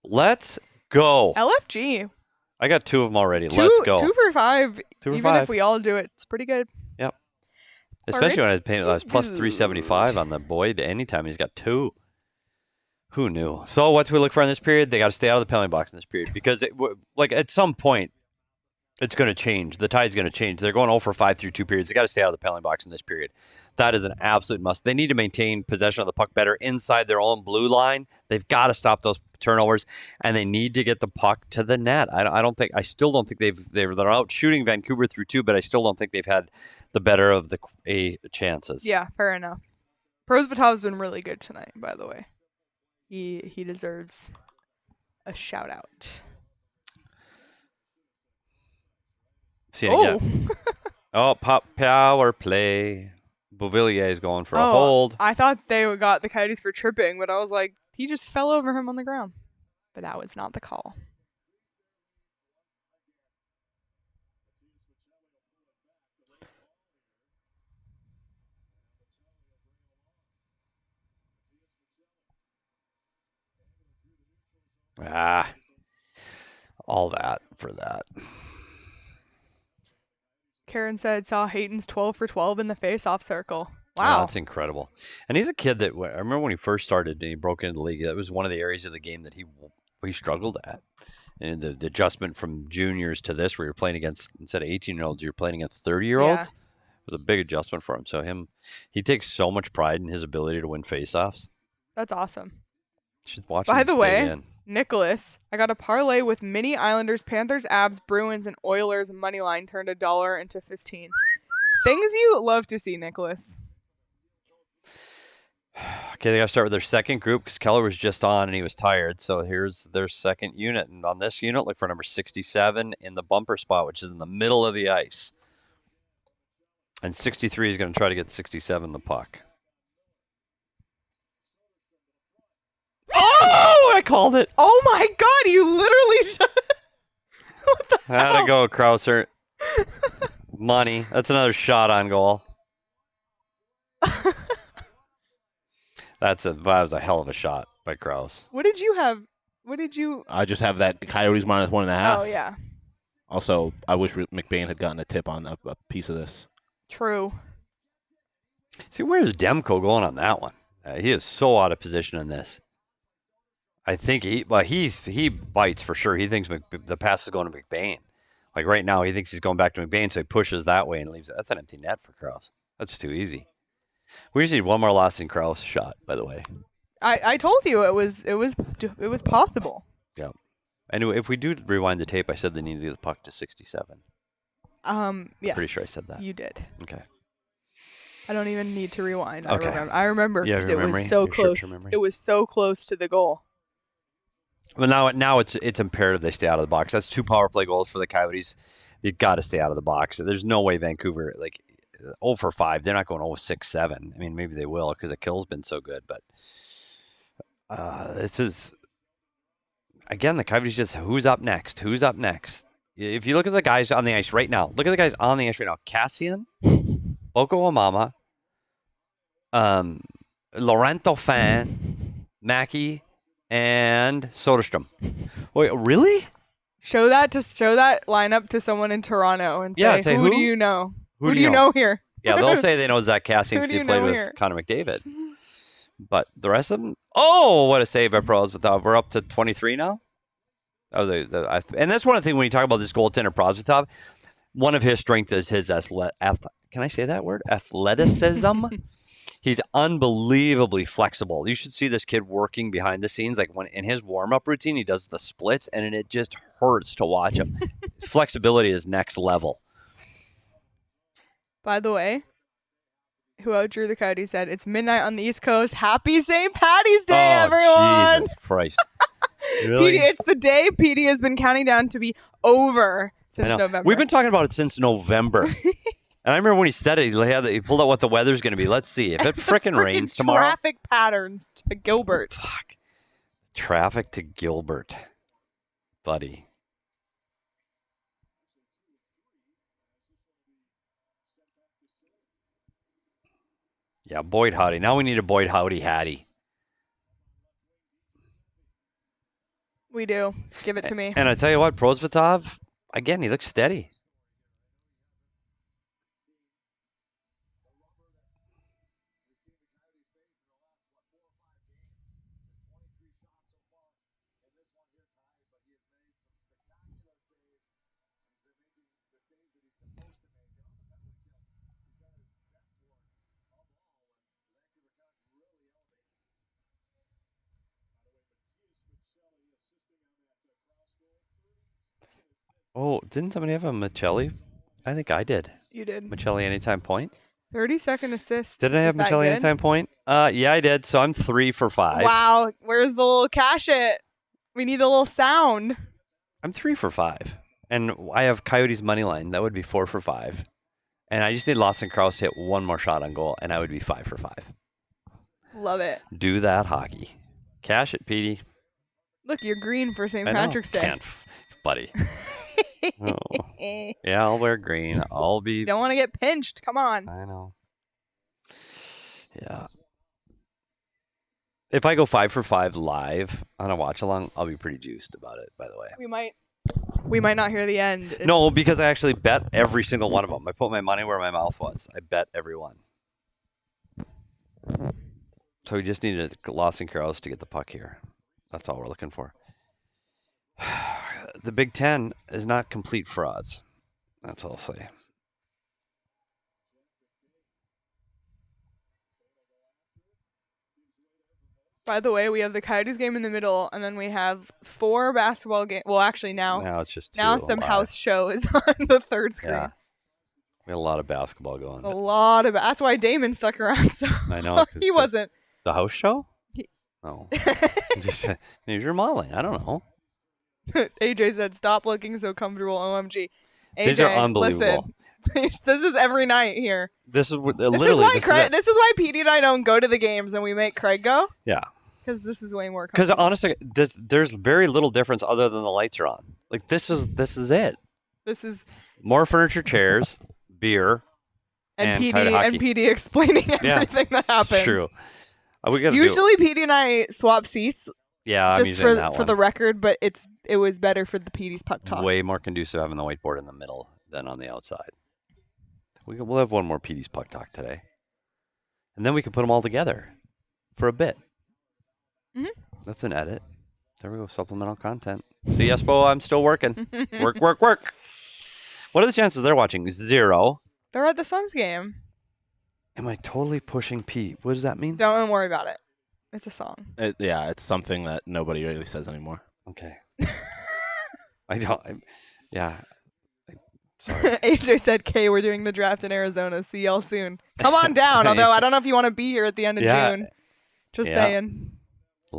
Let's go. LFG. I got 2 of them already. Let's go. 2 for 5. 2 for Even 5. if we all do it, it's pretty good. Yep. Especially when I was plus 375 on the Boyd. Anytime he's got 2. Who knew? So what do we look for in this period? They got to stay out of the penalty box in this period because at some point it's going to change. The tide's going to change. They're going 0 for 5 through 2 periods. They got to stay out of the penalty box in this period. That is an absolute must. They need to maintain possession of the puck better inside their own blue line. They've got to stop those turnovers, and they need to get the puck to the net. I still don't think they're out shooting Vancouver through 2, but I still don't think they've had the better of the chances. Yeah, fair enough. Prosvitov's been really good tonight, by the way. He deserves a shout out. See again. Power play. Beauvillier is going for a hold. I thought they got the Coyotes for tripping, but I was like, he just fell over him on the ground. But that was not the call. All that for that. Karen said, saw Hayton's 12 for 12 in the face-off circle. Oh, Wow. that's incredible. And he's a kid that, I remember when he first started and he broke into the league, that was one of the areas of the game that he struggled at. And the adjustment from juniors to this, where you're playing against, instead of 18-year-olds, you're playing against 30-year-olds. Yeah. It was a big adjustment for him. So he takes so much pride in his ability to win face-offs. That's awesome. You should watch By him the dig way, in. Nicholas, I got a parlay with Mini Islanders, Panthers, Avs, Bruins, and Oilers money line turned $1 into 15. Things you love to see, Nicholas. Okay, they got to start with their second group because Keller was just on and he was tired. So here's their second unit. And on this unit, look for number 67 in the bumper spot, which is in the middle of the ice. And 63 is going to try to get 67 the puck. Oh, I called it. Oh my God, you literally what the hell? How'd it go, Krauser? Money. That's another shot on goal. That was a hell of a shot by Krause. What did you have? What did you? I just have that Coyotes minus 1.5. Oh, yeah. Also, I wish McBain had gotten a tip on a piece of this. True. See, where's Demko going on that one? He is so out of position in this. I think he bites for sure. He thinks the pass is going to McBain. Like right now, he thinks he's going back to McBain, so he pushes that way and leaves it. That's an empty net for Krause. That's too easy. We just need one more Lawson Krause shot, by the way. I told you it was possible. Yeah. And if we do rewind the tape, I said they need to get the puck to 67. Yes. Pretty sure I said that. You did. Okay. I don't even need to rewind. Okay. I remember Yeah, because your it memory? was so Your short-term close. memory? It was so close to the goal. Well, now it's imperative they stay out of the box. That's 2 power play goals for the Coyotes. You've got to stay out of the box. There's no way Vancouver, 0 for 5. They're not going 0 6 7. I mean, maybe they will because the kill's been so good. But this is, again, the Coyotes just, who's up next? Who's up next? If you look at the guys on the ice right now, Cassian, Boko Amama, Laurent Dauphin, Mackey, and Soderstrom. Wait, really? Show that lineup to someone in Toronto and say, who do you know? Who do you know here? Yeah, they'll say they know Zach Cassian because he played with Connor McDavid. But the rest of them, what a save by Prosvetov. We're up to 23 now. And that's one of the things when you talk about this goaltender Prosvetov, one of his strengths is his can I say that word? Athleticism. He's unbelievably flexible. You should see this kid working behind the scenes. Like when in his warm-up routine, he does the splits, and it just hurts to watch him. Flexibility is next level. By the way, who outdrew the Coyotes said, it's midnight on the East Coast. Happy St. Paddy's Day, everyone! Jesus Christ. Really? Petey, it's the day Petey has been counting down to be over since November. We've been talking about it since November. And I remember when he said it, he pulled out what the weather's going to be. Let's see. If it frickin' rains tomorrow. Traffic patterns to Gilbert. Fuck. Traffic to Gilbert. Buddy. Yeah, Boyd Howdy. Now we need a Boyd Howdy Hattie. We do. Give it to me. And I tell you what, Prosvetov, again, he looks steady. Oh, didn't somebody have a Michelli? I think I did. You did. Michelli anytime point. 30-second assist. Didn't I have Michelli anytime point? Yeah, I did. So I'm 3 for 5. Wow. Where's the little cash it? We need the little sound. I'm 3 for 5. And I have Coyotes money line. That would be 4 for 5. And I just need Lawson Krause to hit one more shot on goal, and I would be 5 for 5. Love it. Do that hockey. Cash it, Petey. Look, you're green for St. Patrick's Day. Can't, buddy. Oh. Yeah, I'll wear green. I'll be. You don't want to get pinched. Come on. I know. Yeah. If I go 5 for 5 live on a watch along, I'll be pretty juiced about it, by the way. We might not hear the end. No, because I actually bet every single one of them. I put my money where my mouth was. I bet every one. So we just needed Lawson Krause to get the puck here. That's all we're looking for. The Big Ten is not complete frauds. That's all I'll say. By the way, we have the Coyotes game in the middle, and then we have 4 basketball games. Well, actually, now it's just 2. Now some house show is on the third screen. Yeah. We had a lot of basketball going. A lot of. That's why Damon stuck around. So I know. He wasn't. The house show? No. Just maybe you're modeling. I don't know. AJ said, "Stop looking so comfortable." OMG. AJ, these are unbelievable. Listen, this is every night here. This is literally. This is why Petey and I don't go to the games, and we make Craig go. Yeah. Because this is way more. Because honestly, there's very little difference other than the lights are on. Like this is it. This is more furniture, chairs, beer, and PD explaining everything that happens. It's true. Usually, PD and I swap seats. Yeah, I'm just using that for one. the record, but it was better for the PD's puck talk. Way more conducive having the whiteboard in the middle than on the outside. We'll have one more PD's puck talk today, and then we can put them all together for a bit. Mm-hmm. That's an edit. There we go. Supplemental content. See, Espo, I'm still working. Work. What are the chances they're watching? 0. They're at the Suns game. Am I totally pushing Pete? What does that mean? Don't worry about it. It's a song. It's something that nobody really says anymore. Okay. Sorry. AJ said, "K, we're doing the draft in Arizona. See y'all soon. Come on down." Although I don't know if you want to be here at the end of June. Just saying.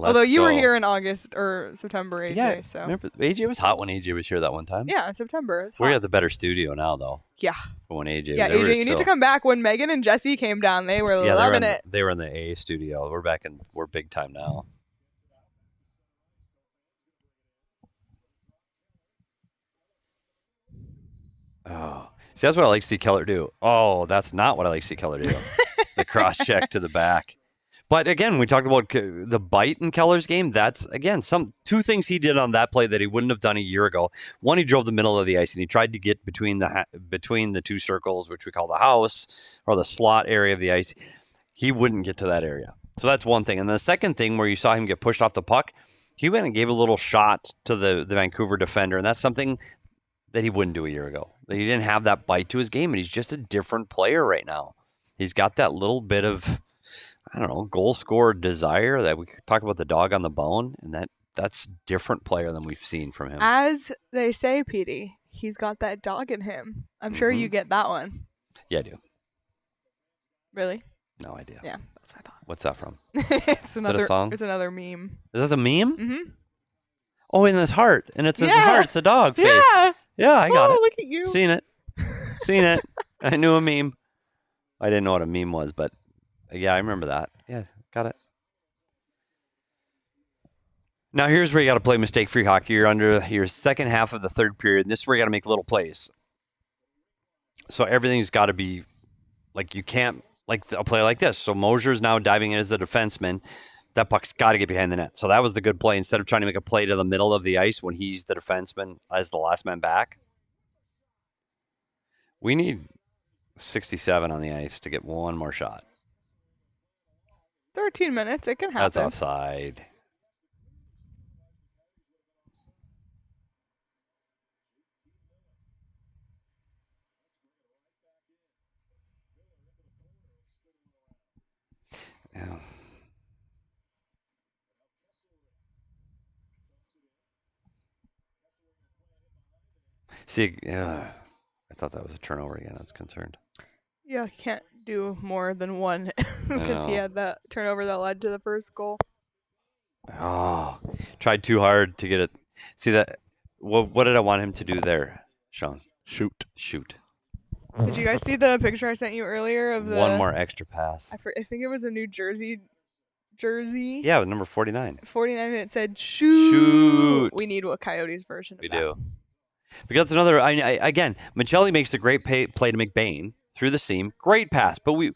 Although you were here in August or September, AJ. Yeah, so remember AJ was hot when AJ was here that one time. yeah, in September. We got the better studio now, though. Yeah. For when AJ. Yeah, AJ, you need to come back. When Megan and Jesse came down, they were loving it. They were in the A studio. We're big time now. Oh, see, that's what I like to see Keller do. Oh, that's not what I like to see Keller do. The cross check to the back. But again, we talked about the bite in Keller's game. That's, again, two things he did on that play that he wouldn't have done a year ago. One, he drove the middle of the ice, and he tried to get between the two circles, which we call the house, or the slot area of the ice. He wouldn't get to that area. So that's one thing. And the second thing, where you saw him get pushed off the puck, he went and gave a little shot to the Vancouver defender, and that's something that he wouldn't do a year ago. He didn't have that bite to his game, and he's just a different player right now. He's got that little bit of, I don't know, goal scorer desire that we talk about, the dog on the bone, and that's different player than we've seen from him. As they say, Petey, he's got that dog in him. I'm sure you get that one. Yeah, I do. Really? No idea. Yeah, that's what I thought. What's that from? Is that a song? It's another meme. Is that the meme? Mm-hmm. Oh, in his heart. And it's his heart. It's a dog face. Yeah. Yeah, I got it. Look at you. Seen it. I knew a meme. I didn't know what a meme was, but yeah, I remember that. Yeah, got it. Now, here's where you got to play mistake-free hockey. You're under your second half of the third period, and this is where you got to make little plays. So everything's got to be, like, you can't, like a play like this. So Mosier's now diving in as a defenseman. That puck's got to get behind the net. So that was the good play. Instead of trying to make a play to the middle of the ice when he's the defenseman as the last man back, we need 67 on the ice to get one more shot. 13 minutes. It can happen. That's offside. Yeah. See, I thought that was a turnover again. I was concerned. Yeah, he can't do more than one because he had that turnover that led to the first goal. Oh, tried too hard to get it. See that? What did I want him to do there, Sean? Shoot. Did you guys see the picture I sent you earlier of the one more extra pass? I think it was a New Jersey jersey. Yeah, with number 49. 49, and it said shoot. We need a Coyotes version of that. We do. Because that's another. Again, Michelli makes the great play to McBain through the seam. Great pass, but we've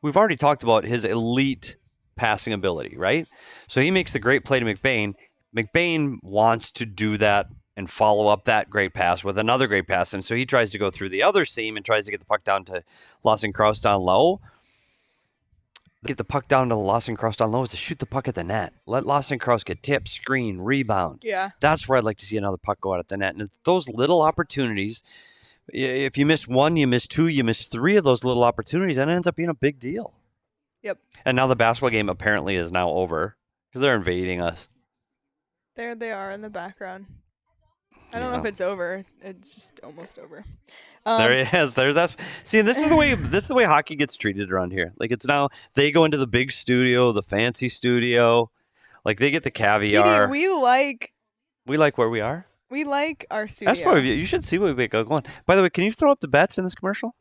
already talked about his elite passing ability, right? So he makes the great play to McBain. McBain wants to do that and follow up that great pass with another great pass, and so he tries to go through the other seam and tries to get the puck down to Lawson Cross down low. Get the puck down to Lawson Cross down low is to shoot the puck at the net. Let Lawson Cross get tipped, screen, rebound. Yeah. That's where I'd like to see another puck go out at the net. And those little opportunities, if you miss one, you miss two, you miss three of those little opportunities, and it ends up being a big deal. Yep. And now the basketball game apparently is now over because they're invading us. There they are in the background. I don't know if it's over. It's just almost over. There it is. There's that. See, this is the way hockey gets treated around here. Like, it's now they go into the big studio, the fancy studio. Like, they get the caviar. Petey, we like where we are. We like our studio. That's probably you should see what we got going. By the way, can you throw up the bets in this commercial?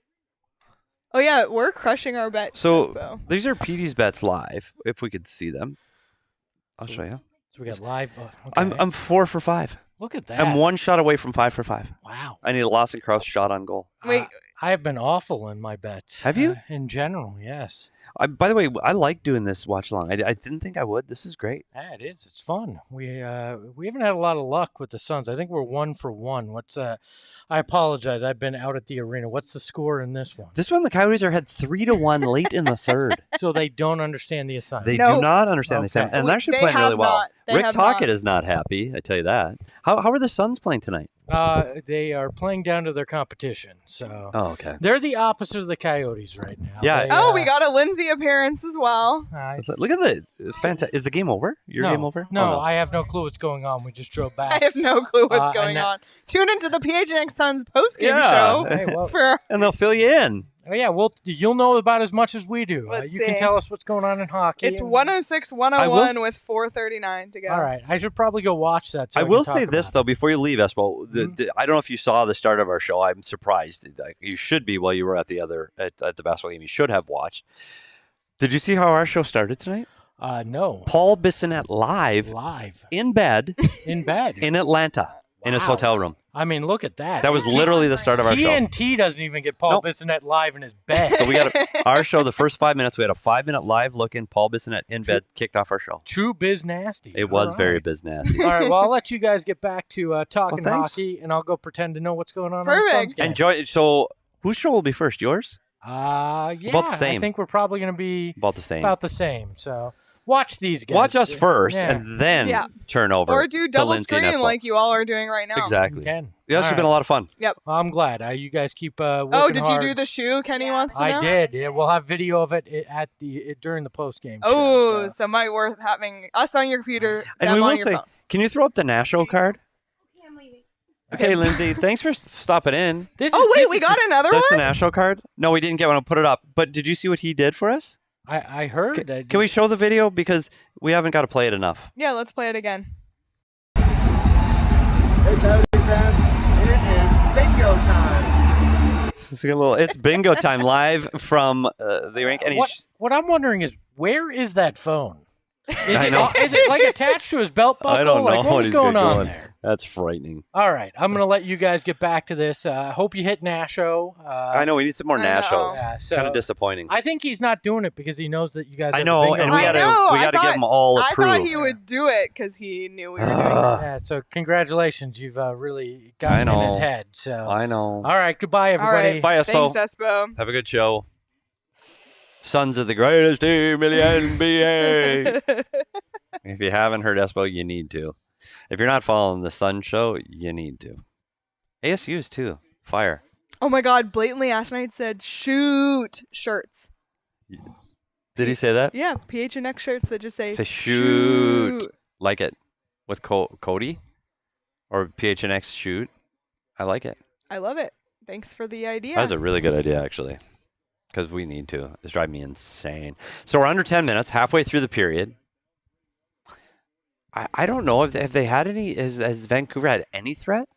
Oh yeah, we're crushing our bets. So these are Petey's bets live. If we could see them, I'll show you. So we got live. Okay. I'm 4 for 5. Look at that. I'm one shot away from 5 for 5. Wow. I need a Lawson Cross shot on goal. Wait, I have been awful in my bets. Have you? In general, yes. By the way, I like doing this watch along. I didn't think I would. This is great. Yeah, it is. It's fun. We haven't had a lot of luck with the Suns. I think we're 1 for 1. I apologize. I've been out at the arena. What's the score in this one? This one, the Coyotes are ahead 3-1 late in the third. So they don't understand the assignment. They do not understand the assignment, and they're actually playing really well. Rick Tocchet is not happy. I tell you that. How are the Suns playing tonight? They are playing down to their competition. So okay. They're the opposite of the Coyotes right now. Yeah. we got a Lindsay appearance as well. Look at the fantastic. Is the game over? Game over? No, I have no clue what's going on. We just drove back. I have no clue what's going on. Tune into the PHNX Suns post-game show. And they'll fill you in. Oh, yeah, you'll know about as much as we do. Let's You can see. tell us what's going on in hockey. It's 106, 101 with 4:39 to go. All right, I should probably go watch that. So I we will can talk say this, about though, before you leave, Espo. I don't know if you saw the start of our show. I'm surprised. You should be while you were at the basketball game. You should have watched. Did you see how our show started tonight? No. Paul Bissonnette live in bed in Atlanta in his hotel room. I mean, look at that. That was literally the start of our show. TNT doesn't even get Paul Bissonnette live in his bed. So we got our show. The first 5 minutes, we had a 5-minute live look in. Paul Bissonnette in bed kicked off our show. True biz nasty. It was very biz nasty. All right, well, I'll let you guys get back to talking thanks. hockey, and I'll go pretend to know what's going on. Perfect. On the Suns game. Enjoy it. So whose show will be first? Yours? Yeah, about the same. I think we're probably going to be about the same. So watch these guys. Watch us first, Yeah. and then turn over. Or do to double Lindsay and screen Espo. like you all are doing right now. Exactly. You can. Yeah, this has been a lot of fun. Yep. Well, I'm glad. You guys keep working Oh, did hard. you do the shoe? Kenny wants to know. I did. Yeah, we'll have video of it at during the post game. Oh, so might worth having us on your computer. And them we on will your say, phone. can you throw up the Nasho card? Okay, Lindsay, thanks for stopping in. We got another There's one? the Nasho card. No, we didn't get one. I'll put it up. But did you see what he did for us? I heard. Can we show the video? Because we haven't got to play it enough. Yeah, let's play it again. Hey, Coyote fans, it is bingo time. It's bingo time live from the rink. And What I'm wondering is, where is that phone? I know. Is it like attached to his belt buckle? I don't know Like, what's he's going got on there? That's frightening. All right, I'm going to let you guys get back to this. I hope you hit Nasho. I know we need some more Nashos. Yeah, so Kind of disappointing. I think he's not doing it because he knows that you guys. I have know, the bingo. and we got to give him all I approved. thought he would do it because he knew we were doing this. Yeah, so congratulations, you've really gotten in his head. So I know. All right, goodbye, everybody. All right. Bye, Espo. Thanks, Espo. Have a good show. Sons of the greatest team in the NBA. If you haven't heard Espo, you need to. If you're not following the Sun Show, you need to. ASU's too. Fire. Oh my God! Blatantly, Night said shoot shirts. Did he say that? Yeah, PHNX shirts that just say shoot. Like it. With Cody? Or PHNX shoot. I like it. I love it. Thanks for the idea. That was a really good idea, actually. Because we need to. It's driving me insane. So we're under 10 minutes, halfway through the period. I don't know if they had any. Has Vancouver had any threat?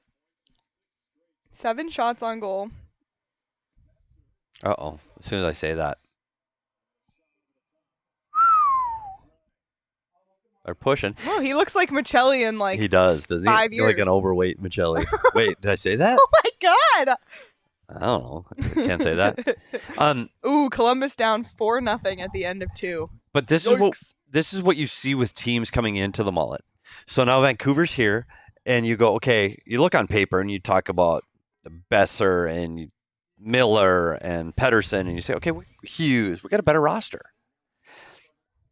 7 shots on goal. Uh-oh. As soon as I say that. They're pushing. Oh, he looks like Michelli in like He does, doesn't he? 5 years. Like an overweight Michelli. Wait, did I say that? Oh my God! I don't know. I can't say that. Ooh, Columbus down 4-0 at the end of 2. But this is what you see with teams coming into the mullet. So now Vancouver's here, and you go, okay, you look on paper and you talk about Besser and Miller and Pedersen, and you say, okay, Hughes, we got a better roster.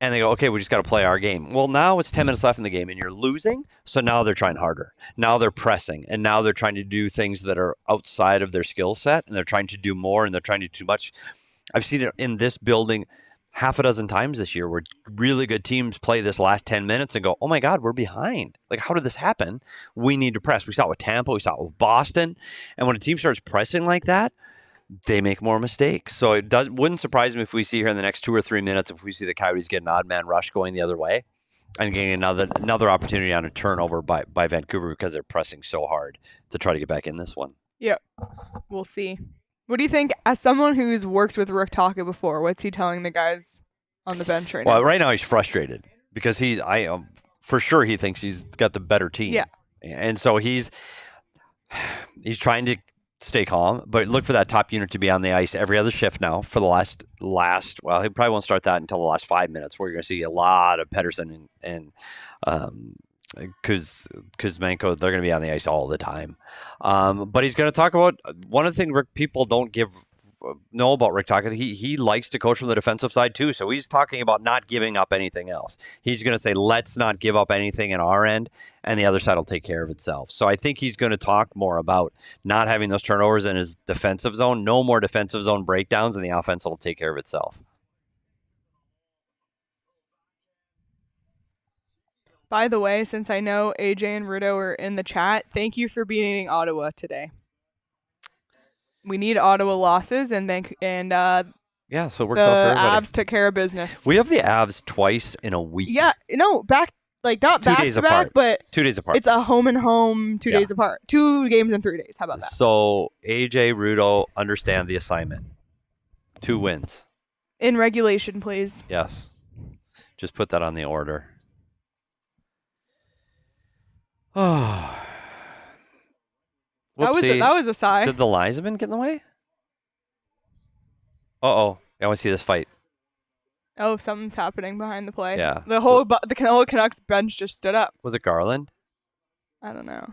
And they go, okay, we just got to play our game. Well, now it's 10 minutes left in the game, and you're losing, so now they're trying harder. Now they're pressing, and now they're trying to do things that are outside of their skill set, and they're trying to do more, and they're trying to do too much. I've seen it in this building half a dozen times this year where really good teams play this last 10 minutes and go, oh my God, we're behind. Like, how did this happen? We need to press. We saw it with Tampa. We saw it with Boston. And when a team starts pressing like that, they make more mistakes. So it wouldn't surprise me if we see here in the next 2 or 3 minutes, if we see the Coyotes get an odd man rush going the other way and getting another opportunity on a turnover by Vancouver because they're pressing so hard to try to get back in this one. Yep. We'll see. What do you think, as someone who's worked with Rick Tocchet before, what's he telling the guys on the bench right now? Well, right now he's frustrated because for sure he thinks he's got the better team. Yeah. And so he's trying to stay calm, but look for that top unit to be on the ice every other shift now for the last. Well, he probably won't start that until the last 5 minutes, where you're going to see a lot of Pedersen and Kuzmenko. They're going to be on the ice all the time. But he's going to talk about one of the things people don't know about Rick Tocchet. He likes to coach from the defensive side too. So he's talking about not giving up anything else. He's going to say, let's not give up anything in our end, and the other side will take care of itself. So I think he's going to talk more about not having those turnovers in his defensive zone, no more defensive zone breakdowns, and the offense will take care of itself. By the way, since I know AJ and Rudo are in the chat, thank you for beating Ottawa today. We need Ottawa losses, and Yeah, so it works out for everybody. Avs took care of business. We have the Avs twice in a week. Yeah, no, not 2 back days to apart. back, but 2 days apart. it's a home and home 2 days apart. 2 games in 3 days. How about that? So AJ, Rudo, understand the assignment. 2 wins. In regulation, please. Yes. Just put that on the order. Oh. That was a sigh. Did the linesman get in the way? Uh-oh. I want to see this fight. Oh, something's happening behind the play. Yeah. The whole Canucks bench just stood up. Was it Garland? I don't know.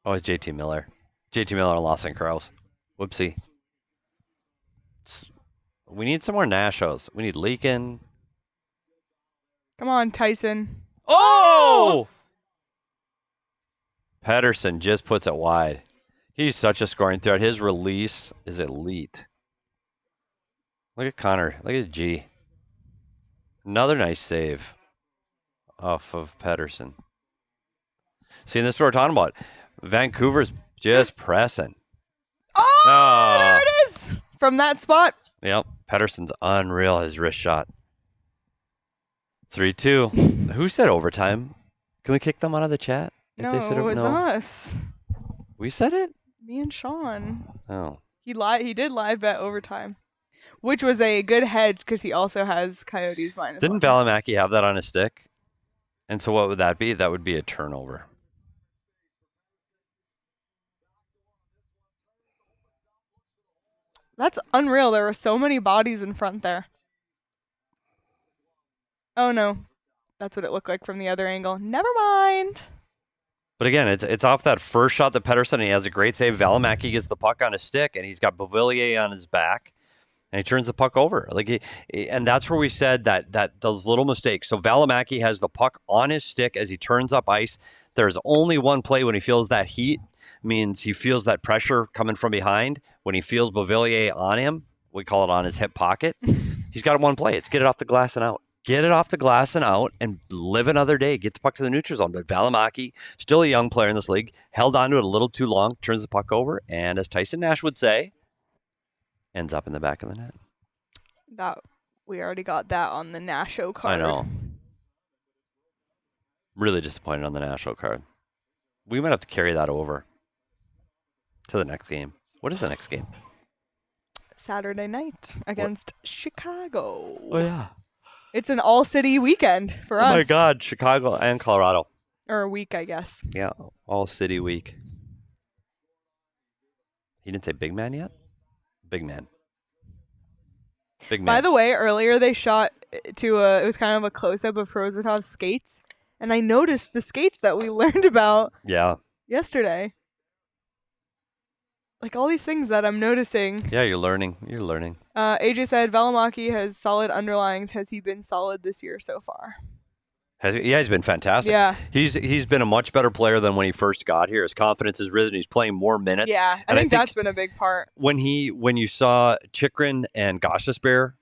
Oh, it's JT Miller. JT Miller and Lawson Crouse. Whoopsie. We need some more Nashos. We need Leakin. Come on, Tyson. Oh! Pedersen just puts it wide. He's such a scoring threat. His release is elite. Look at Connor. Look at G. Another nice save off of Pedersen. See, this is what we're talking about. Vancouver's just pressing. Oh, there it is! From that spot. Yep. Pedersen's unreal, his wrist shot. 3-2. Who said overtime? Can we kick them out of the chat? No, it was us. We said it? Me and Sean. Oh. He did live bet overtime, which was a good hedge because he also has Coyotes minus. Didn't Valimaki have that on his stick? And so what would that be? That would be a turnover. That's unreal. There were so many bodies in front there. Oh, no. That's what it looked like from the other angle. Never mind. But again, it's off that first shot that Pedersen, and he has a great save. Valimaki gets the puck on his stick, and he's got Beauvillier on his back, and he turns the puck over. And that's where we said that those little mistakes. So Valimaki has the puck on his stick as he turns up ice. There's only one play when he feels that heat, means he feels that pressure coming from behind. When he feels Beauvillier on him, we call it on his hip pocket. He's got one play. It's get it off the glass and out. Get it off the glass and out and live another day. Get the puck to the neutral zone. But Valimaki, still a young player in this league, held on to it a little too long, turns the puck over, and as Tyson Nash would say, ends up in the back of the net. We already got that on the Nasho card. I know. Really disappointed on the Nasho card. We might have to carry that over to the next game. What is the next game? Saturday night against Chicago. Oh, yeah. It's an all-city weekend for us. Oh, my God. Chicago and Colorado. Or a week, I guess. Yeah, all-city week. He didn't say big man yet? Big man. Big man. By the way, earlier they shot it was kind of a close-up of Prosvetov's skates, and I noticed the skates that we learned about yesterday. Like all these things that I'm noticing. Yeah, you're learning. You're learning. AJ said Valimaki has solid underlings. Has he been solid this year so far? Yeah, he's been fantastic. Yeah. He's been a much better player than when he first got here. His confidence has risen. He's playing more minutes. Yeah, I think that's been a big part. When you saw Chychrun and Gostisbehere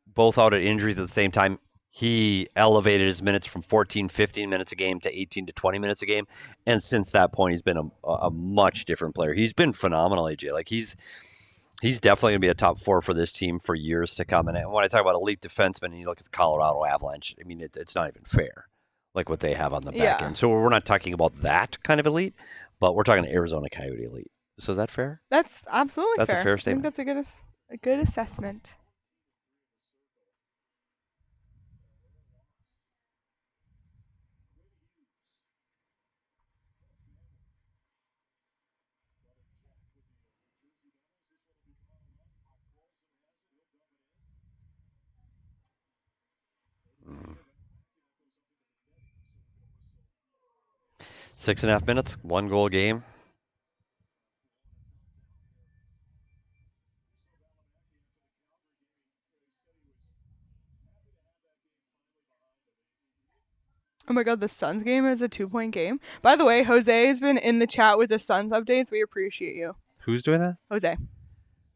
both out at injuries at the same time, he elevated his minutes from 14, 15 minutes a game to 18 to 20 minutes a game. And since that point, he's been a much different player. He's been phenomenal, AJ. Like he's definitely going to be a top 4 for this team for years to come. And when I talk about elite defensemen and you look at the Colorado Avalanche, I mean, it's not even fair, like what they have on the back end. So we're not talking about that kind of elite, but we're talking Arizona Coyote elite. So is that fair? That's absolutely fair. That's a fair statement. I think that's a good assessment. Mm. 6.5 minutes, 1 goal game. Oh my God, the Suns game is a 2-point game. By the way, Jose has been in the chat with the Suns updates. We appreciate you. Who's doing that? Jose.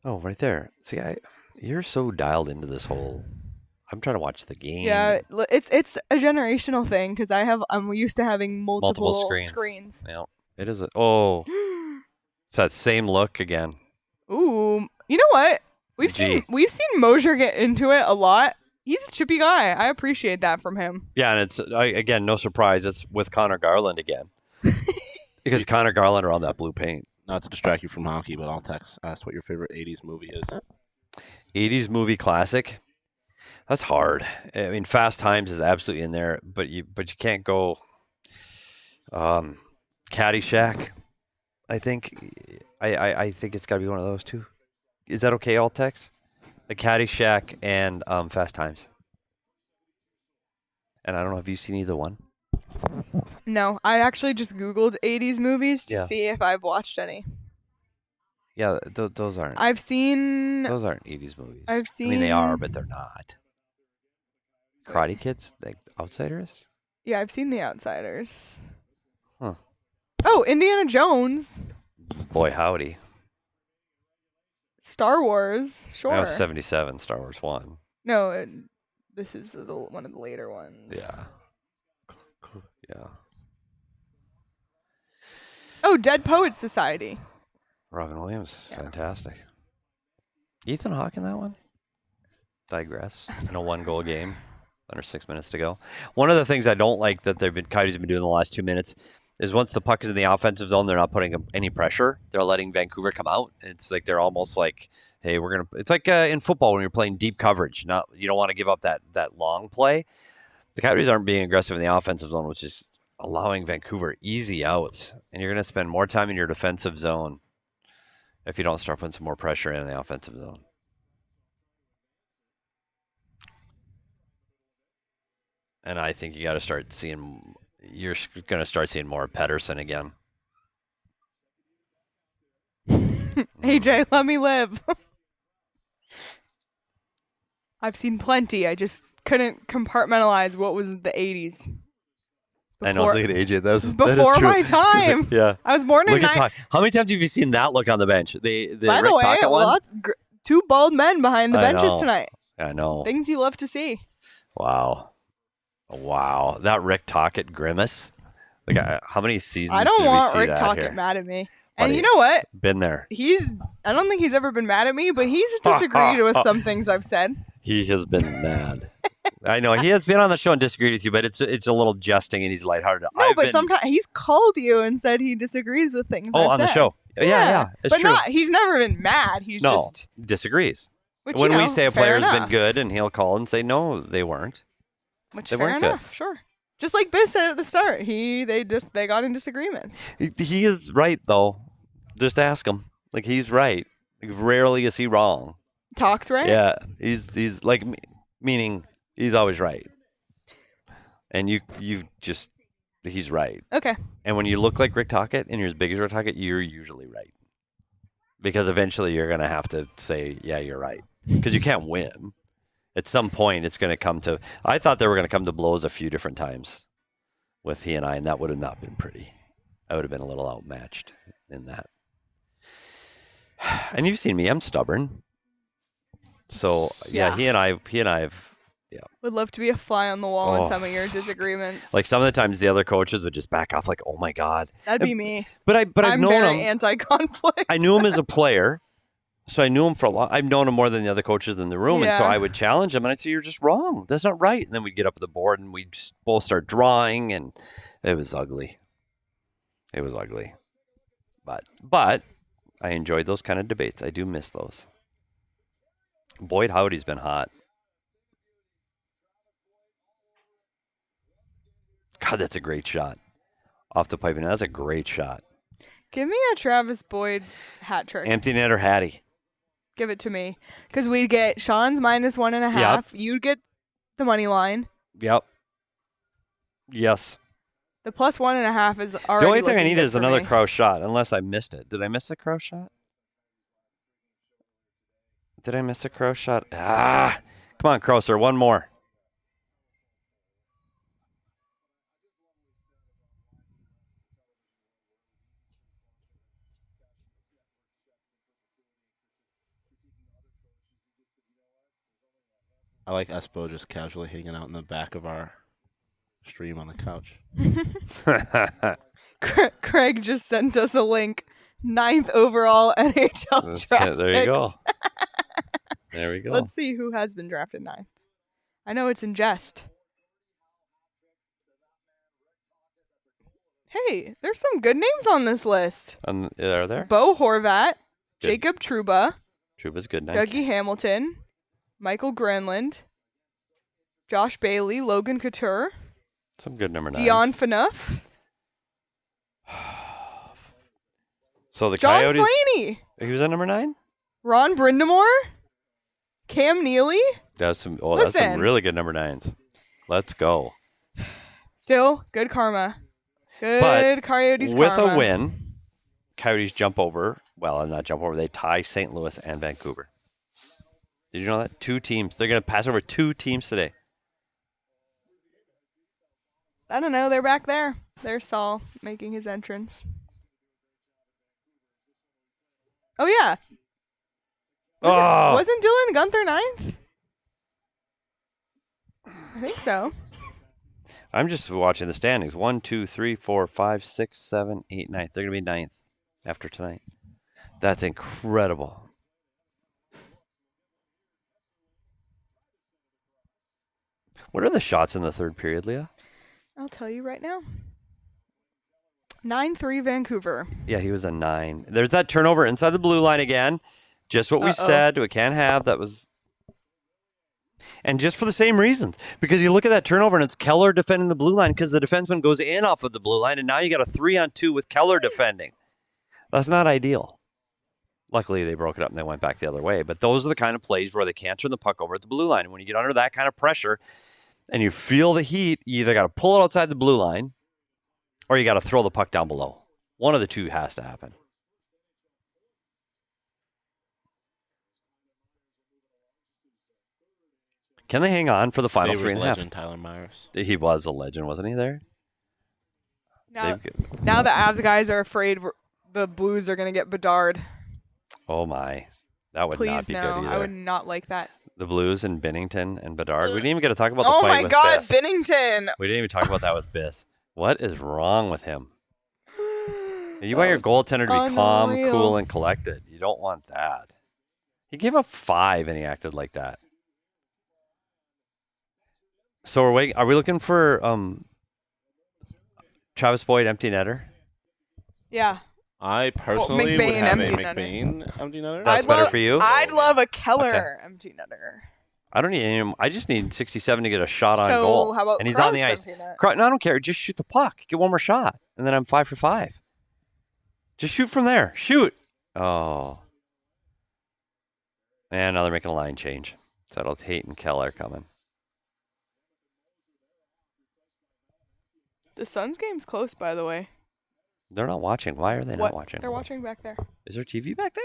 Oh, right there. See, you're so dialed into this whole. I'm trying to watch the game. Yeah, it's a generational thing because I'm used to having multiple screens. Yeah, it is. It's that same look again. Ooh, you know what? We've seen Mosier get into it a lot. He's a chippy guy. I appreciate that from him. Yeah, and it's again no surprise. It's with Connor Garland again, because Connor Garland are on that blue paint. Not to distract you from hockey, but I'll ask what your favorite '80s movie is. 80s movie classic. That's hard. I mean, Fast Times is absolutely in there, but you can't go. Caddyshack. I think it's got to be one of those two. Is that okay, all text? The Caddyshack and Fast Times. And I don't know if you've seen either one. No, I actually just Googled 80s movies to Yeah. see if I've watched any. Yeah, those aren't. I've seen. Those aren't 80s movies. I've seen. I mean, they are, but they're not. Karate Kids, like Outsiders. Yeah, I've seen The Outsiders. Huh. Oh, Indiana Jones. Boy, howdy. Star Wars. Sure. That was 77. Star Wars 1. No, this is one of the later ones. Yeah. Yeah. Oh, Dead Poets Society. Robin Williams, fantastic. Ethan Hawke in that one? Digress. In a 1-goal game. Under 6 minutes to go. One of the things I don't like that Coyotes have been doing the last 2 minutes is once the puck is in the offensive zone, they're not putting any pressure. They're letting Vancouver come out. It's like they're almost like, hey, we're gonna. It's like in football when you're playing deep coverage. You don't want to give up that long play. The Coyotes aren't being aggressive in the offensive zone, which is allowing Vancouver easy outs, and you're going to spend more time in your defensive zone if you don't start putting some more pressure in the offensive zone. And I think you got to start seeing. You're going to start seeing more Pedersen again. AJ, let me live. I've seen plenty. I just couldn't compartmentalize what was the 80s. I know, look at AJ. That is before true. my time. Yeah. I was born in Look at How many times have you seen that look on the bench? The By the Rick way, Tocchet one? two bald men behind the I benches know. tonight. I know. Things you love to see. Wow. That Rick Tocchet grimace. Like, how many seasons I don't did we want see Rick that Tocchet here? mad at me. Buddy, And you know what? Been there. I don't think he's ever been mad at me, but he's disagreed with some things I've said. He has been mad. I know he has been on the show and disagreed with you, but it's a little jesting and he's lighthearted. No, but sometimes he's called you and said he disagrees with things. I've on the said. show. Yeah, it's but true. he's never been mad. He's just disagrees. Which, when you we know, say a fair player's been enough. good, and he'll call and say, no, they weren't. Which they fair weren't enough, sure. Just like Biss said at the start, they got in disagreements. He is right though. Just ask him. Like, he's right. Like, rarely is he wrong. Talks right. Yeah, he's like, meaning he's always right. And he's right. Okay. And when you look like Rick Tocchet and you're as big as Rick Tocchet, you're usually right. Because eventually you're going to have to say, yeah, you're right. Because you can't win. At some point, it's going to come to... I thought they were going to come to blows a few different times with he and I, and that would have not been pretty. I would have been a little outmatched in that. And you've seen me. I'm stubborn. So, yeah, he and I have... Yeah. Would love to be a fly on the wall in Oh. some of your disagreements. Like, some of the times the other coaches would just back off like, oh, my God. That'd be me. But I've I'm known very him. anti-conflict. I knew him as a player, so I knew him for a lot. I've known him more than the other coaches in the room, and so Yeah. I would challenge him, and I'd say, "You're just wrong. That's not right." And then we'd get up at the board, and we'd just both start drawing, and it was ugly. It was ugly. But I enjoyed those kind of debates. I do miss those. Boyd Howdy's been hot. God, that's a great shot. Off the pipe, and that's a great shot. Give me a Travis Boyd hat trick. Empty net or Hattie? Give it to me. Because we'd get Sean's -1.5. You'd get the money line. Yep. Yes. The +1.5 is already The only thing I looking need good is for another me. crow shot, unless I missed it. Did I miss a crow shot? Did I miss a crow shot? Ah! Come on, Crowser, one more. I like Espo just casually hanging out in the back of our stream on the couch. Craig just sent us a link 9th overall NHL draft There you go. picks. There we go. Let's see who has been drafted 9th. I know it's in jest. Hey, there's some good names on this list. Are there? Bo Horvat, Good. Jacob Trouba, Trouba's good. Dougie Hamilton, Michael Granlund, Josh Bailey, Logan Couture, Some good number 9. Dion Phaneuf, So the John Coyotes. Slaney, He was at number 9? Ron Brindamore, Cam Neely. That's some Listen. really good number 9s. Let's go. Still, good karma. Good But Coyotes with karma. a win, Coyotes jump over. Well, not jump over. They tie St. Louis and Vancouver. Did you know that? 2 teams. They're going to pass over 2 teams today. I don't know. They're back there. There's Saul making his entrance. Oh, yeah. Wasn't Dylan Gunther 9th? I think so. I'm just watching the standings. 1, 2, 3, 4, 5, 6, 7, 8, 9. They're going to be 9th after tonight. That's incredible. What are the shots in the third period, Leah? I'll tell you right now. 9-3 Vancouver. Yeah, he was a 9. There's that turnover inside the blue line again. Just what we said we can't have. That was... And just for the same reasons. Because you look at that turnover and it's Keller defending the blue line because the defenseman goes in off of the blue line and now you got a 3-on-2 with Keller defending. That's not ideal. Luckily, they broke it up and they went back the other way. But those are the kind of plays where they can't turn the puck over at the blue line. And when you get under that kind of pressure and you feel the heat, you either got to pull it outside the blue line or you got to throw the puck down below. One of the two has to happen. Can they hang on for the final Sabres 3.5? legend Tyler Myers. He was a legend, wasn't he there? Now the Avs guys are afraid the Blues are going to get Bedard. Oh, my. That would not Please be no. good either. I would not like that. The Blues and Binnington and Bedard. We didn't even get to talk about the Oh, fight my with God, Biss. Binnington. We didn't even talk about that with Biss. What is wrong with him? You want your goaltender to be calm, cool, and collected. You don't want that. He gave up 5 and he acted like that. So are we looking for Travis Boyd empty netter? Yeah. I personally would McBain have a empty McBain empty netter. That's better for you? I'd love a Keller empty netter. I don't need any. I just need 67 to get a shot on So, goal. how about and he's on the Krause ice. empty net? No, I don't care. Just shoot the puck. Get one more shot. And then I'm 5 for 5. Just shoot from there. Shoot. Oh. And now they're making a line change. So it'll Hayton Keller coming. The Suns game's close, by the way. They're not watching. Why are they not watching? They're watching back there. Is there TV back there?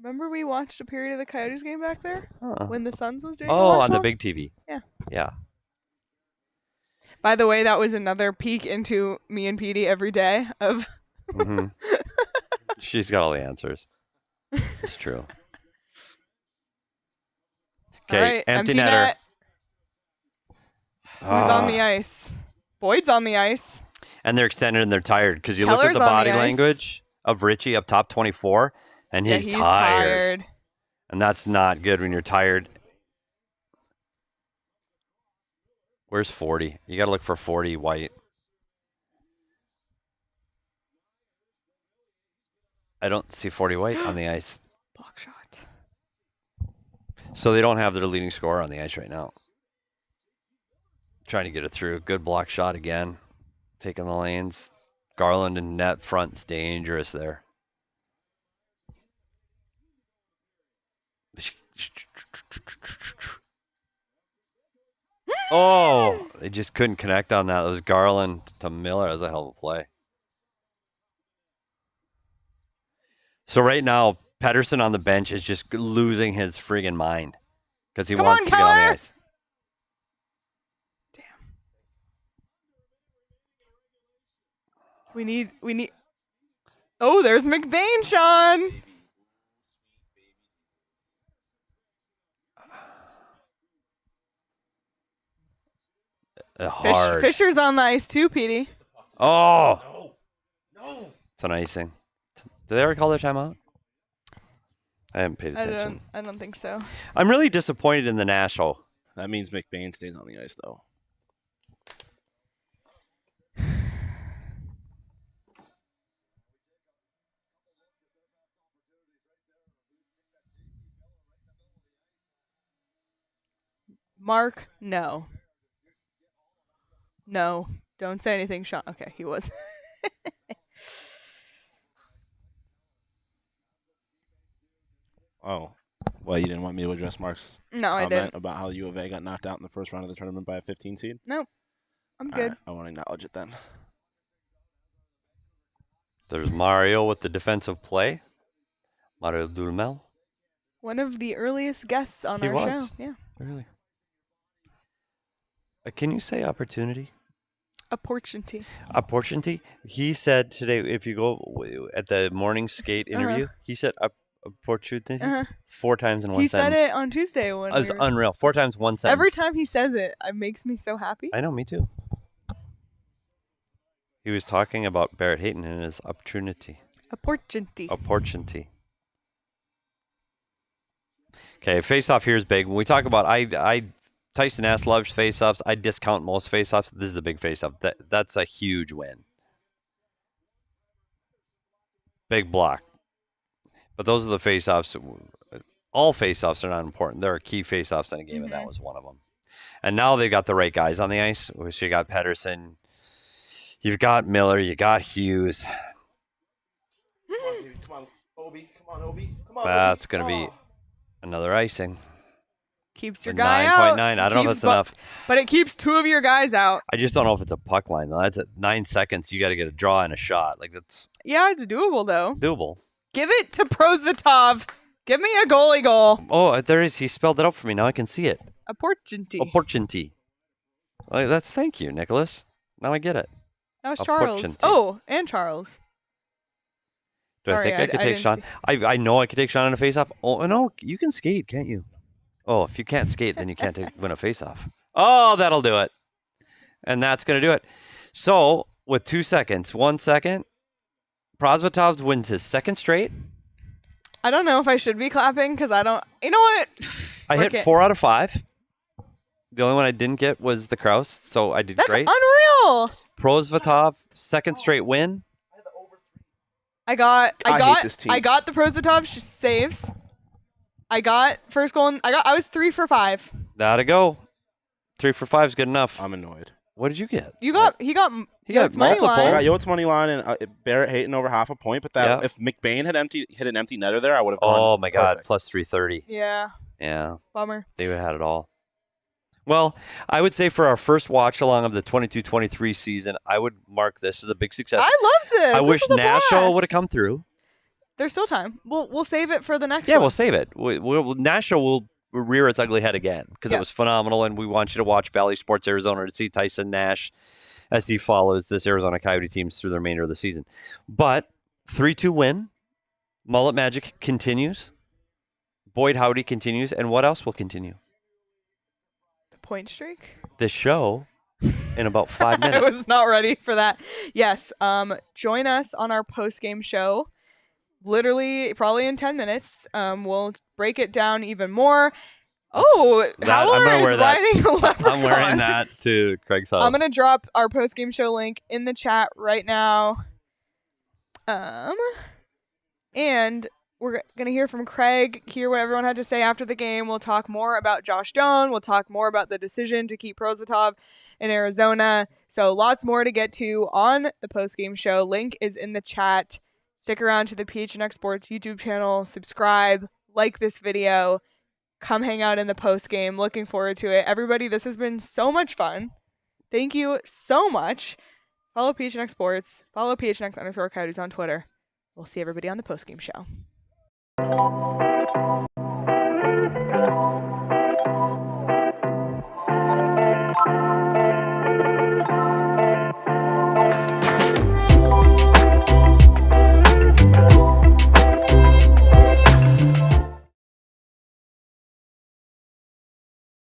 Remember we watched a period of the Coyotes game back there? When the Suns was doing Oh, watch on the along? big TV. Yeah. Yeah. By the way, that was another peek into me and Petey every day of Mm-hmm. She's got all the answers. It's true. Okay, All right, empty empty netter. net. Who's on the ice? Boyd's on the ice. And they're extended and they're tired because you look at Keller's the on the body ice. language of Richie up top 24, and Yeah, he's he's tired. And that's not good when you're tired. Where's 40? You got to look for 40 White. I don't see 40 White on the ice. Block shot. So they don't have their leading scorer on the ice right now. Trying to get it through. Good block shot again. Taking the lanes. Garland and net front's dangerous there. Oh, they just couldn't connect on that. It was Garland to Miller. That was a hell of a play. So right now, Pettersson on the bench is just losing his friggin' mind because he wants to get on the ice. We need. Oh, there's McBain, Sean. Hard. Fisher's on the ice too, Petey. Oh. No. It's an icing. Did they ever call their timeout? I haven't paid attention. I don't think so. I'm really disappointed in the Nasho. That means McBain stays on the ice, though. Mark, no. No. Don't say anything, Sean. Okay, he was. Oh. Well, you didn't want me to address Mark's I comment didn't. about how U of A got knocked out in the first round of the tournament by a 15 seed? Nope. I'm All good. right, I won't acknowledge it then. There's Mario with the defensive play. Mario Dulmel. One of the earliest guests on He our was. show. Yeah. Really? Can you say opportunity? Opportunity. Opportunity? He said today, if you go at the morning skate interview, he said opportunity 4 times in one He sentence. said it on Tuesday when It was unreal. 4 times one sentence. Every time he says it, it makes me so happy. I know, me too. He was talking about Barrett Hayton and his opportunity. Opportunity. Opportunity. Okay, face-off here is big. When we talk about Tyson S. loves face-offs. I discount most face-offs. This is a big face-off. That's a huge win. Big block. But those are the face-offs. All face-offs are not important. There are key face-offs in a game, and that was one of them. And now they've got the right guys on the ice. So you got Pedersen. You've got Miller. You got Hughes. Come on, Obi. Come on, Obi. Come on, That's going to be another icing. Keeps your guy out. 9.9. I don't know if that's enough. But it keeps 2 of your guys out. I just don't know if it's a puck line, though. That's at 9 seconds. You got to get a draw and a shot. Like, that's Yeah, it's doable, though. doable. Give it to Prosvetov. Give me a goalie goal. Oh, there is. He spelled it out for me. Now I can see it. Opportunity. Opportunity. Thank you, Nicholas. Now I get it. That was Charles. Opportunity. Oh, and Charles. Do I think I could take Sean? I know I could take Sean in a face-off. Oh, no, you can skate, can't you? Oh, if you can't skate, then you can't win a face-off. Oh, that'll do it. And that's going to do it. So, with 2 seconds, 1 second, Prosvetov wins his second straight. I don't know if I should be clapping because I don't. You know what? I hit 4 out of 5. The only one I didn't get was the Kraus, so I did great. That's unreal. Prosvetov, second straight win. I got this team. I got the Prosvetov saves. I got first goal. I was 3 for 5. That'll go. 3 for 5 is good enough. I'm annoyed. What did you get? He got Yotes money multiple. line. I got Yotes money line and Barrett Hayton over half a point. But if McBain had hit an empty netter there, I would have gone. Oh my God, perfect. plus 330. Yeah. Yeah. Bummer. They would have had it all. Well, I would say for our first watch along of the 22-23 season, I would mark this as a big success. I love this. I This wish was a Nasho blast. would have come through. There's still time. We'll save it for the next Yeah, one. we'll save it. Nasho will rear its ugly head again because it was phenomenal, and we want you to watch Bally Sports Arizona to see Tyson Nash as he follows this Arizona Coyote teams through the remainder of the season. But 3-2 win. Mullet Magic continues. Boyd Howdy continues. And what else will continue? The point streak? This show in about 5 minutes. I was not ready for that. Yes. Join us on our post-game show. Literally, probably in 10 minutes. We'll break it down even more. Oh, Howler is riding a leprechaun. I'm wearing that to Craig's house. I'm going to drop our post-game show link in the chat right now. And we're going to hear from Craig, hear what everyone had to say after the game. We'll talk more about Josh Doan. We'll talk more about the decision to keep Prosvetov in Arizona. So lots more to get to on the post-game show. Link is in the chat. Stick around to the PHNX Sports YouTube channel. Subscribe. Like this video. Come hang out in the post-game. Looking forward to it. Everybody, this has been so much fun. Thank you so much. Follow PHNX Sports. Follow PHNX_Coyotes on Twitter. We'll see everybody on the post-game show.